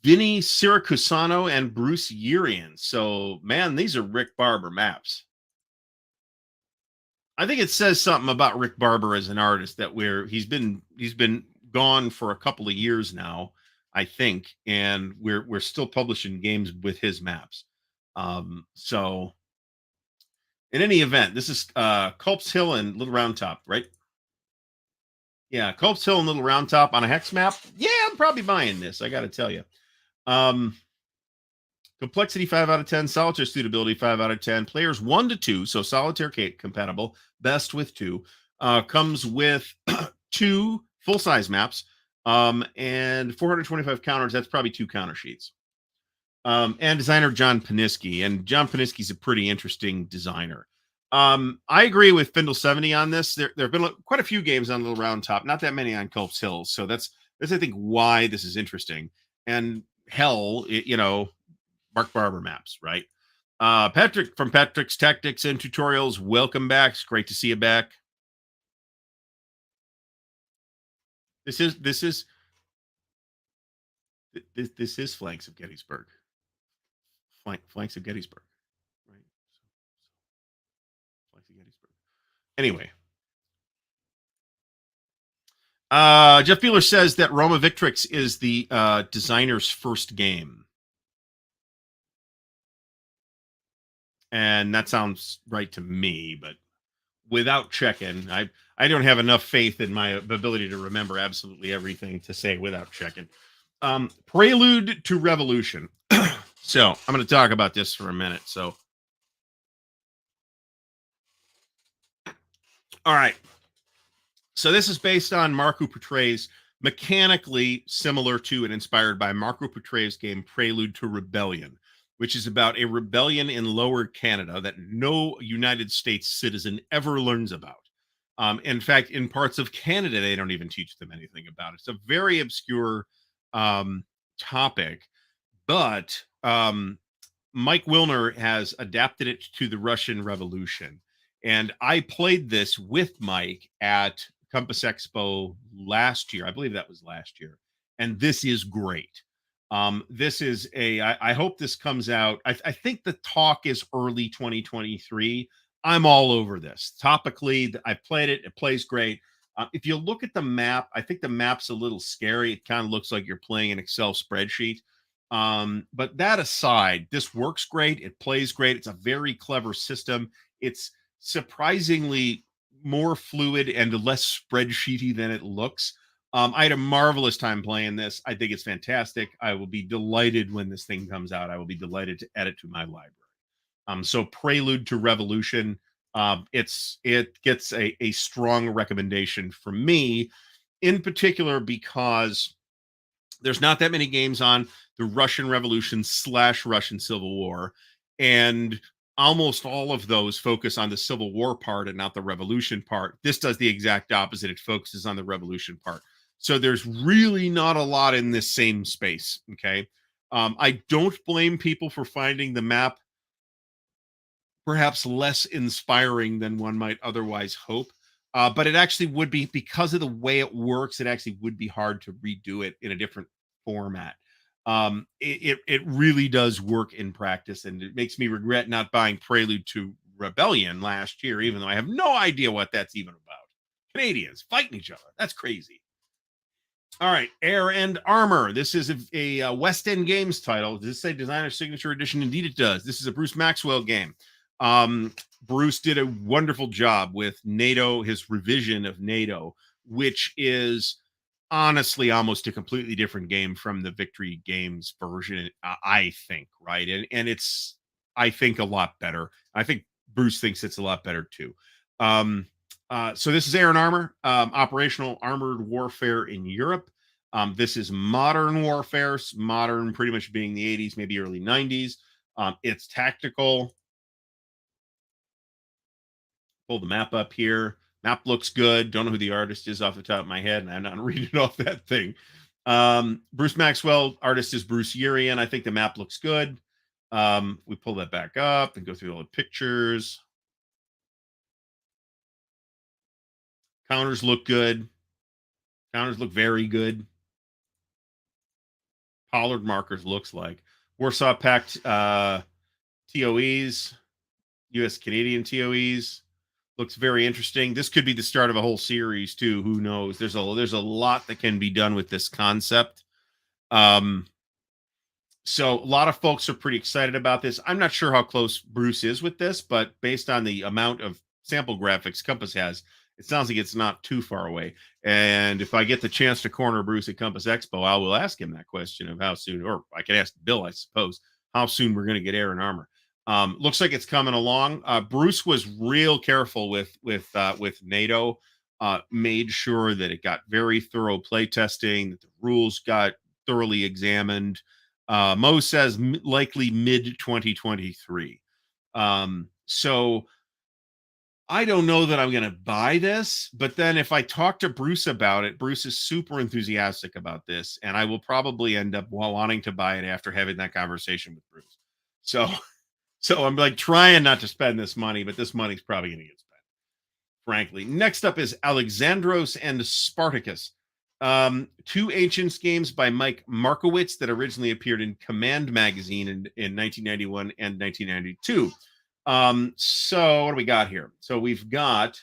Vinny Siracusano, and Bruce Urian. So, man, these are Rick Barber maps. I think it says something about Rick Barber as an artist that he's been gone for a couple of years now, I think, and we're still publishing games with his maps. So in any event, this is Culp's Hill and Little Round Top, right? Yeah, Culp's Hill and Little Round Top on a hex map. Yeah, I'm probably buying this. I got to tell you. Um, Complexity 5 out of 10, solitaire suitability 5 out of 10, players 1 to 2, so solitaire compatible, best with 2. Comes with 2 full-size maps and 425 counters. That's probably 2 counter sheets. And designer John Paniski, and John Paniski's a pretty interesting designer. I agree with Findle 70 on this. There have been quite a few games on Little Round Top, not that many on Culp's Hills, so that's I think why this is interesting. And hell, Mark Barber maps, right? Patrick from Patrick's Tactics and Tutorials, welcome back. It's great to see you back. This is Flanks of Gettysburg. Flanks of Gettysburg, right? Flanks of Gettysburg. Anyway, Jeff Beeler says that Roma Victrix is the designer's first game. And that sounds right to me, but without checking, I don't have enough faith in my ability to remember absolutely everything to say without checking. Prelude to Revolution. So I'm going to talk about this for a minute. So, all right. So this is based on Marco Portre's, mechanically similar to and inspired by Marco Portre's game Prelude to Rebellion, which is about a rebellion in Lower Canada that no United States citizen ever learns about. In fact, in parts of Canada, they don't even teach them anything about it. It's a very obscure topic, but Mike Wilner has adapted it to the Russian Revolution. And I played this with Mike at Compass Expo last year. I believe that was last year. And this is great. This is I hope this comes out. I think the talk is early 2023. I'm all over this. Topically, I've played it. It plays great. If you look at the map, I think the map's a little scary. It kind of looks like you're playing an Excel spreadsheet. But that aside, this works great. It plays great. It's a very clever system. It's surprisingly more fluid and less spreadsheety than it looks. I had a marvelous time playing this. I think it's fantastic. I will be delighted when this thing comes out. I will be delighted to add it to my library. So Prelude to Revolution, it gets a strong recommendation from me, in particular because there's not that many games on the Russian Revolution / Russian Civil War, and almost all of those focus on the Civil War part and not the Revolution part. This does the exact opposite. It focuses on the Revolution part. So there's really not a lot in this same space. Okay. I don't blame people for finding the map perhaps less inspiring than one might otherwise hope. But it actually would be, because of the way it works, it actually would be hard to redo it in a different format. It really does work in practice, and it makes me regret not buying Prelude to Rebellion last year, even though I have no idea what that's even about. Canadians fighting each other. That's crazy. All right, Air and Armor. This is a West End Games title. Does this say Designer Signature Edition? Indeed, it does. This is a Bruce Maxwell game. Bruce did a wonderful job with NATO, his revision of NATO, which is honestly almost a completely different game from the Victory Games version, I think, right? And it's, I think, a lot better. I think Bruce thinks it's a lot better too. So this is Air and Armor, operational armored warfare in Europe. This is modern warfare, modern pretty much being the 80s, maybe early 90s. It's tactical. Pull the map up here. Map looks good. Don't know who the artist is off the top of my head, and I'm not reading off that thing. Bruce Maxwell, artist is Bruce Urian. I think the map looks good. We pull that back up and go through all the pictures. Counters look good. Counters look very good. Pollard markers looks like Warsaw Pact TOEs, U.S. Canadian TOEs looks very interesting. This could be the start of a whole series too. Who knows? There's a lot that can be done with this concept. Um, so a lot of folks are pretty excited about this. I'm not sure how close Bruce is with this, but based on the amount of sample graphics Compass has, it sounds like it's not too far away. And if I get the chance to corner Bruce at Compass Expo, I will ask him that question of how soon, or I can ask Bill, I suppose, how soon we're going to get Air and Armor. Looks like it's coming along. Bruce was real careful with NATO. Made sure that it got very thorough play testing, that the rules got thoroughly examined. Mo says likely mid 2023. So I don't know that I'm going to buy this, but then if I talk to Bruce about it, Bruce is super enthusiastic about this, and I will probably end up wanting to buy it after having that conversation with Bruce. So, so I'm like trying not to spend this money, but this money's probably going to get spent, frankly. Next up is Alexandros and Spartacus. Two Ancients games by Mike Markowitz that originally appeared in Command magazine in 1991 and 1992. So what do we got here? So we've got,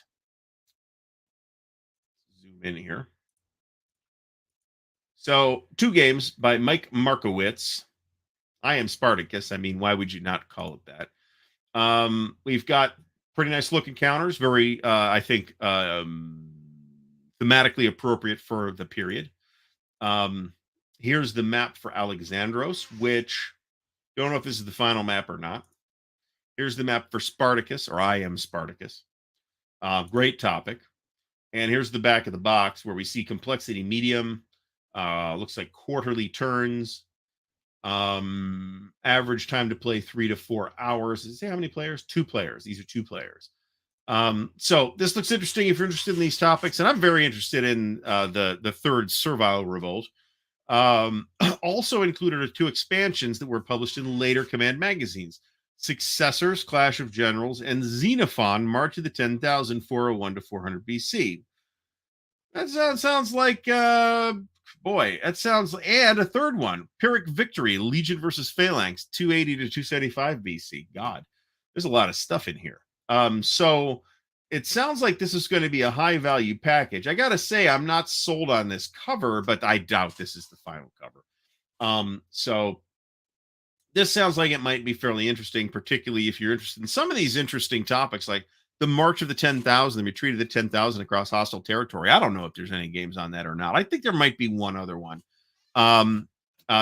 zoom in here. So two games by Mike Markowitz. I am Spartacus. I mean, why would you not call it that? We've got pretty nice looking counters, very, I think, thematically appropriate for the period. Here's the map for Alexandros, which don't know if this is the final map or not. Here's the map for Spartacus, or I am Spartacus. Great topic. And here's the back of the box where we see complexity medium. Looks like quarterly turns. Average time to play 3 to 4 hours. Does it say how many players? 2 players. These are 2 players. So this looks interesting if you're interested in these topics, and I'm very interested in the third Servile Revolt. Also included 2 expansions that were published in later Command magazines: Successors, Clash of Generals, and Xenophon, March of the 10,000, 401 to 400 BC. That sounds like, boy, that sounds, and a third one, Pyrrhic Victory, Legion versus Phalanx, 280 to 275 BC. God, there's a lot of stuff in here. So it sounds like this is going to be a high value package. I got to say, I'm not sold on this cover, but I doubt this is the final cover. So this sounds like it might be fairly interesting, particularly if you're interested in some of these interesting topics, like the March of the 10,000, the retreat of the 10,000 across hostile territory. I don't know if there's any games on that or not. I think there might be one other one.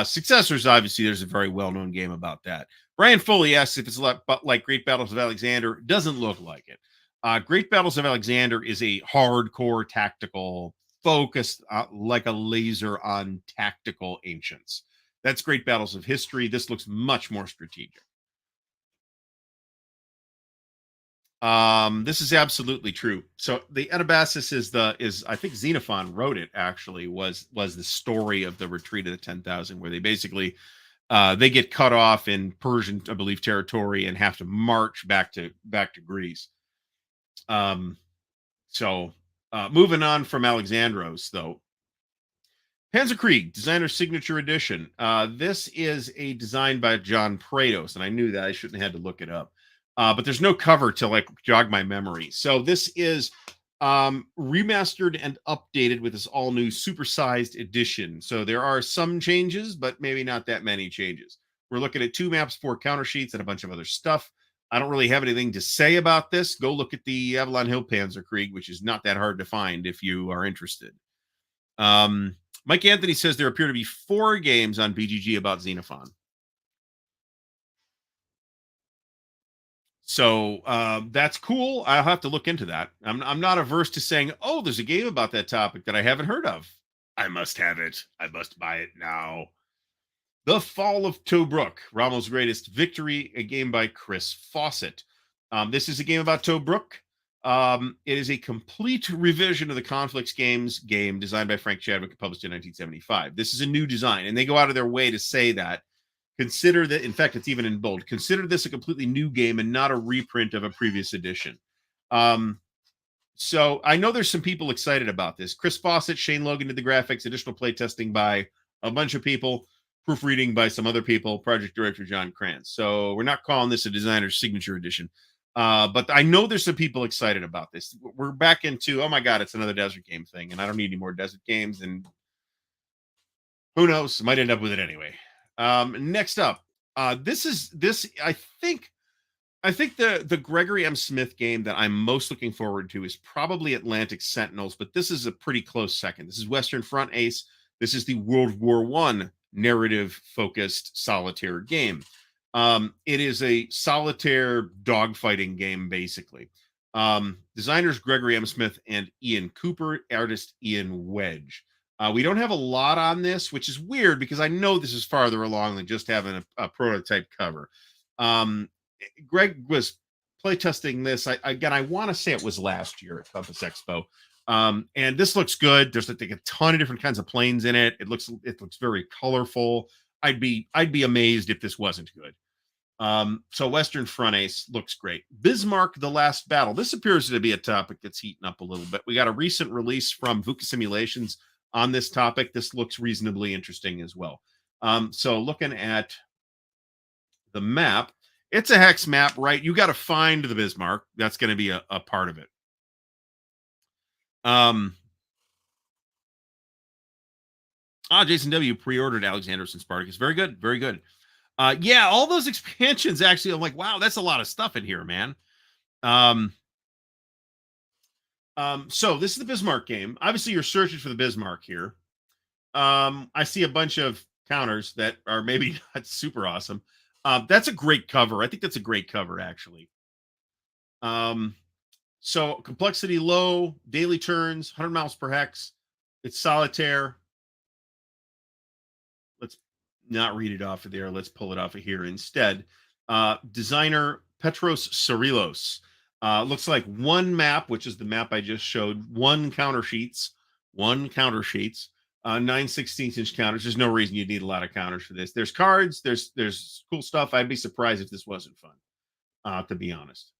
Successors, obviously, there's a very well-known game about that. Brian Foley asks if it's like Great Battles of Alexander. Doesn't look like it. Great Battles of Alexander is a hardcore tactical, focused like a laser on tactical ancients. That's Great Battles of History. This looks much more strategic. This is absolutely true. So the Anabasis is I think Xenophon wrote it, actually, was the story of the retreat of the 10,000, where they basically they get cut off in Persian, I believe, territory and have to march back to Greece. So moving on from Alexandros, though. Panzerkrieg, Designer Signature Edition. This is a design by John Prados, and I knew that. I shouldn't have had to look it up. But there's no cover to like jog my memory. So this is remastered and updated with this all new supersized edition. So there are some changes, but maybe not that many changes. We're looking at 2 maps, 4 counter sheets, and a bunch of other stuff. I don't really have anything to say about this. Go look at the Avalon Hill Panzerkrieg, which is not that hard to find if you are interested. Mike Anthony says there appear to be 4 games on BGG about Xenophon. So that's cool. I'll have to look into that. I'm not averse to saying, oh, there's a game about that topic that I haven't heard of. I must have it. I must buy it now. The Fall of Tobruk, Rommel's Greatest Victory, a game by Chris Fawcett. This is a game about Tobruk. It is a complete revision of the Conflicts Games game designed by Frank Chadwick and published in 1975. This is a new design, and they go out of their way to say that. Consider that, in fact, it's even in bold. Consider this a completely new game and not a reprint of a previous edition. So I know there's some people excited about this. Chris Fawcett, Shane Logan did the graphics, additional playtesting by a bunch of people, proofreading by some other people, project director John Kranz. So we're not calling this a designer's signature edition. But I know there's some people excited about this. We're back into, oh my God, it's another desert game thing, and I don't need any more desert games. And who knows? Might end up with it anyway. Next up, this. I think the Gregory M. Smith game that I'm most looking forward to is probably Atlantic Sentinels, but this is a pretty close second. This is Western Front Ace. This is the World War One narrative focused solitaire game. It is a solitaire dogfighting game, basically. Designers Gregory M. Smith and Ian Cooper, artist Ian Wedge. We don't have a lot on this, which is weird because I know this is farther along than just having a prototype cover. Greg was playtesting this. I want to say it was last year at Compass Expo. And this looks good. There's like a ton of different kinds of planes in it. It looks very colorful. I'd be amazed if this wasn't good. So Western Front Ace looks great. Bismarck: The Last Battle. This appears to be a topic that's heating up a little bit. We got a recent release from VUCA Simulations on this topic. This looks reasonably interesting as well. So looking at the map, it's a hex map, right? You got to find the Bismarck. That's going to be a part of it. Jason W. pre-ordered Alexander's and Spartacus. Very good. Very good. Yeah, all those expansions, actually, I'm like, wow, that's a lot of stuff in here, man. So this is the Bismarck game. Obviously, you're searching for the Bismarck here. I see a bunch of counters that are maybe not super awesome. That's a great cover. I think that's a great cover, actually. So complexity low, daily turns, 100 miles per hex. It's solitaire. Let's not read it off of there. Let's pull it off of here instead. Designer Petros Cirilos. Looks like one map, which is the map I just showed, one counter sheets, 9/16" counters. There's no reason you'd need a lot of counters for this. There's cards, there's cool stuff. I'd be surprised if this wasn't fun, to be honest.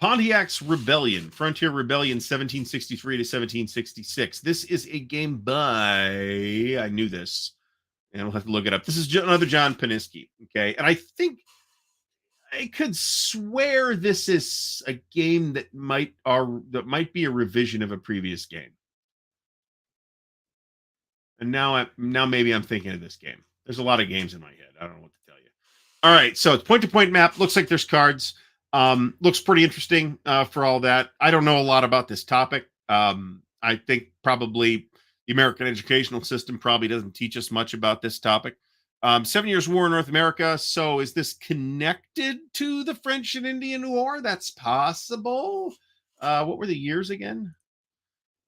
Pontiac's Rebellion, Frontier Rebellion 1763 to 1766. This is a game by, I knew this, and we'll have to look it up. This is another John Paniski, okay? And I think I could swear this is a game that might be a revision of a previous game. And now maybe I'm thinking of this game. There's a lot of games in my head. I don't know what to tell you. All right, so it's point-to-point map. Looks like there's cards. Looks pretty interesting for all that. I don't know a lot about this topic. I think probably the American educational system probably doesn't teach us much about this topic. 7 Years War in North America. So is this connected to the French and Indian War? That's possible. What were the years again?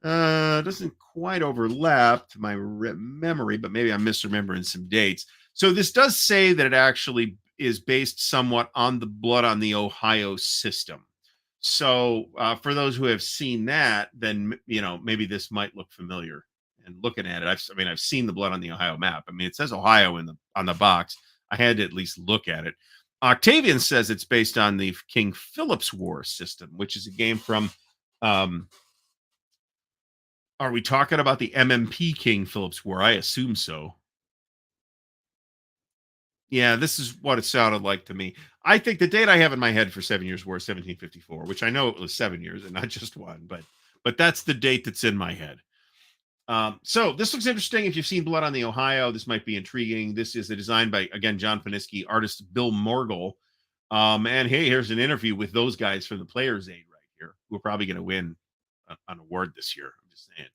Doesn't quite overlap to my memory, but maybe I'm misremembering some dates. So this does say that it actually is based somewhat on the Blood on the Ohio system. So for those who have seen that, then maybe this might look familiar. And looking at it, I've seen the Blood on the Ohio map. I mean, it says Ohio on the box. I had to at least look at it. Octavian says it's based on the King Philip's War system, which is a game from. Are we talking about the MMP King Philip's War? I assume so. Yeah, this is what it sounded like to me. I think the date I have in my head for 7 Years War is 1754, which I know it was 7 years and not just one, but that's the date that's in my head. So this looks interesting. If you've seen Blood on the Ohio, this might be intriguing. This is a design by, again, John Paniski, artist Bill Morgul. And hey, here's an interview with those guys from the Player's Aid right here, who are probably going to win an award this year. I'm just saying.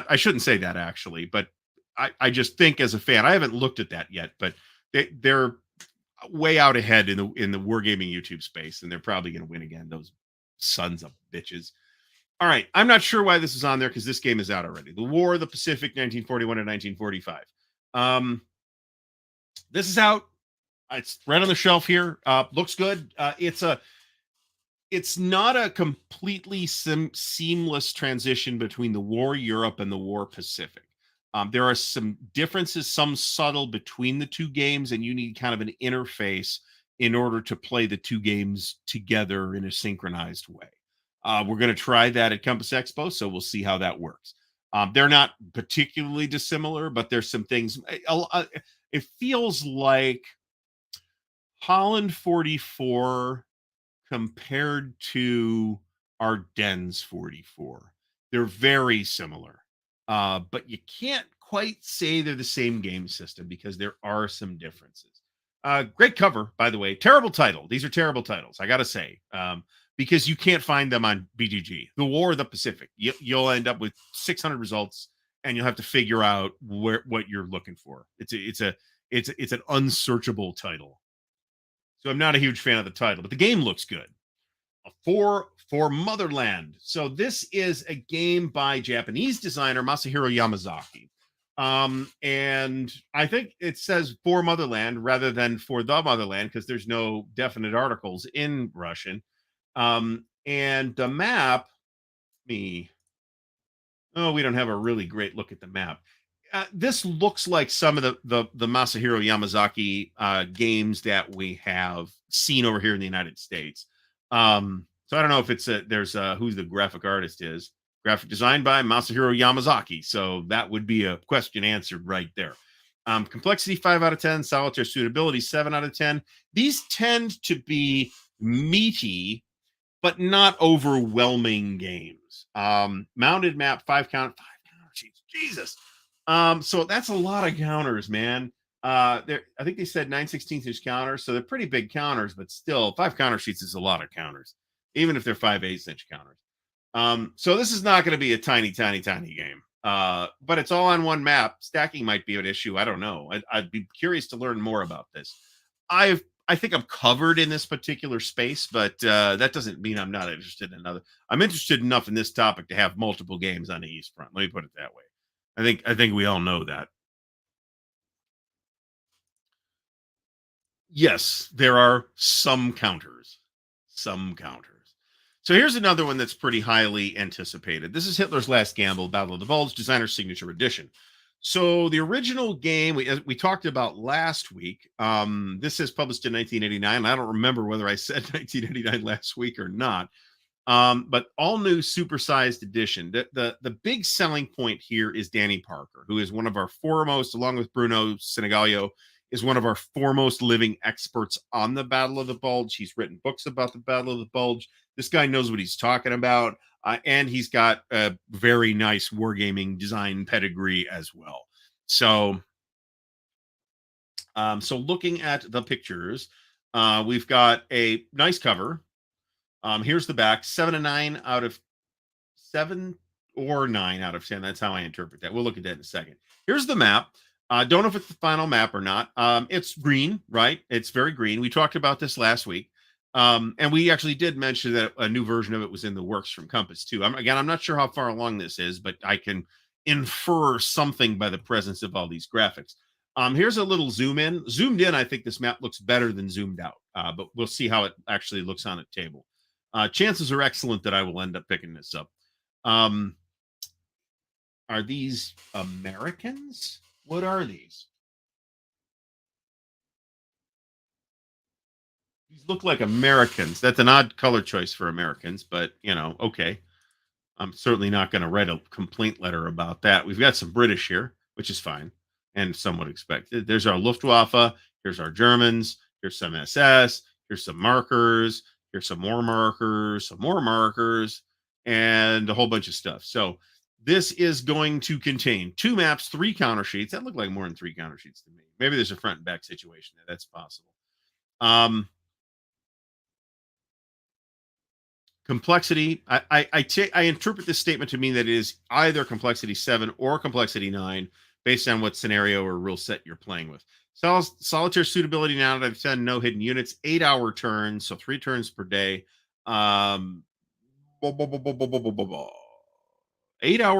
I shouldn't say that actually, but I just think as a fan, I haven't looked at that yet, but they're way out ahead in the wargaming YouTube space, and they're probably going to win again. Those sons of bitches. All right, I'm not sure why this is on there because this game is out already. The War of the Pacific, 1941 to 1945. This is out. It's right on the shelf here. Looks good. It's not a completely seamless transition between the War Europe and the War Pacific. There are some differences, some subtle between the two games, and you need kind of an interface in order to play the two games together in a synchronized way. We're going to try that at Compass Expo, so we'll see how that works. They're not particularly dissimilar, but there's some things. It feels like Holland 44 compared to Ardennes 44. They're very similar, but you can't quite say they're the same game system because there are some differences. Great cover, by the way. Terrible title. These are terrible titles, I got to say, because you can't find them on BGG. The War of the Pacific. You'll end up with 600 results, and you'll have to figure out what you're looking for. It's an unsearchable title. So I'm not a huge fan of the title, but the game looks good. For Motherland. So this is a game by Japanese designer Masahiro Yamazaki. And I think it says for Motherland rather than for the Motherland because there's no definite articles in Russian. And the map, we don't have a really great look at the map. This looks like some of the Masahiro Yamazaki games that we have seen over here in the United States. So I don't know if it's who the graphic artist is. Graphic design by Masahiro Yamazaki. So that would be a question answered right there. Complexity 5 out of 10, solitaire suitability 7 out of 10. These tend to be meaty, but not overwhelming games. Mounted map 5 counter sheets. Jesus. So that's a lot of counters, man. I think they said 9/16 inch counters, so they're pretty big counters, but still 5 counter sheets is a lot of counters, even if they're 5/8 inch counters. So this is not going to be a tiny game. But it's all on one map. Stacking might be an issue. I don't know. I'd be curious to learn more about this. I think I'm covered in this particular space, but that doesn't mean I'm not interested in another. I'm interested enough in this topic to have multiple games on the East Front. Let me put it that way. I think we all know that. Yes, there are some counters. Some counters. So here's another one that's pretty highly anticipated. This is Hitler's Last Gamble, Battle of the Bulge, Designer's Signature Edition. So the original game we talked about last week, this is published in 1989. I don't remember whether I said 1989 last week or not. But all new supersized edition. The big selling point here is Danny Parker, who is one of our foremost, along with Bruno Senegalio, is one of our foremost living experts on the Battle of the Bulge. He's written books about the Battle of the Bulge. This guy knows what he's talking about, and he's got a very nice wargaming design pedigree as well. So, looking at the pictures, we've got a nice cover. Here's the back, 7 out of 10. That's how I interpret that. We'll look at that in a second. Here's the map. Don't know if it's the final map or not. It's green, right? It's very green. We talked about this last week. And we actually did mention that a new version of it was in the works from Compass too. I'm not sure how far along this is, but I can infer something by the presence of all these graphics. Here's a little zoom in. Zoomed in, I think this map looks better than zoomed out, but we'll see how it actually looks on a table. Chances are excellent that I will end up picking this up. Are these Americans? What are these? These look like Americans. That's an odd color choice for Americans, but okay. I'm certainly not going to write a complaint letter about that. We've got some British here, which is fine and somewhat expected. There's our Luftwaffe. Here's our Germans. Here's some SS. Here's some markers. Here's some more markers, and a whole bunch of stuff. So this is going to contain 2 maps, 3 counter sheets. That looked like more than 3 counter sheets to me. Maybe there's a front and back situation there. That's possible. Complexity. I interpret this statement to mean that it is either complexity 7 or complexity 9, based on what scenario or rule set you're playing with. Solitaire suitability 9 out of 10, no hidden units, 8-hour turns, so 3 turns per day. 8-hour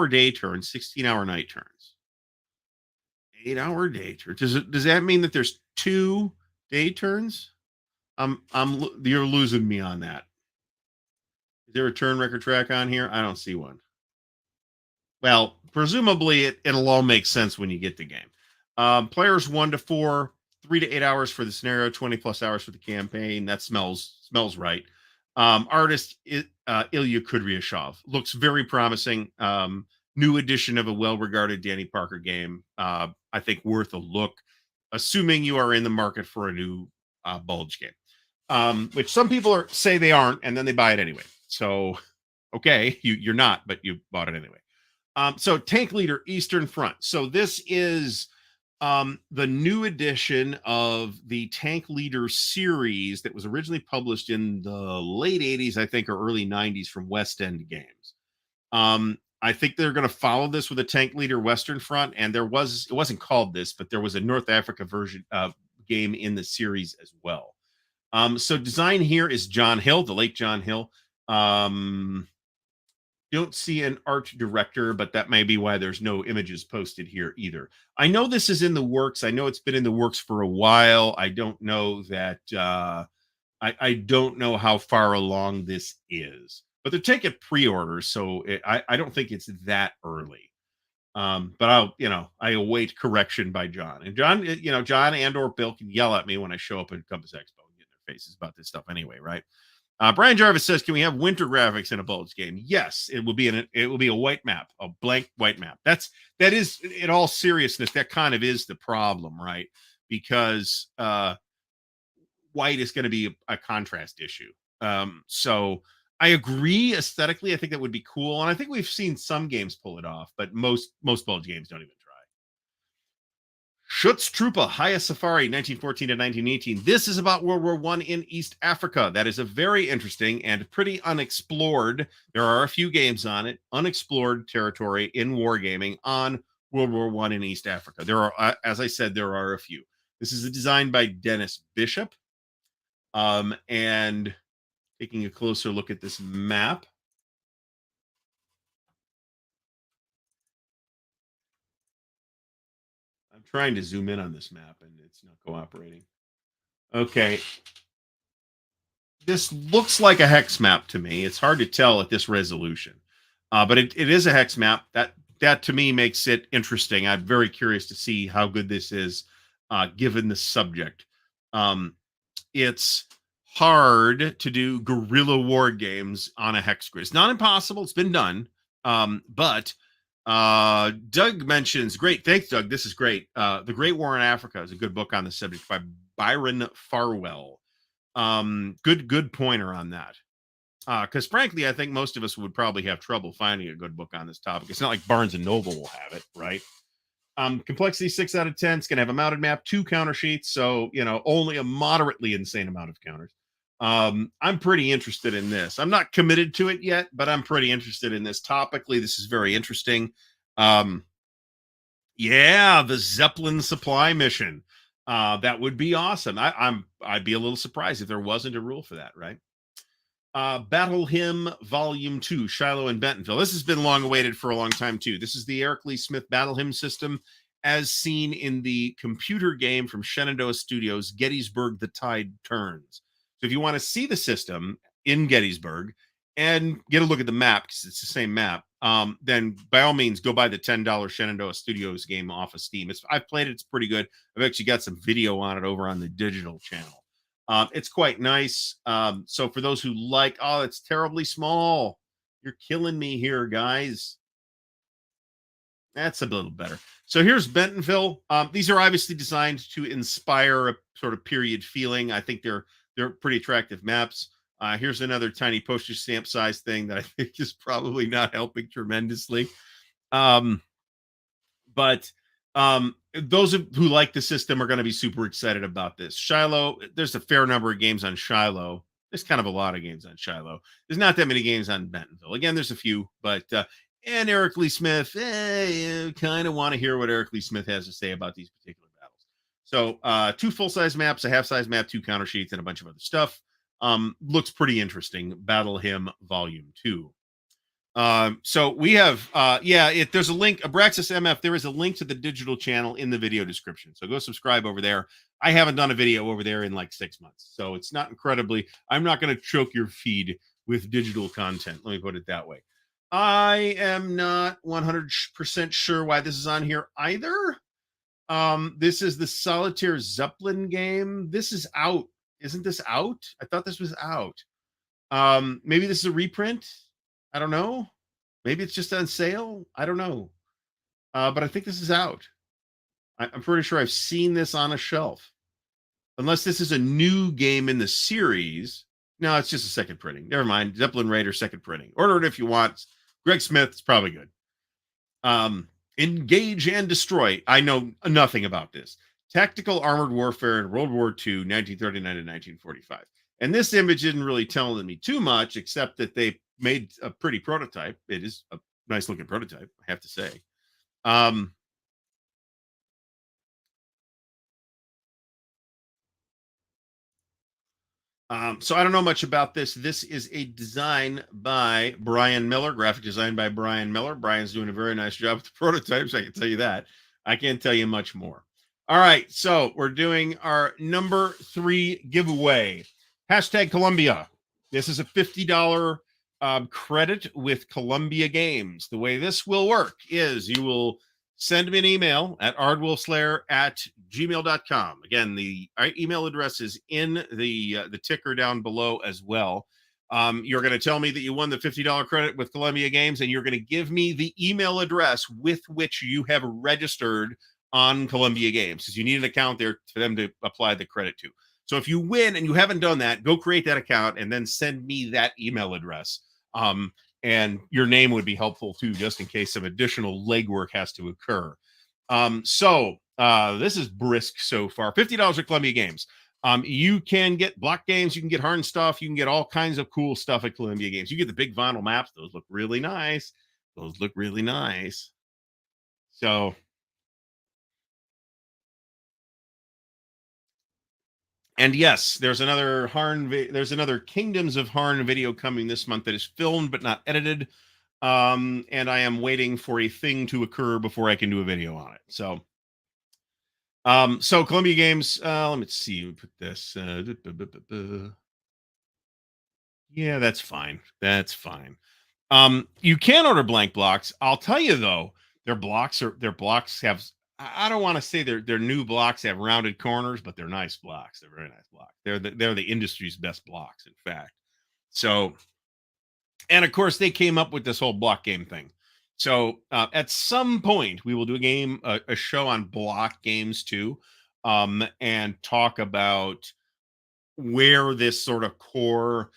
day turns, 16-hour night turns. 8-hour day turns. Does that mean that there's 2 day turns? You're losing me on that. Is there a turn record track on here? I don't see one. Well, presumably it'll all make sense when you get the game. Players 1 to 4, 3 to 8 hours for the scenario, 20 plus hours for the campaign. That smells right. Artist Ilya Kudryashov looks very promising. New edition of a well-regarded Danny Parker game. I think worth a look, assuming you are in the market for a new Bulge game, which some people say they aren't, and then they buy it anyway. So, okay, you're not, but you bought it anyway. So Tank Leader Eastern Front. So this is the new edition of the Tank Leader series that was originally published in the late 80s, I think, or early 90s from West End Games. I think they're going to follow this with a Tank Leader Western Front, and it wasn't called this, but there was a North Africa version game in the series as well. So design here is John Hill, the late John Hill. Don't see an art director, but that may be why there's no images posted here either. I know this is in the works. I know it's been in the works for a while. I don't know that I don't know how far along this is, but they're taking pre-orders, so I don't think it's that early. But I await correction by John. And John, John and or Bill can yell at me when I show up at Compass Expo and get in their faces about this stuff anyway, right? Brian Jarvis says, "Can we have winter graphics in a Bulge game?" Yes, it will be a white map, a blank white map. That is, in all seriousness, that kind of is the problem, right? Because white is going to be a contrast issue. So I agree aesthetically. I think that would be cool, and I think we've seen some games pull it off, but most Bulge games don't even try. Schutztruppe, Haya Safari, 1914 to 1918. This is about World War I in East Africa. That is a very interesting and pretty unexplored. There are a few games on it. Unexplored territory in wargaming on World War I in East Africa. There are, as I said, there are a few. This is designed by Dennis Bishop. And taking a closer look at this map. I'm trying to zoom in on this map and it's not cooperating. Okay. This looks like a hex map to me. It's hard to tell at this resolution. But it is a hex map. That to me makes it interesting. I'm very curious to see how good this is given the subject. It's hard to do guerrilla war games on a hex grid. It's not impossible. It's been done. But Doug mentions, great. Thanks, Doug. This is great. The Great War in Africa is a good book on the subject by Byron Farwell. Good pointer on that. Because frankly, I think most of us would probably have trouble finding a good book on this topic. It's not like Barnes and Noble will have it, right? Complexity 6 out of 10. It's going to have a mounted map, 2 counter sheets. So, only a moderately insane amount of counters. I'm pretty interested in this. I'm not committed to it yet, but I'm pretty interested in this. Topically, this is very interesting. Yeah, the Zeppelin supply mission. That would be awesome. I'd be a little surprised if there wasn't a rule for that, right? Battle Hymn Volume 2, Shiloh and Bentonville. This has been long awaited for a long time, too. This is the Eric Lee Smith Battle Hymn system as seen in the computer game from Shenandoah Studios, Gettysburg, The Tide Turns. So if you want to see the system in Gettysburg and get a look at the map, because it's the same map, then by all means, go buy the $10 Shenandoah Studios game off of Steam. I've played it. It's pretty good. I've actually got some video on it over on the digital channel. It's quite nice. So for those who like, oh, it's terribly small. You're killing me here, guys. That's a little better. So here's Bentonville. These are obviously designed to inspire a sort of period feeling. I think they're pretty attractive maps. Here's another tiny postage stamp size thing that I think is probably not helping tremendously. But those who like the system are going to be super excited about this. Shiloh, there's a fair number of games on Shiloh. There's kind of a lot of games on Shiloh. There's not that many games on Bentonville. Again, there's a few, but and Eric Lee Smith, you kind of want to hear what Eric Lee Smith has to say about these particular battles. So 2 full-size maps, a half-size map, 2 counter sheets, and a bunch of other stuff. Looks pretty interesting. Battle Hymn Volume 2. So we have, there's a link, Abraxas MF. There is a link to the digital channel in the video description. So go subscribe over there. I haven't done a video over there in like 6 months. So it's not incredibly, I'm not going to choke your feed with digital content. Let me put it that way. I am not 100% sure why this is on here either. This is the Solitaire Zeppelin game. This is out. Isn't this out? I thought this was out. Maybe this is a reprint. I don't know. Maybe it's just on sale. I don't know. But I think this is out. I'm pretty sure I've seen this on a shelf. Unless this is a new game in the series. No, it's just a second printing. Never mind. Zeppelin Raider second printing. Order it if you want. Greg Smith, it's probably good. Engage and Destroy. I know nothing about this. Tactical armored warfare in World War II, 1939 to 1945. And this image didn't really tell me too much, except that they made a pretty prototype. It is a nice looking prototype, I have to say. So I don't know much about this. This is a design by Brian Miller, graphic design by Brian Miller. Brian's doing a very nice job with the prototypes. I can tell you that. I can't tell you much more. All right. So we're doing our number 3 giveaway. Hashtag Columbia. This is a $50 credit with Columbia Games. The way this will work is you will send me an email at ardwulfslair@gmail.com. Again, the email address is in the ticker down below as well. You're going to tell me that you won the $50 credit with Columbia Games, and you're going to give me the email address with which you have registered on Columbia Games, because you need an account there for them to apply the credit to. So if you win and you haven't done that, go create that account and then send me that email address. And your name would be helpful too, just in case some additional legwork has to occur. This is brisk so far. $50 at Columbia Games. You can get block games, you can get Harn stuff, you can get all kinds of cool stuff at Columbia Games. You get the big vinyl maps; those look really nice. Those look really nice. So, and yes, there's another there's another Kingdoms of Harn video coming this month that is filmed but not edited. And I am waiting for a thing to occur before I can do a video on it. So Columbia Games, let me see, put this, yeah, that's fine. That's fine. You can order blank blocks. I'll tell you though, their blocks have, I don't want to say their new blocks have rounded corners, but they're nice blocks. They're very nice blocks. They're the industry's best blocks, in fact. So, and of course, they came up with this whole block game thing. So at some point, we will do a show on block games too, and talk about where this sort of core.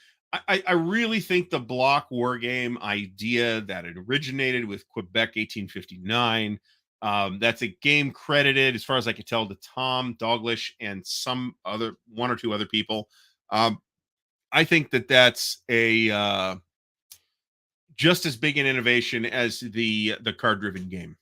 I really think the block war game idea that it originated with Quebec 1859. That's a game credited, as far as I could tell, to Tom Douglas and some other one or two other people. I think that's a just as big an innovation as the card driven game,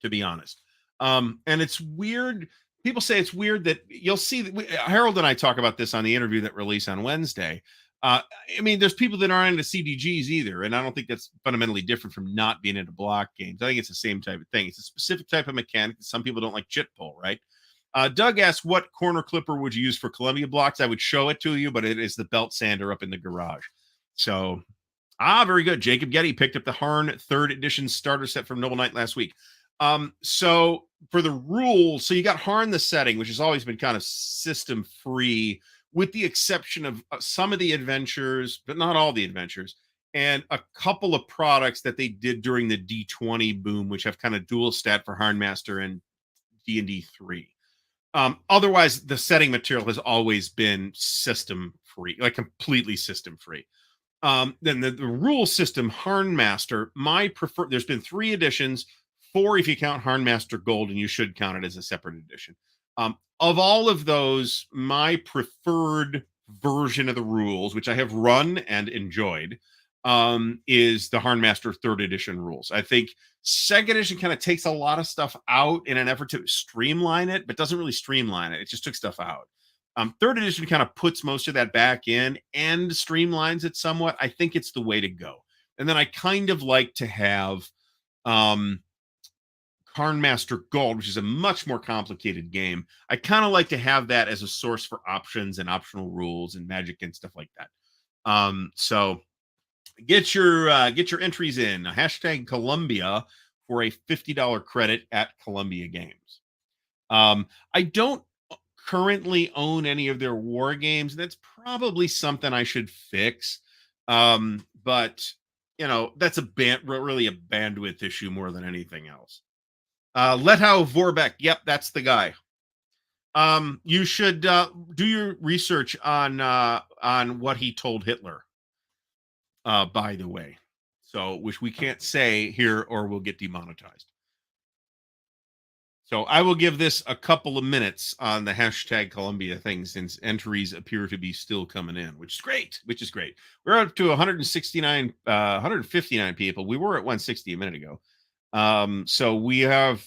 to be honest. And it's weird. People say it's weird that you'll see that Harold and I talk about this on the interview that released on Wednesday. I mean, there's people that aren't into CDGs either, and I don't think that's fundamentally different from not being into block games. I think it's the same type of thing. It's a specific type of mechanic that some people don't like chit pull, right? Doug asked, what corner clipper would you use for Columbia blocks? I would show it to you, but it is the belt sander up in the garage. So, very good. Jacob Getty picked up the Harn 3rd edition starter set from Noble Knight last week. So for the rules, so you got Harn the setting, which has always been kind of system free, with the exception of some of the adventures, but not all the adventures, and a couple of products that they did during the D20 boom, which have kind of dual stat for Harn Master and D&D 3. Otherwise, the setting material has always been system free, like completely system free. Then the rule system, Harn Master, there's been 3 editions, 4 if you count Harn Master Gold, and you should count it as a separate edition. Of all of those, my preferred version of the rules, which I have run and enjoyed, is the Harn Master 3rd edition rules. I think 2nd edition kind of takes a lot of stuff out in an effort to streamline it, but doesn't really streamline it. It just took stuff out. 3rd edition kind of puts most of that back in and streamlines it somewhat. I think it's the way to go. And then I kind of like to have Harn Master Gold, which is a much more complicated game. I kind of like to have that as a source for options and optional rules and magic and stuff like that. So get your entries in. Hashtag Columbia for a $50 credit at Columbia Games. I don't currently own any of their war games. That's probably something I should fix. But that's really a bandwidth issue more than anything else. Lethow Vorbeck. Yep, that's the guy. You should do your research on what he told Hitler. By the way, so which we can't say here or we'll get demonetized. So I will give this a couple of minutes on the hashtag Columbia thing since entries appear to be still coming in, which is great. We're up to 169, 159 people. We were at 160 a minute ago. So we have,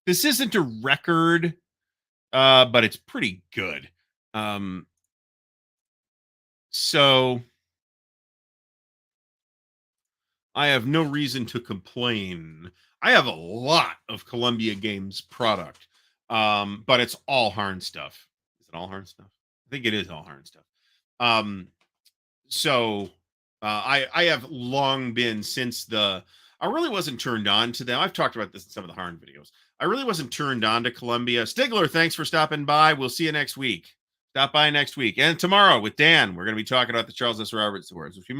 this isn't a record, but it's pretty good. So I have no reason to complain. I have a lot of Columbia Games product, but it's all Harn stuff. Is it all Harn stuff? I think it is all Harn stuff. Um, so I have long been since I really wasn't turned on to them. I've talked about this in some of the Harn videos. I really wasn't turned on to Columbia. Stigler, thanks for stopping by. We'll see you next week. Stop by next week. And tomorrow with Dan, we're going to be talking about the Charles S. Roberts Awards, which we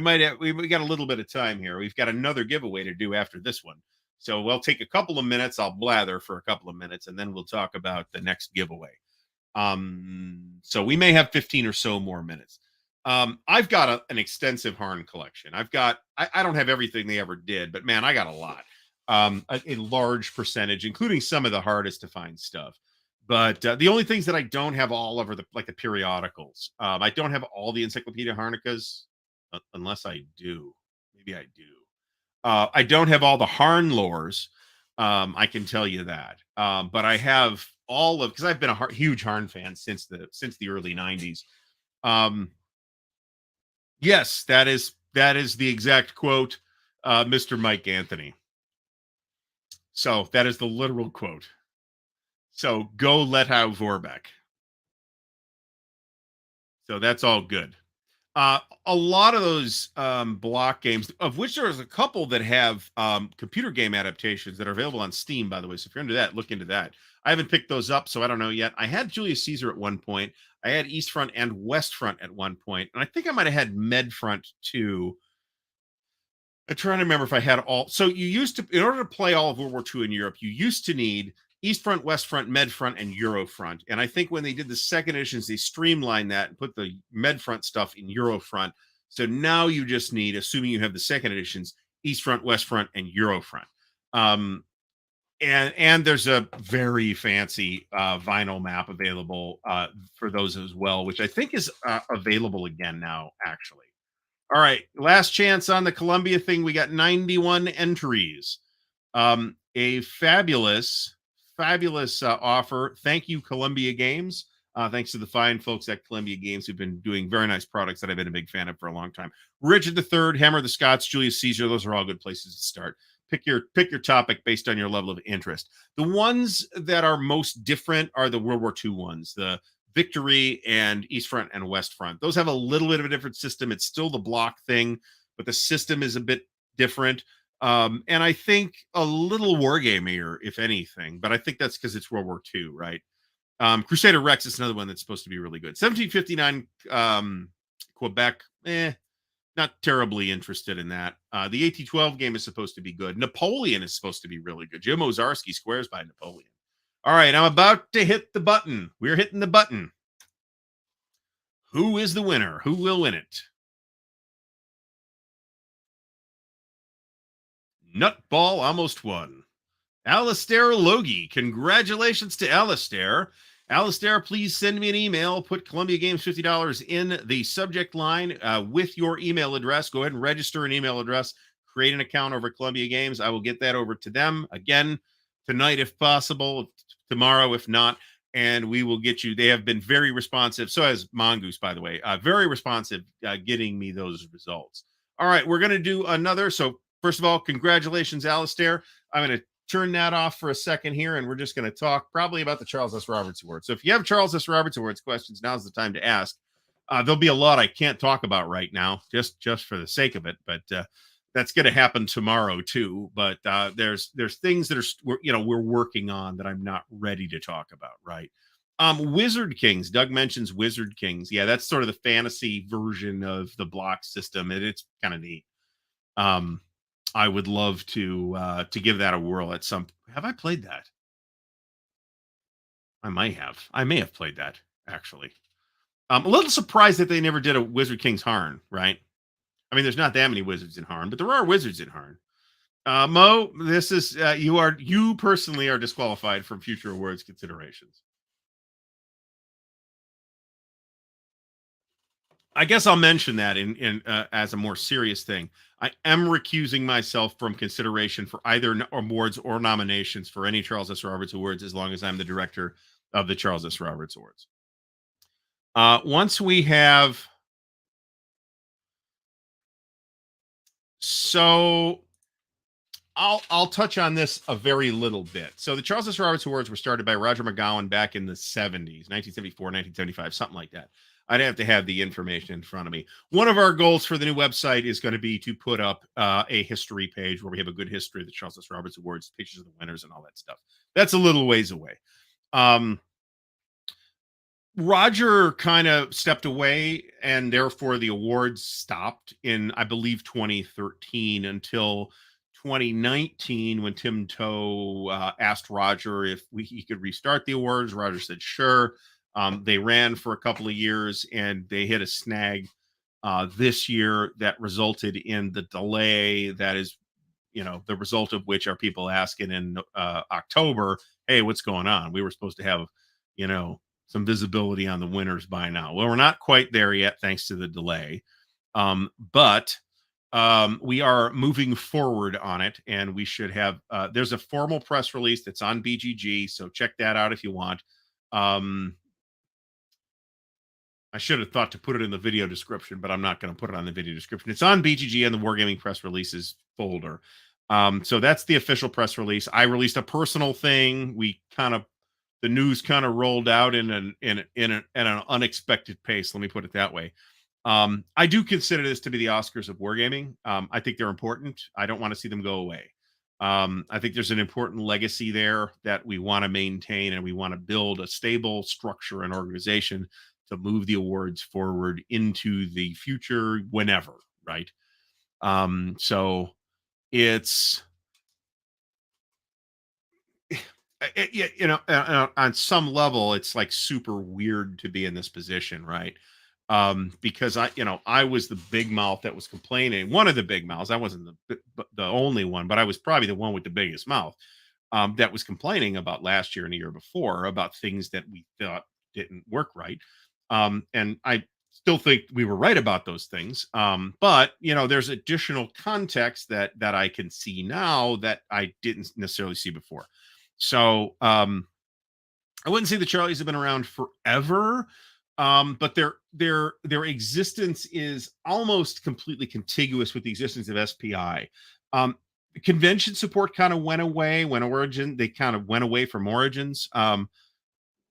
got a little bit of time here. We've got another giveaway to do after this one. So we'll take a couple of minutes. I'll blather for a couple of minutes, and then we'll talk about the next giveaway. So we may have 15 or so more minutes. I've got an extensive Harn collection. I don't have everything they ever did, but man, I got a lot. A large percentage, including some of the hardest to find stuff. But the only things that I don't have all of are the periodicals. I don't have all the Encyclopedia Harnicas, unless I do. Maybe I do. I don't have all the Harn lores. I can tell you that. But I have all of, because I've been a huge Harn fan since the early 90s. Yes, that is the exact quote, Mr. Mike Anthony. So that is the literal quote. So go Lethow Vorbeck. So that's all good. A lot of those block games, of which there's a couple that have computer game adaptations that are available on Steam, by the way. So if you're into that, look into that. I haven't picked those up, so I don't know yet. I had Julius Caesar at one point. I had East Front and West Front at one point, and I think I might have had Med Front too. I'm trying to remember if I had all. So you used to, in order to play all of World War II in Europe, you used to need East Front, West Front, Med Front, and Euro Front. And I think when they did the second editions, they streamlined that and put the Med Front stuff in Euro Front. So now you just need, assuming you have the second editions, East Front, West Front, and Euro Front. And there's a very fancy vinyl map available for those as well, which I think is available again now, actually. All right, last chance on the Columbia thing. We got 91 entries. A fabulous offer. Thank you, Columbia Games. Thanks to the fine folks at Columbia Games who've been doing very nice products that I've been a big fan of for a long time. Richard III, Hammer the Scots, Julius Caesar. Those are all good places to start. Pick your topic based on your level of interest. The ones that are most different are the World War II ones. The Victory and East Front and West Front. Those have a little bit of a different system. It's still the block thing, but the system is a bit different. And I think a little wargamier, if anything, but I think that's because it's World War II, right? Crusader Rex is another one that's supposed to be really good. 1759 Quebec, not terribly interested in that. The AT-12 game is supposed to be good. Napoleon is supposed to be really good. Jim Ozarski squares by Napoleon. All right, I'm about to hit the button. We're hitting the button. Who is the winner? Who will win it? Nutball almost won. Alistair Logie. Congratulations to Alistair. Alistair, please send me an email. Put Columbia Games $50 in the subject line with your email address. Go ahead and register an email address. Create an account over Columbia Games. I will get that over to them again tonight if possible, tomorrow if not, and we will get you. They have been very responsive. So has Mongoose, by the way, very responsive getting me those results. All right, we're going to do another. So first of all, congratulations, Alistair. I'm going to turn that off for a second here, and we're just going to talk probably about the Charles S. Roberts Award. So if you have Charles S. Roberts Awards questions, now's the time to ask. There'll be a lot I can't talk about right now, just for the sake of it, but That's going to happen tomorrow too. But there's things that we're working on that I'm not ready to talk about. Right. Wizard Kings. Doug mentions Wizard Kings. Yeah, that's sort of the fantasy version of the block system, and it's kind of neat. Um, I would love to give that a whirl at some. Have I played that? I might have. I may have played that actually. A little surprised that they never did a Wizard King's Harn. Right. I mean, there's not that many wizards in Harn, but there are wizards in Harn. Mo, this is you personally are disqualified from future awards considerations. I guess I'll mention that in as a more serious thing. I am recusing myself from consideration for either awards or nominations for any Charles S. Roberts Awards as long as I'm the director of the Charles S. Roberts Awards. Once we have so I'll touch on this a very little bit. So the Charles S. Roberts Awards were started by Roger McGowan back in the 70s, 1974, 1975, something like that. I'd have to have the information in front of me. One of our goals for the new website is going to be to put up a history page where we have a good history of the Charles S. Roberts Awards, pictures of the winners and all that stuff. That's a little ways away. Roger kind of stepped away, and therefore the awards stopped in, I believe, 2013 until 2019 when Tim Toe asked Roger if he could restart the awards. Roger said sure. They ran for a couple of years, and they hit a snag this year that resulted in the delay. That is, the result of which are people asking in October, "Hey, what's going on? We were supposed to have, you know." Some visibility on the winners by now. Well, we're not quite there yet, thanks to the delay. But we are moving forward on it, and we should have. There's a formal press release that's on BGG, so check that out if you want. I should have thought to put it in the video description, but I'm not going to put it on the video description. It's on BGG and the Wargaming press releases folder. So that's the official press release. I released a personal thing. The news kind of rolled out in an unexpected pace. Let me put it that way. I do consider this to be the Oscars of wargaming. I think they're important. I don't want to see them go away. I think there's an important legacy there that we want to maintain, and we want to build a stable structure and organization to move the awards forward into the future whenever, right? So it's on some level, it's like super weird to be in this position, right? Because I was the big mouth that was complaining. One of the big mouths. I wasn't the only one, but I was probably the one with the biggest mouth that was complaining about last year and the year before about things that we thought didn't work right. And I still think we were right about those things. But there's additional context that I can see now that I didn't necessarily see before. So I wouldn't say the Charlies have been around forever, but their existence is almost completely contiguous with the existence of SPI. Convention support kind of went away when they kind of went away from Origins.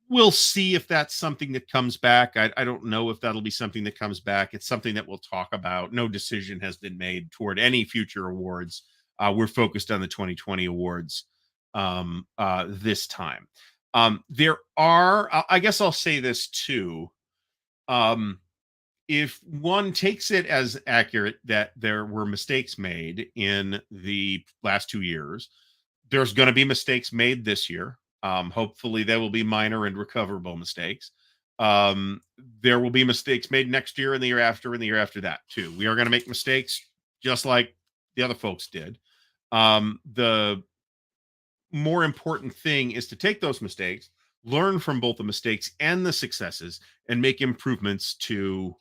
We'll see if that's something that comes back. I don't know if that'll be something that comes back. It's something that we'll talk about. No decision has been made toward any future awards. We're focused on the 2020 awards this time. I guess I'll say this too. If one takes it as accurate that there were mistakes made in the last 2 years, there's going to be mistakes made this year. Hopefully they will be minor and recoverable mistakes. There will be mistakes made next year and the year after and the year after that too. We are going to make mistakes just like the other folks did. The more important thing is to take those mistakes, learn from both the mistakes and the successes, and make improvements to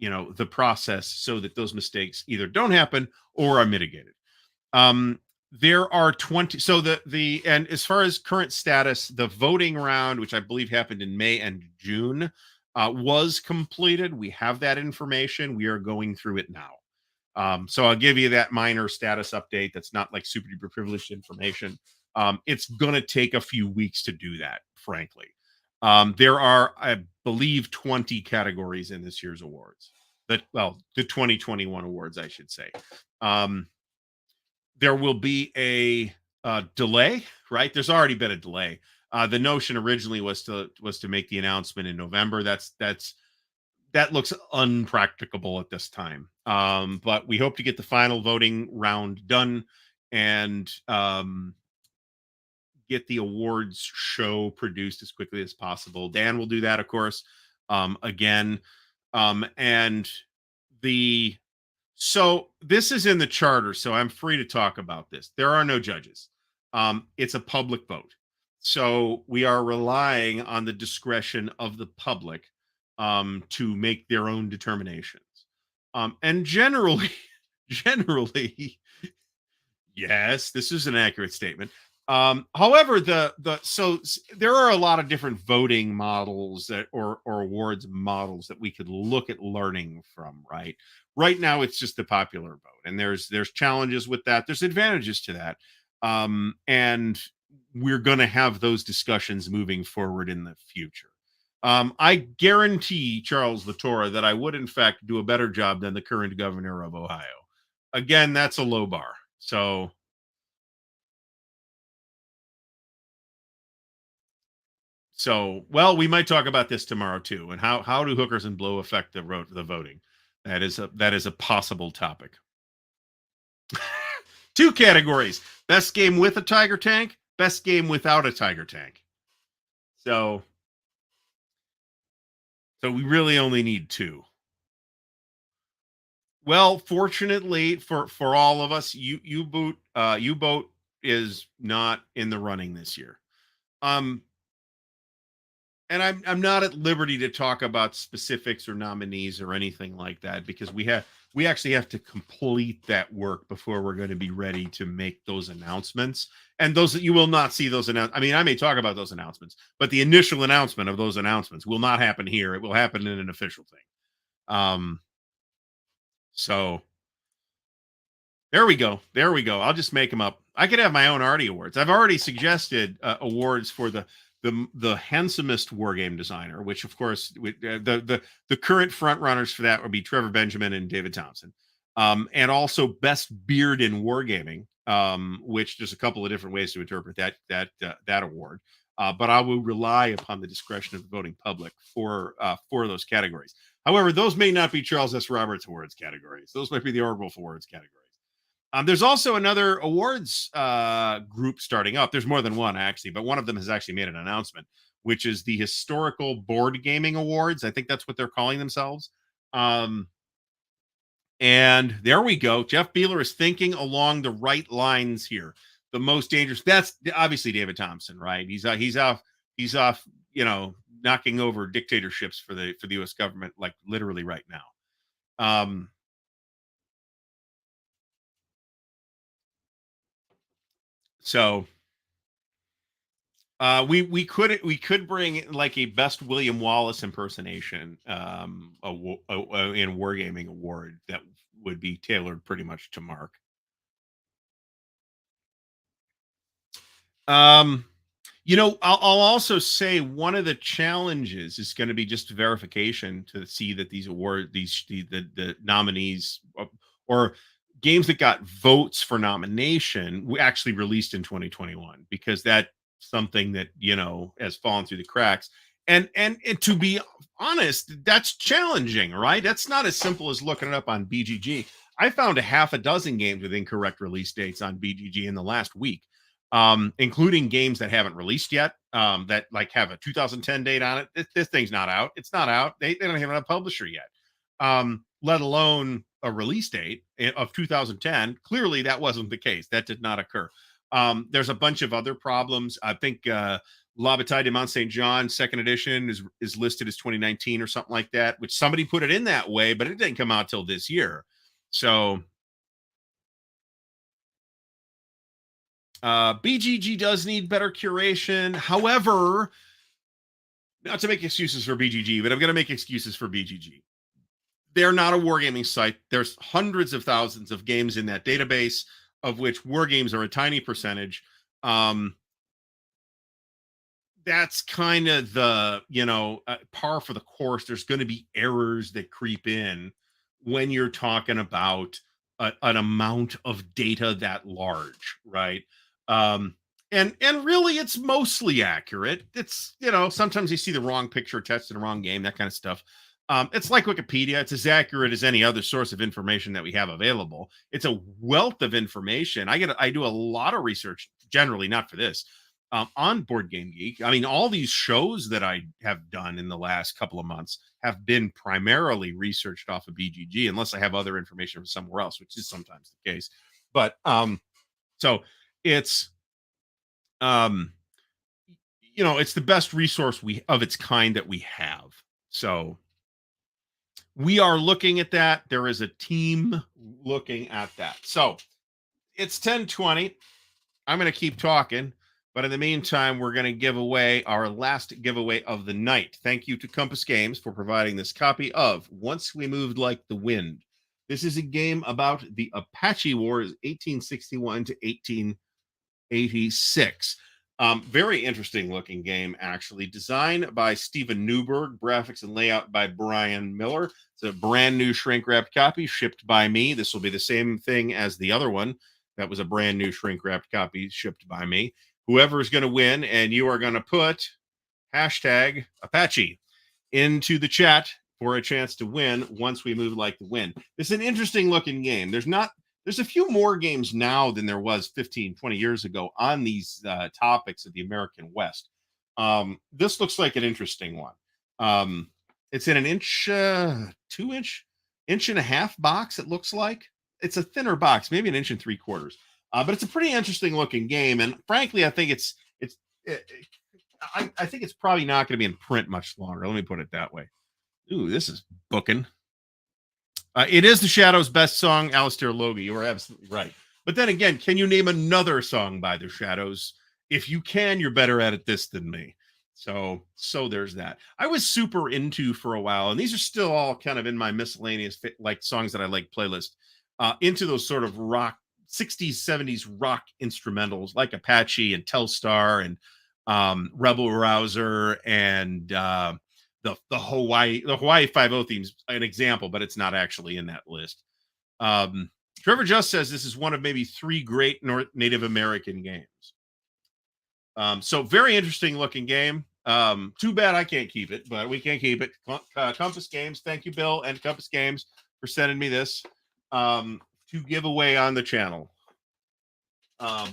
the process so that those mistakes either don't happen or are mitigated. There are 20. So and as far as current status, the voting round, which I believe happened in May and June, was completed. We have that information. We are going through it now. So I'll give you that minor status update. That's not like super duper privileged information. It's going to take a few weeks to do that, frankly. There are, I believe, 20 categories in this year's awards. the 2021 awards, I should say. Um, there will be a delay, right? There's already been a delay. The notion originally was to make the announcement in November. That looks unpracticable at this time. But we hope to get the final voting round done and get the awards show produced as quickly as possible. Dan will do that, of course. Again, and the so this is in the charter, so I'm free to talk about this. There are no judges. It's a public vote. So we are relying on the discretion of the public to make their own determinations. And generally, generally, yes, this is an accurate statement. However, there are a lot of different voting models or awards models that we could look at learning from, right? Right now, it's just the popular vote, and there's challenges with that. There's advantages to that, and we're going to have those discussions moving forward in the future. I guarantee Charles Latora that I would, in fact, do a better job than the current governor of Ohio. Again, that's a low bar. Well, we might talk about this tomorrow too, and how do hookers and blow affect the voting? That is a possible topic. Two categories: best game with a tiger tank, best game without a tiger tank. So, so we really only need two. Well, fortunately for all of us, U boat is not in the running this year. Um, and I'm not at liberty to talk about specifics or nominees or anything like that because we actually have to complete that work before we're going to be ready to make those announcements. And those that you will not see those I mean, I may talk about those announcements, but the initial announcement of those announcements will not happen here. It will happen in an official thing. So there we go. There we go. I'll just make them up. I could have my own Artie awards. I've already suggested awards for the handsomest war game designer, which of course the current front runners for that would be Trevor Benjamin and David Thompson, and also best beard in wargaming, which there's a couple of different ways to interpret that award. But I will rely upon the discretion of the voting public for those categories. However, those may not be Charles S. Roberts Awards categories. Those might be the Ardwulf Awards categories. There's also another awards group starting up. There's more than one, actually, but one of them has actually made an announcement, which is the Historical Board Gaming Awards. I think that's what they're calling themselves. And there we go. Jeff Beeler is thinking along the right lines here. The most dangerous. That's obviously David Thompson, right? He's off, knocking over dictatorships for the U.S. government, like literally right now. So we could bring like a best William Wallace impersonation in wargaming award that would be tailored pretty much to Mark. Um, I'll also say one of the challenges is going to be just verification to see that the nominees or games that got votes for nomination were actually released in 2021 because that's something that has fallen through the cracks. And to be honest, that's challenging, right? That's not as simple as looking it up on BGG. I found a half a dozen games with incorrect release dates on BGG in the last week, including games that haven't released yet, that like have a 2010 date on it. This thing's not out. It's not out. They don't have a publisher yet, let alone a release date of 2010. Clearly, that wasn't the case. That did not occur. There's a bunch of other problems. I think La Bataille de Mont Saint Jean second edition is listed as 2019 or something like that, which somebody put it in that way, but it didn't come out till this year. So BGG does need better curation. However, not to make excuses for BGG, but I'm going to make excuses for BGG. They're not a wargaming site. There's hundreds of thousands of games in that database, of which war games are a tiny percentage. That's kind of the par for the course. There's going to be errors that creep in. when you're talking about an amount of data that large, right? Um, and really, it's mostly accurate. It's, sometimes you see the wrong picture attached to the wrong game, that kind of stuff. It's like Wikipedia. It's as accurate as any other source of information that we have available. It's a wealth of information. I do a lot of research, generally not for this, on Board Game Geek. I mean, all these shows that I have done in the last couple of months have been primarily researched off of BGG, unless I have other information from somewhere else, which is sometimes the case. But so it's um, it's the best resource we of its kind that we have. So we are looking at that. There is a team looking at that. So it's 10:20. I'm going to keep talking, but in the meantime, we're going to give away our last giveaway of the night. Thank you to Compass Games for providing this copy of Once We Moved Like the Wind. This is a game about the Apache Wars, 1861 to 1886. Very interesting looking game, actually. Designed by Stephen Newberg, graphics and layout by Brian Miller. It's a brand new shrink wrapped copy shipped by me. This will be the same thing as the other one. That was a brand new shrink wrapped copy shipped by me. Whoever is going to win, and you are going to put hashtag Apache into the chat for a chance to win Once We Move Like the Wind. It's an interesting looking game. There's a few more games now than there was 15, 20 years ago on these topics of the American West. This looks like an interesting one. It's in an inch, 2 inch and a half box, it looks like. It's a thinner box, maybe an inch and 3/4. But it's a pretty interesting looking game. And frankly, I think I think it's probably not going to be in print much longer. Let me put it that way. Ooh, this is booking. It is the Shadows' best song, Alistair Logie. You are absolutely right. But then again, can you name another song by the Shadows? If you can, you're better at it this than me. So there's that. I was super into for a while, and these are still all kind of in my miscellaneous like songs that I like playlist. Into those sort of rock 60s, 70s rock instrumentals like Apache and Telstar and Rebel Rouser and the Hawaii 5-0 themes, an example, but it's not actually in that list. Trevor Just says this is one of maybe 3 great Native American games. So very interesting looking game. Too bad I can't keep it, but we can keep it. Compass Games, thank you, Bill, and Compass Games for sending me this to give away on the channel. But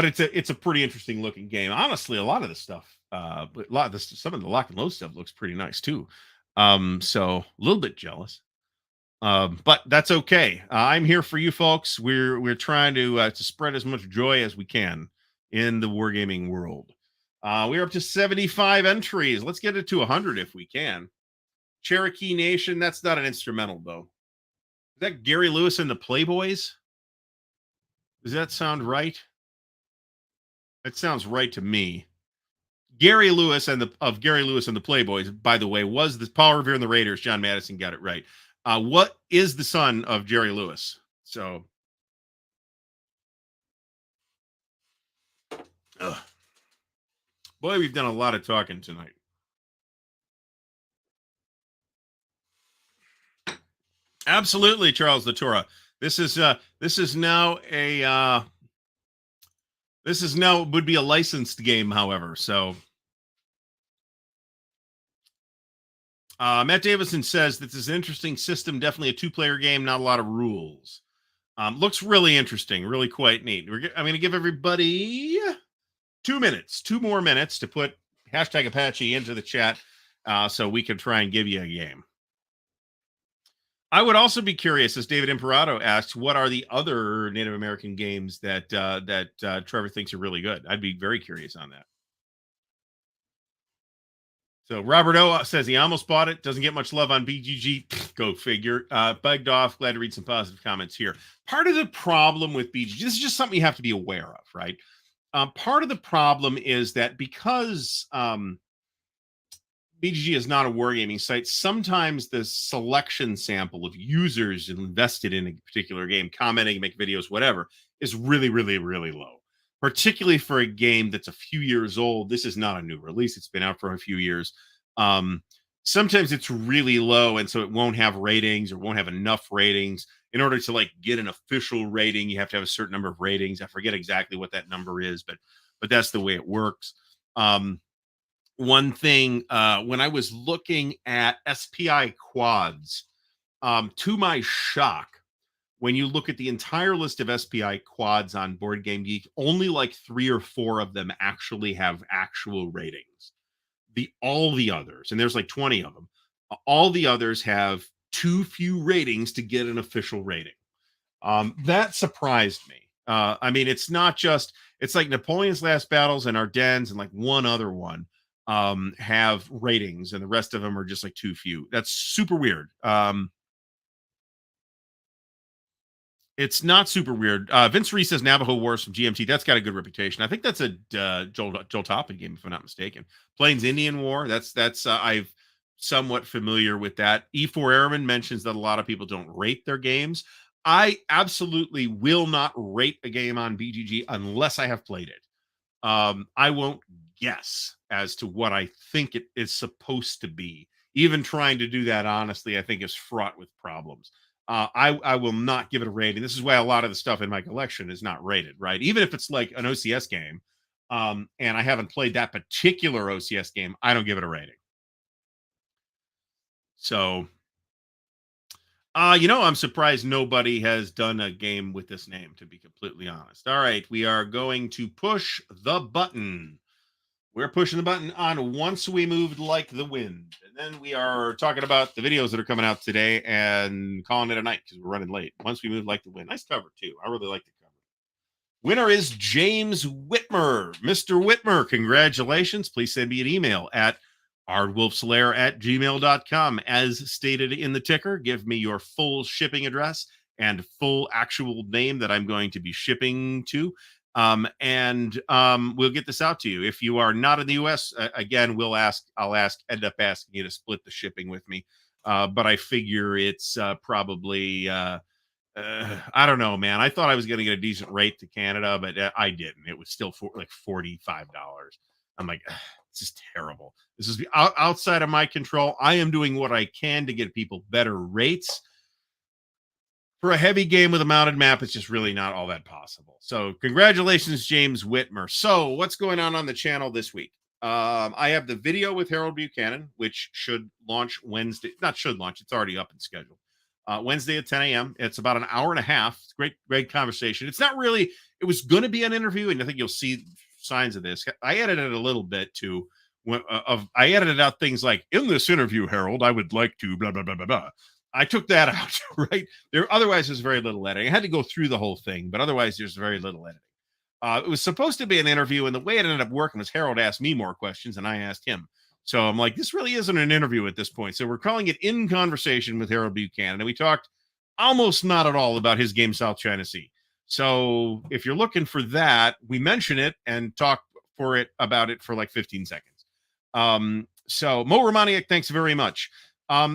it's a pretty interesting looking game. Honestly, a lot of the stuff, some of the lock and load stuff looks pretty nice too. So a little bit jealous. But that's okay. I'm here for you folks. We're trying to spread as much joy as we can in the wargaming world. We're up to 75 entries. Let's get it to 100 if we can. Cherokee Nation. That's not an instrumental though. Is that Gary Lewis and the Playboys? Does that sound right? That sounds right to me. Gary Lewis and Gary Lewis and the Playboys, by the way, was the Paul Revere and the Raiders. John Madison got it right. What is the son of Jerry Lewis? So, boy, we've done a lot of talking tonight. Absolutely, Charles Latora. This is now would be a licensed game, however. So, Matt Davison says this is an interesting system, definitely a 2-player game, not a lot of rules. Looks really interesting, really quite neat. I'm going to give everybody 2 more minutes to put hashtag Apache into the chat so we can try and give you a game. I would also be curious, as David Imperato asks, what are the other Native American games that Trevor thinks are really good? I'd be very curious on that. So Robert O says he almost bought it. Doesn't get much love on BGG. Go figure. Bugged off. Glad to read some positive comments here. Part of the problem with BGG, this is just something you have to be aware of, right? Part of the problem is that because BGG is not a wargaming site, sometimes the selection sample of users invested in a particular game, commenting, make videos, whatever, is really, really, really low. Particularly for a game that's a few years old. This is not a new release. It's been out for a few years. sometimes it's really low, and so it won't have ratings or won't have enough ratings. In order to like get an official rating, you have to have a certain number of ratings. I forget exactly what that number is, but that's the way it works. Um, One thing, when I was looking at SPI quads, to my shock, when you look at the entire list of SPI quads on Board Game Geek, only like 3 or 4 of them actually have actual ratings. All the others, and there's like 20 of them, all the others have too few ratings to get an official rating. That surprised me. I mean, it's not just, it's like Napoleon's Last Battles and Ardennes and like one other one have ratings, and the rest of them are just like too few. That's super weird. It's not super weird. Vince Reese says Navajo Wars from GMT. That's got a good reputation. I think that's a Joel Toppin game, if I'm not mistaken. Plains Indian War. That's I've somewhat familiar with that. E4 Airman mentions that a lot of people don't rate their games. I absolutely will not rate a game on BGG unless I have played it. I won't guess as to what I think it is supposed to be. Even trying to do that honestly, I think is fraught with problems. I will not give it a rating. This is why a lot of the stuff in my collection is not rated, right? Even if it's like an OCS game, and I haven't played that particular OCS game, I don't give it a rating. So, I'm surprised nobody has done a game with this name, to be completely honest. All right, we are going to push the button. We're pushing the button on Once We Moved Like the Wind. And then we are talking about the videos that are coming out today and calling it a night because we're running late. Once We Moved Like the Wind. Nice cover, too. I really like the cover. Winner is James Whitmer. Mr. Whitmer, congratulations. Please send me an email at ardwulfslair@gmail.com. As stated in the ticker, give me your full shipping address and full actual name that I'm going to be shipping to. And we'll get this out to you. If you are not in the US, again, I'll end up asking you to split the shipping with me. But I figure it's probably, I don't know, man. I thought I was going to get a decent rate to Canada, but I didn't. It was still like $45. I'm like, this is terrible. This is outside of my control. I am doing what I can to get people better rates. For a heavy game with a mounted map, it's just really not all that possible. So congratulations, James Whitmer. So what's going on the channel this week? I have the video with Harold Buchanan, which should launch Wednesday. Not should launch. It's already up and scheduled. Wednesday at 10 a.m. It's about an hour and a half. It's great conversation. It's not really, it was going to be an interview, and I think you'll see signs of this. I edited it a little bit to, I edited out things like, in this interview, Harold, I would like to blah, blah, blah, blah, blah. I took that out, right? Otherwise, there's very little editing. I had to go through the whole thing, but otherwise, there's very little editing. It was supposed to be an interview, and the way it ended up working was Harold asked me more questions, and I asked him. So I'm like, this really isn't an interview at this point. So we're calling it In Conversation with Harold Buchanan, and we talked almost not at all about his game South China Sea. So if you're looking for that, we mention it and talk about it for like 15 seconds. So Mo Romaniak, thanks very much.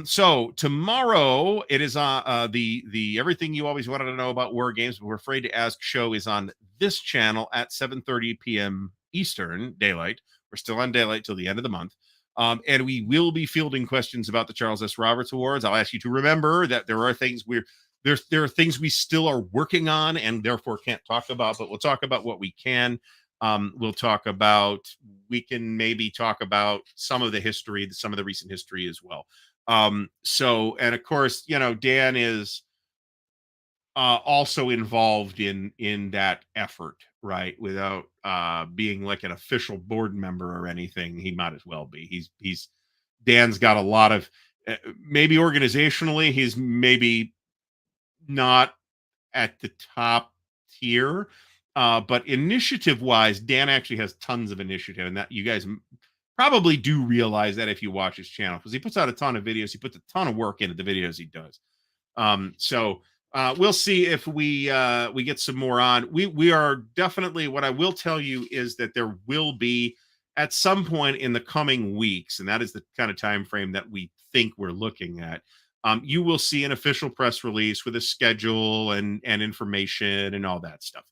So tomorrow it is the Everything You Always Wanted to Know About War Games, but We're Afraid to Ask show is on this channel at 7:30 p.m. Eastern Daylight. We're still on Daylight till the end of the month. And we will be fielding questions about the Charles S. Roberts Awards. I'll ask you to remember that there are things there are things we still are working on and therefore can't talk about, but we'll talk about what we can. We can maybe talk about some of the history, some of the recent history as well. And of course, Dan is also involved in that effort, right? Without being like an official board member or anything, he might as well be. Dan's got a lot of maybe organizationally, he's maybe not at the top tier, but initiative wise, Dan actually has tons of initiative, and that you guys probably do realize that if you watch his channel, because he puts out a ton of videos. He puts a ton of work into the videos he does. So we'll see if we get some more on. We are definitely, what I will tell you is that there will be at some point in the coming weeks, and that is the kind of time frame that we think we're looking at. You will see an official press release with a schedule and information and all that stuff.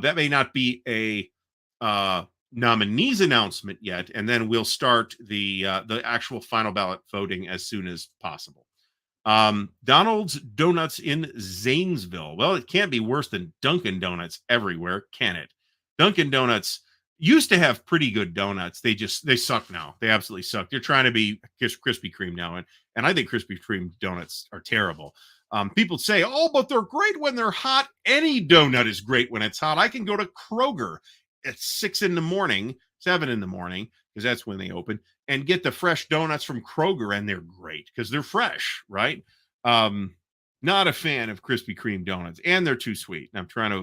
That may not be a nominees announcement yet, and then we'll start the actual final ballot voting as soon as possible. Donald's Donuts in Zanesville. Well, it can't be worse than Dunkin' Donuts everywhere, can it? Dunkin' Donuts used to have pretty good donuts. They suck now. They absolutely suck. They're trying to be Krispy Kreme now, and I think Krispy Kreme donuts are terrible. People say, "Oh, but they're great when they're hot." Any donut is great when it's hot. I can go to Kroger at 6 in the morning, 7 in the morning, because that's when they open, and get the fresh donuts from Kroger, and they're great because they're fresh, right? Um, Not a fan of Krispy Kreme donuts, and they're too sweet. I'm trying to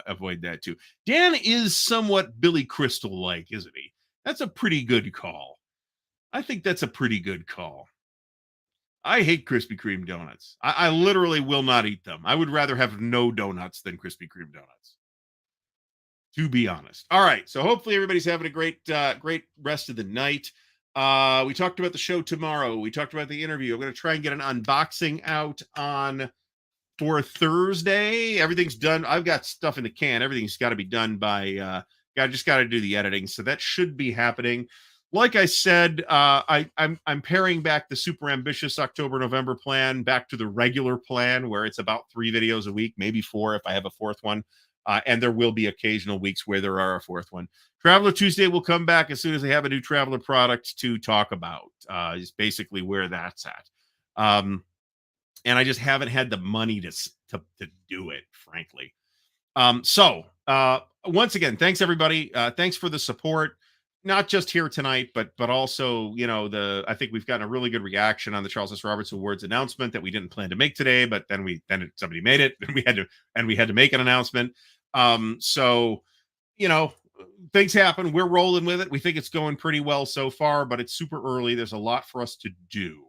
avoid that too. Dan is somewhat Billy Crystal like, isn't he? That's a pretty good call. I think that's a pretty good call. I hate Krispy Kreme donuts. I literally will not eat them. I would rather have no donuts than Krispy Kreme donuts, to be honest. All right. So hopefully everybody's having a great rest of the night. We talked about the show tomorrow. We talked about the interview. I'm going to try and get an unboxing out on for Thursday. Everything's done. I've got stuff in the can. Everything's got to be done by just got to do the editing. So that should be happening. Like I said, I'm paring back the super ambitious October-November plan back to the regular plan where it's about 3 videos a week, maybe 4 if I have a fourth one. And there will be occasional weeks where there are a fourth one. Traveler Tuesday will come back as soon as they have a new Traveler product to talk about. Is basically where that's at. And I just haven't had the money to do it, frankly. So once again, thanks everybody. Thanks for the support, not just here tonight, but also, I think we've gotten a really good reaction on the Charles S. Roberts Awards announcement that we didn't plan to make today, but then somebody made it, and we had to make an announcement. So, things happen. We're rolling with it. We think it's going pretty well so far, but it's super early. There's a lot for us to do.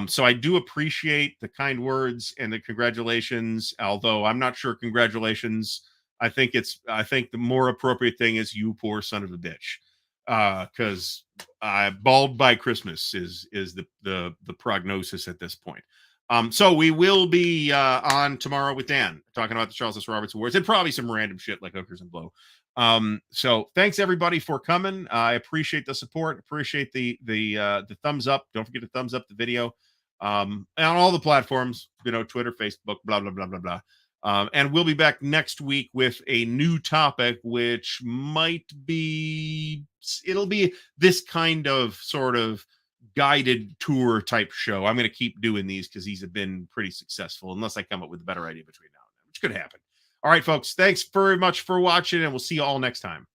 So I do appreciate the kind words and the congratulations, although I'm not sure congratulations. I think the more appropriate thing is you poor son of a bitch. Because bald by Christmas is the prognosis at this point. So we will be on tomorrow with Dan talking about the Charles S. Roberts Awards and probably some random shit like hookers and blow. So thanks everybody for coming. I appreciate the support. Appreciate the thumbs up. Don't forget to thumbs up the video. And on all the platforms, Twitter, Facebook, blah, blah, blah, blah, blah. And we'll be back next week with a new topic, which it'll be this kind of sort of guided tour type show. I'm going to keep doing these because these have been pretty successful, unless I come up with a better idea between now and then, which could happen. All right, folks, thanks very much for watching, and we'll see you all next time.